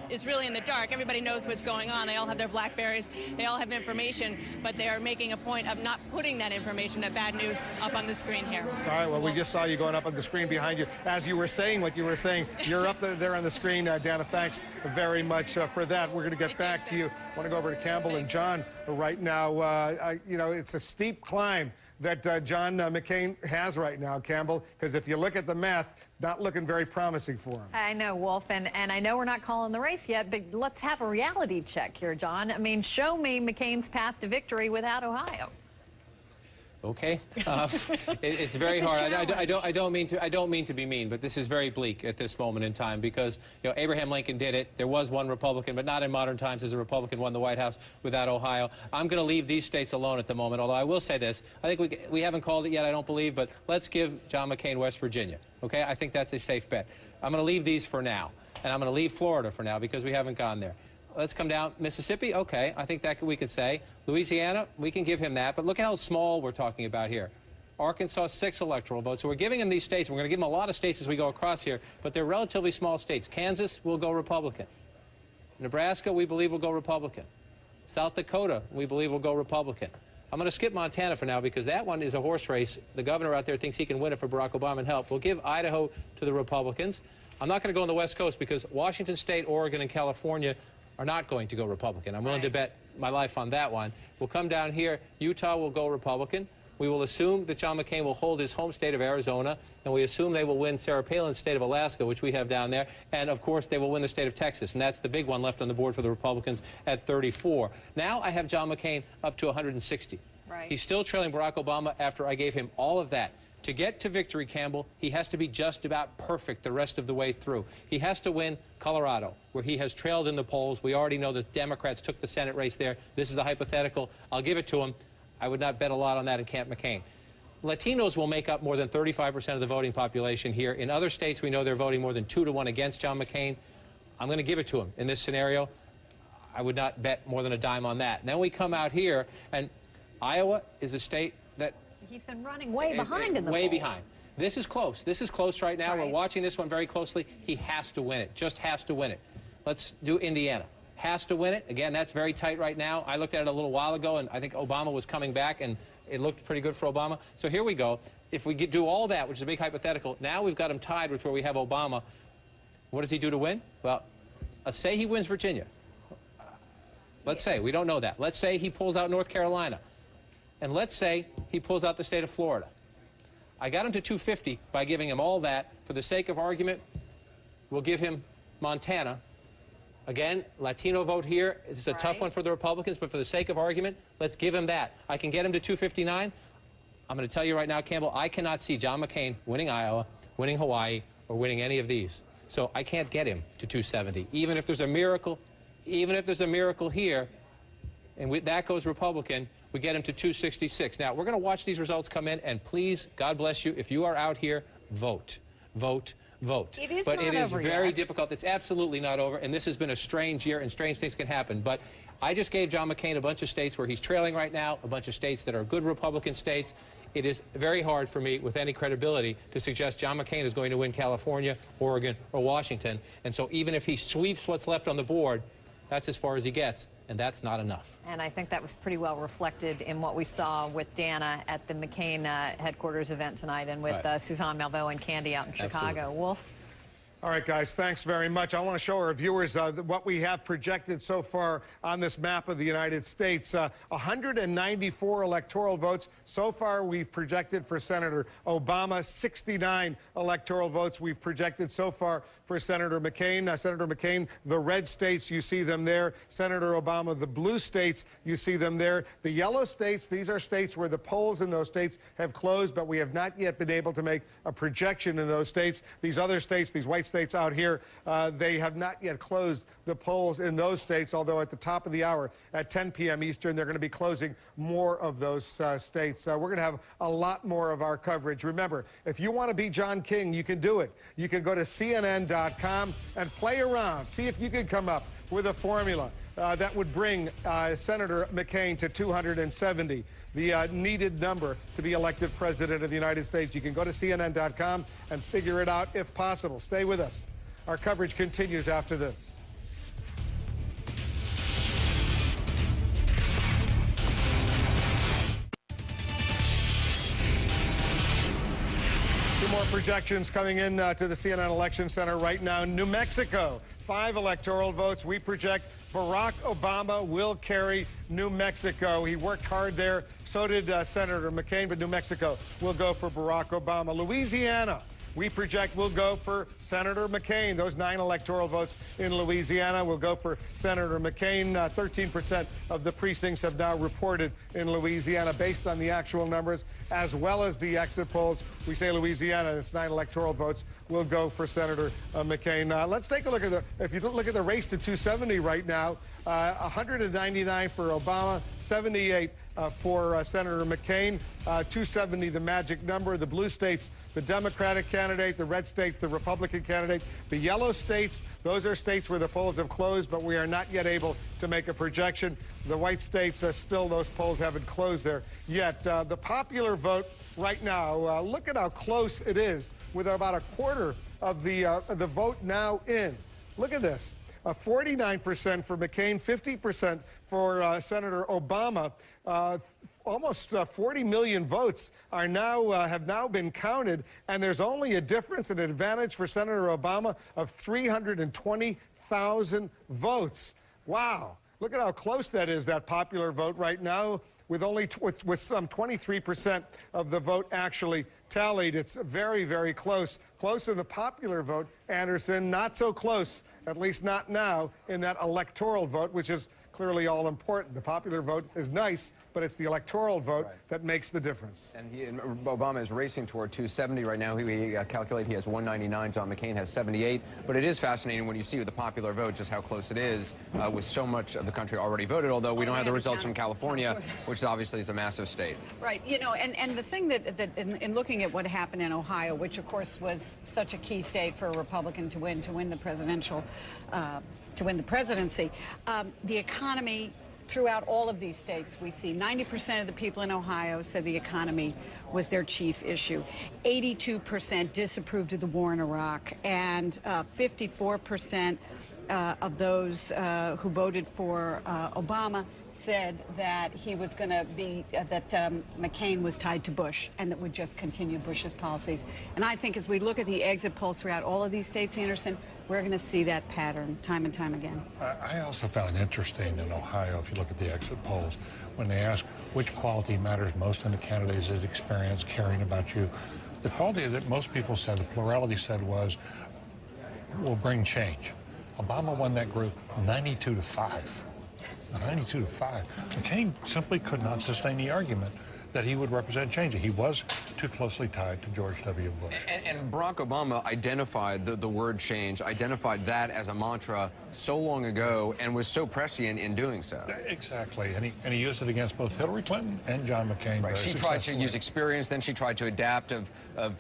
it's really in the dark. Everybody knows what's going on. They all have their Blackberries. They all have information, but they are making a point of not putting that information, that bad news, up on the screen here. All right, well, we just saw you going up on the screen behind you. As you were saying what you were saying, you're up there on the screen, Dana. Thanks very much for that. We're going to get back to you. I want to go over to Campbell and John right now. You know, it's a steep climb that John McCain has right now, Campbell, because if you look at the math, not looking very promising for him. I know, Wolf, and I know we're not calling the race yet, but let's have a reality check here, John. I mean, show me McCain's path to victory without Ohio. Okay, it's very hard. I don't mean to be mean, but this is very bleak at this moment in time because, you know, Abraham Lincoln did it. There was one Republican, but not in modern times as a Republican won the White House without Ohio. I'm going to leave these states alone at the moment, although I will say this. I think we haven't called it yet, I don't believe, but let's give John McCain West Virginia, okay? I think that's a safe bet. I'm going to leave these for now, and I'm going to leave Florida for now because we haven't gone there. Let's come down. Mississippi, okay, I think that we could say. Louisiana, we can give him that, but look how small we're talking about here. Arkansas, 6 electoral votes. So we're giving him these states. We're going to give him a lot of states as we go across here, but they're relatively small states. Kansas will go Republican. Nebraska, we believe, will go Republican. South Dakota, we believe, will go Republican. I'm going to skip Montana for now because that one is a horse race. The governor out there thinks he can win it for Barack Obama and help. We'll give Idaho to the Republicans. I'm not going to go on the West Coast because Washington State, Oregon, and California are not going to go Republican. I'm willing to bet my life on that one. We'll come down here. Utah will go Republican. We will assume that John McCain will hold his home state of Arizona, and we assume they will win Sarah Palin's state of Alaska, which we have down there, and of course they will win the state of Texas, and that's the big one left on the board for the Republicans at 34. Now I have John McCain up to 160. Right. He's still trailing Barack Obama after I gave him all of that. To get to victory, Campbell, he has to be just about perfect the rest of the way through. He has to win Colorado, where he has trailed in the polls. We already know the Democrats took the Senate race there. This is a hypothetical. I'll give it to him. I would not bet a lot on that in Camp McCain. Latinos will make up more than 35% of the voting population here. In other states, we know they're voting more than 2-to-1 against John McCain. I'm going to give it to him in this scenario. I would not bet more than a dime on that. And then we come out here, and Iowa is a state that he's been running way behind in the polls. Way behind. This is close. This is close right now. Right. We're watching this one very closely. He has to win it. Just has to win it. Let's do Indiana. Has to win it. Again, that's very tight right now. I looked at it a little while ago, and I think Obama was coming back, and it looked pretty good for Obama. So here we go. If we do all that, which is a big hypothetical, now we've got him tied with where we have Obama. What does he do to win? Well, let's say he wins Virginia. Let's say. We don't know that. Let's say he pulls out North Carolina. And let's say he pulls out the state of Florida. I got him to 250 by giving him all that. For the sake of argument, we'll give him Montana. Again, Latino vote here. It's a tough one for the Republicans, but for the sake of argument, let's give him that. I can get him to 259. I'm going to tell you right now, Campbell, I cannot see John McCain winning Iowa, winning Hawaii, or winning any of these. So I can't get him to 270. Even if there's a miracle, here, and that goes Republican, we get him to 266. Now, we're going to watch these results come in, and please, God bless you, if you are out here, vote. Vote. Vote. It is but not it is over very yet. difficult. It's absolutely not over, and this has been a strange year, and strange things can happen. But I just gave John McCain a bunch of states where he's trailing right now, a bunch of states that are good Republican states. It is very hard for me, with any credibility, to suggest John McCain is going to win California, Oregon, or Washington. And so even if he sweeps what's left on the board, that's as far as he gets, and that's not enough. And I think that was pretty well reflected in what we saw with Dana at the McCain headquarters event tonight, and with Suzanne Malveaux and Candy out in Chicago. Absolutely. Wolf? All right, guys, thanks very much. I want to show our viewers what we have projected so far on this map of the United States. 194 electoral votes. So far, we've projected for Senator Obama. 69 electoral votes we've projected so far for Senator McCain. Senator McCain, the red states, you see them there. Senator Obama, the blue states, you see them there. The yellow states, these are states where the polls in those states have closed, but we have not yet been able to make a projection in those states. These other states, these white states out here, they have not yet closed the polls in those states, although at the top of the hour at 10 p.m. Eastern, they're going to be closing more of those states. We're going to have a lot more of our coverage. Remember, if you want to be John King, you can do it. You can go to CNN.com and play around. See if you can come up with a formula that would bring Senator McCain to 270. The needed number to be elected president of the United States. You can go to CNN.com and figure it out if possible. Stay with us. Our coverage continues after this. Two more projections coming in to the CNN Election Center right now. New Mexico, 5 electoral votes. We project Barack Obama will carry New Mexico. He worked hard there. So did Senator McCain, but New Mexico will go for Barack Obama. Louisiana, we project will go for Senator McCain. Those 9 electoral votes in Louisiana will go for Senator McCain. 13% of the precincts have now reported in Louisiana based on the actual numbers as well as the exit polls. We say Louisiana, it's 9 electoral votes, will go for Senator McCain. Let's take a look at if you look at the race to 270 right now, 199 for Obama, 78 for Senator McCain, 270 the magic number. The blue states, the Democratic candidate, the red states, the Republican candidate. The yellow states, those are states where the polls have closed, but we are not yet able to make a projection. The white states, still those polls haven't closed there yet. The popular vote right now, look at how close it is with about a quarter of the vote now in. Look at this. 49% for McCain, 50% for Senator Obama. Almost 40 million votes are now have now been counted, and there's only a difference, an advantage for Senator Obama of 320,000 votes. Wow. Look at how close that is, that popular vote right now, with only with some 23% of the vote actually tallied. It's very, very close. Close in the popular vote, Anderson. Not so close, at least not now, in that electoral vote, which is clearly all important. The popular vote is nice, but it's the electoral vote that makes the difference. And Obama is racing toward 270 right now. We calculate he has 199. John McCain has 78. But it is fascinating when you see with the popular vote just how close it is, with so much of the country already voted, although we don't have the results from California, which obviously is a massive state. Right. You know, and the thing that in looking at what happened in Ohio, which of course was such a key state for a Republican to win the presidential, to win the presidency, the economy. Throughout all of these states, we see 90% of the people in Ohio said the economy was their chief issue. 82% disapproved of the war in Iraq, and 54% of those who voted for Obama said that he was going to be, that McCain was tied to Bush and that would just continue Bush's policies. And I think as we look at the exit polls throughout all of these states, Anderson, we're going to see that pattern time and time again. I also found it interesting in Ohio, if you look at the exit polls, when they ask which quality matters most in a candidate, is it experience, caring about you, The quality that most people said, the plurality said, was, will bring change. Obama won that group 92-5. 92-5. McCain simply could not sustain the argument that he would represent change. He was too closely tied to George W. Bush. And Barack Obama identified the word change, identified that as a mantra so long ago, and was so prescient in doing so. Exactly, and he used it against both Hillary Clinton and John McCain. Right. She tried to use experience, then she tried to adapt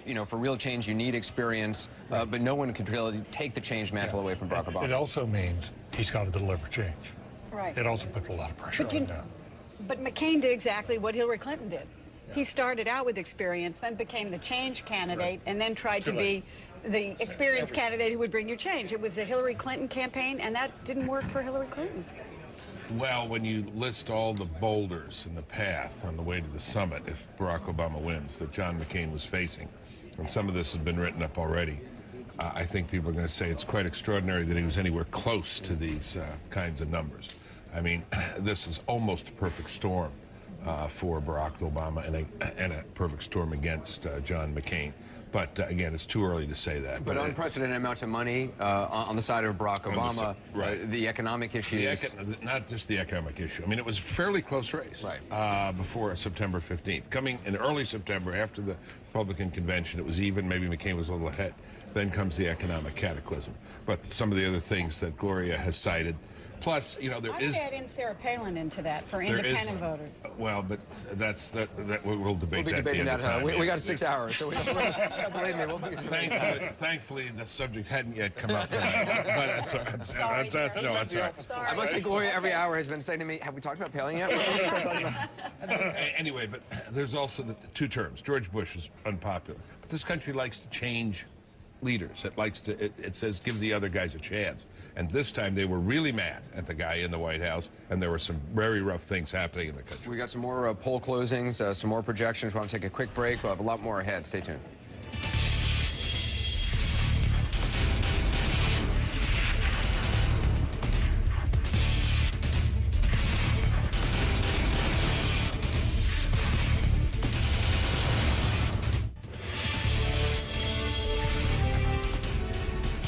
you know, for real change you need experience, but no one could really take the change mantle away from Barack Obama. It also means he's got to deliver change. Right. It also puts a lot of pressure on him. But McCain did exactly what Hillary Clinton did. He started out with experience, then became the change candidate, and then tried to be the experienced candidate who would bring you change. It was a Hillary Clinton campaign, and that didn't work for Hillary Clinton. Well, when you list all the boulders in the path on the way to the summit, if Barack Obama wins, that John McCain was facing, and some of this has been written up already, I think people are going to say it's quite extraordinary that he was anywhere close to these kinds of numbers. I mean, this is almost a perfect storm for Barack Obama and a perfect storm against John McCain. But again, it's too early to say that. But unprecedented amounts of money on the side of Barack Obama, the economic issues. Not just the economic issue. I mean, it was a fairly close race before September 15th. Coming in early September, after the Republican convention, it was even. Maybe McCain was a little ahead. Then comes the economic cataclysm. But some of the other things that Gloria has cited. Plus, you know, there is. I'd add in Sarah Palin into that for independent voters. Well, but that we'll debate we'll be debating that. We got 6 hours, so believe me, we'll be. Thankfully, the subject hadn't yet come up tonight. But that's right. I must say, Gloria, every hour has been saying to me, "Have we talked about Palin yet?" Anyway, but there's also the two terms. George Bush is unpopular, but this country likes to change leaders. It likes to. It says give the other guys a chance. And this time they were really mad at the guy in the White House, and there were some very rough things happening in the country. We got some more poll closings, some more projections. We want to take a quick break. We'll have a lot more ahead. Stay tuned.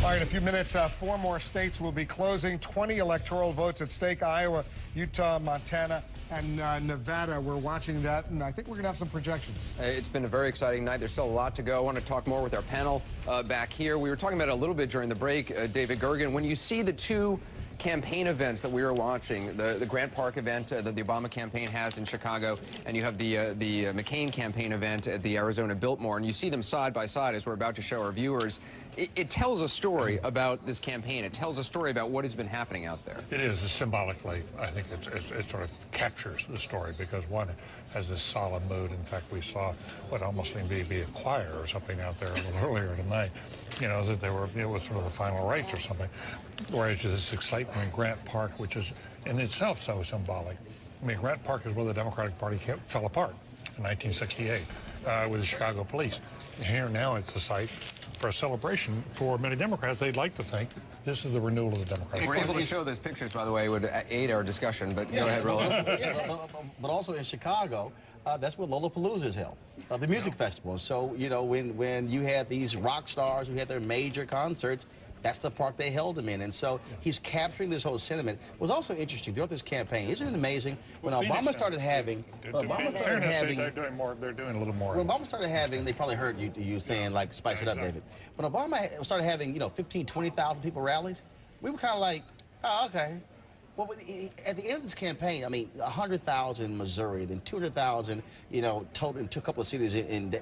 All right, in a few minutes, 4 more states will be closing. 20 electoral votes at stake: Iowa, Utah, Montana, and Nevada. We're watching that, and I think we're going to have some projections. It's been a very exciting night. There's still a lot to go. I want to talk more with our panel back here. We were talking about it a little bit during the break, David Gergen. When you see the two campaign events that we are watching, the Grant Park event that the Obama campaign has in Chicago, and you have the McCain campaign event at the Arizona Biltmore, and you see them side by side as we're about to show our viewers, it tells a story about this campaign. It tells a story about what has been happening out there. It is. Symbolically, I think it sort of captures the story, because one has this solemn mood. In fact, we saw what almost seemed to be a choir or something out there a little earlier tonight. You know, that it was sort of the final race or something. Whereas this excitement in Grant Park, which is in itself so symbolic. I mean, Grant Park is where the Democratic Party fell apart in 1968 with the Chicago police. Here now it's a site for a celebration for many Democrats. They'd like to think this is the renewal of the Democratic If we're able to show those pictures, by the way, it would aid our discussion, but go ahead, Rolo. But also in Chicago, that's where Lollapalooza is held, the music festival. So, you know, when you had these rock stars who had their major concerts, that's the park they held him in. And so he's capturing this whole sentiment. It was also interesting throughout this campaign. Isn't it amazing? When Obama started having... They're doing a little more. When Obama started having, they probably heard you saying, like, spice it up, David. When Obama started having, 15, 20,000 people rallies, we were kind of like, oh, okay. Well, at the end of this campaign, I mean, 100,000 in Missouri, then 200,000, total in a couple of cities in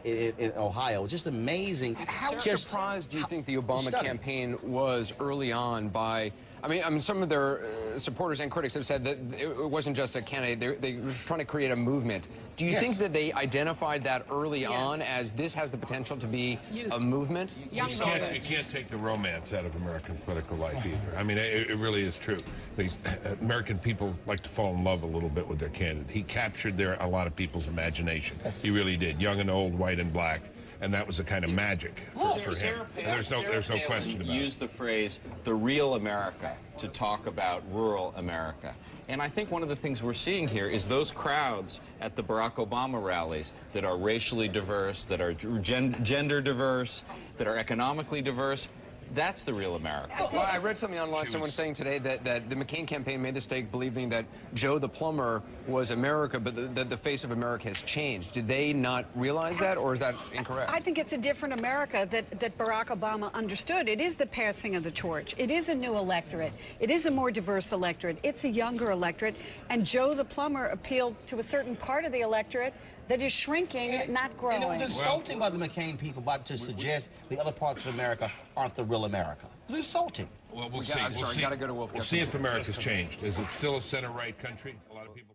Ohio. Just amazing. How surprised do you think the Obama campaign was early on by... I mean, some of their supporters and critics have said that it wasn't just a candidate. They were trying to create a movement. Do you think that they identified that early on as this has the potential to be a movement? You can't take the romance out of American political life either. I mean, it really is true. These American people like to fall in love a little bit with their candidate. He captured a lot of people's imagination. He really did. Young and old, white and black. And that was a kind of magic for him. There's no question about it. Used the phrase "the real America" to talk about rural America, And I think one of the things we're seeing here is those crowds at the Barack Obama rallies that are racially diverse, that are gender diverse, that are economically diverse. That's the real America. Well, I read something online, someone saying today that the McCain campaign made the mistake believing that Joe the plumber was America, but that the face of America has changed. Did they not realize that, or is that incorrect? I think it's a different America that Barack Obama understood. It is the passing of the torch. It is a new electorate. It is a more diverse electorate. It's a younger electorate. And Joe the plumber appealed to a certain part of the electorate that is shrinking, not growing. And it was insulting by the McCain people to suggest the other parts of America aren't the real America. It was insulting. Well, we'll see. Gotta go to Wolf. We'll see if America's changed. Is it still a center-right country? A lot of people.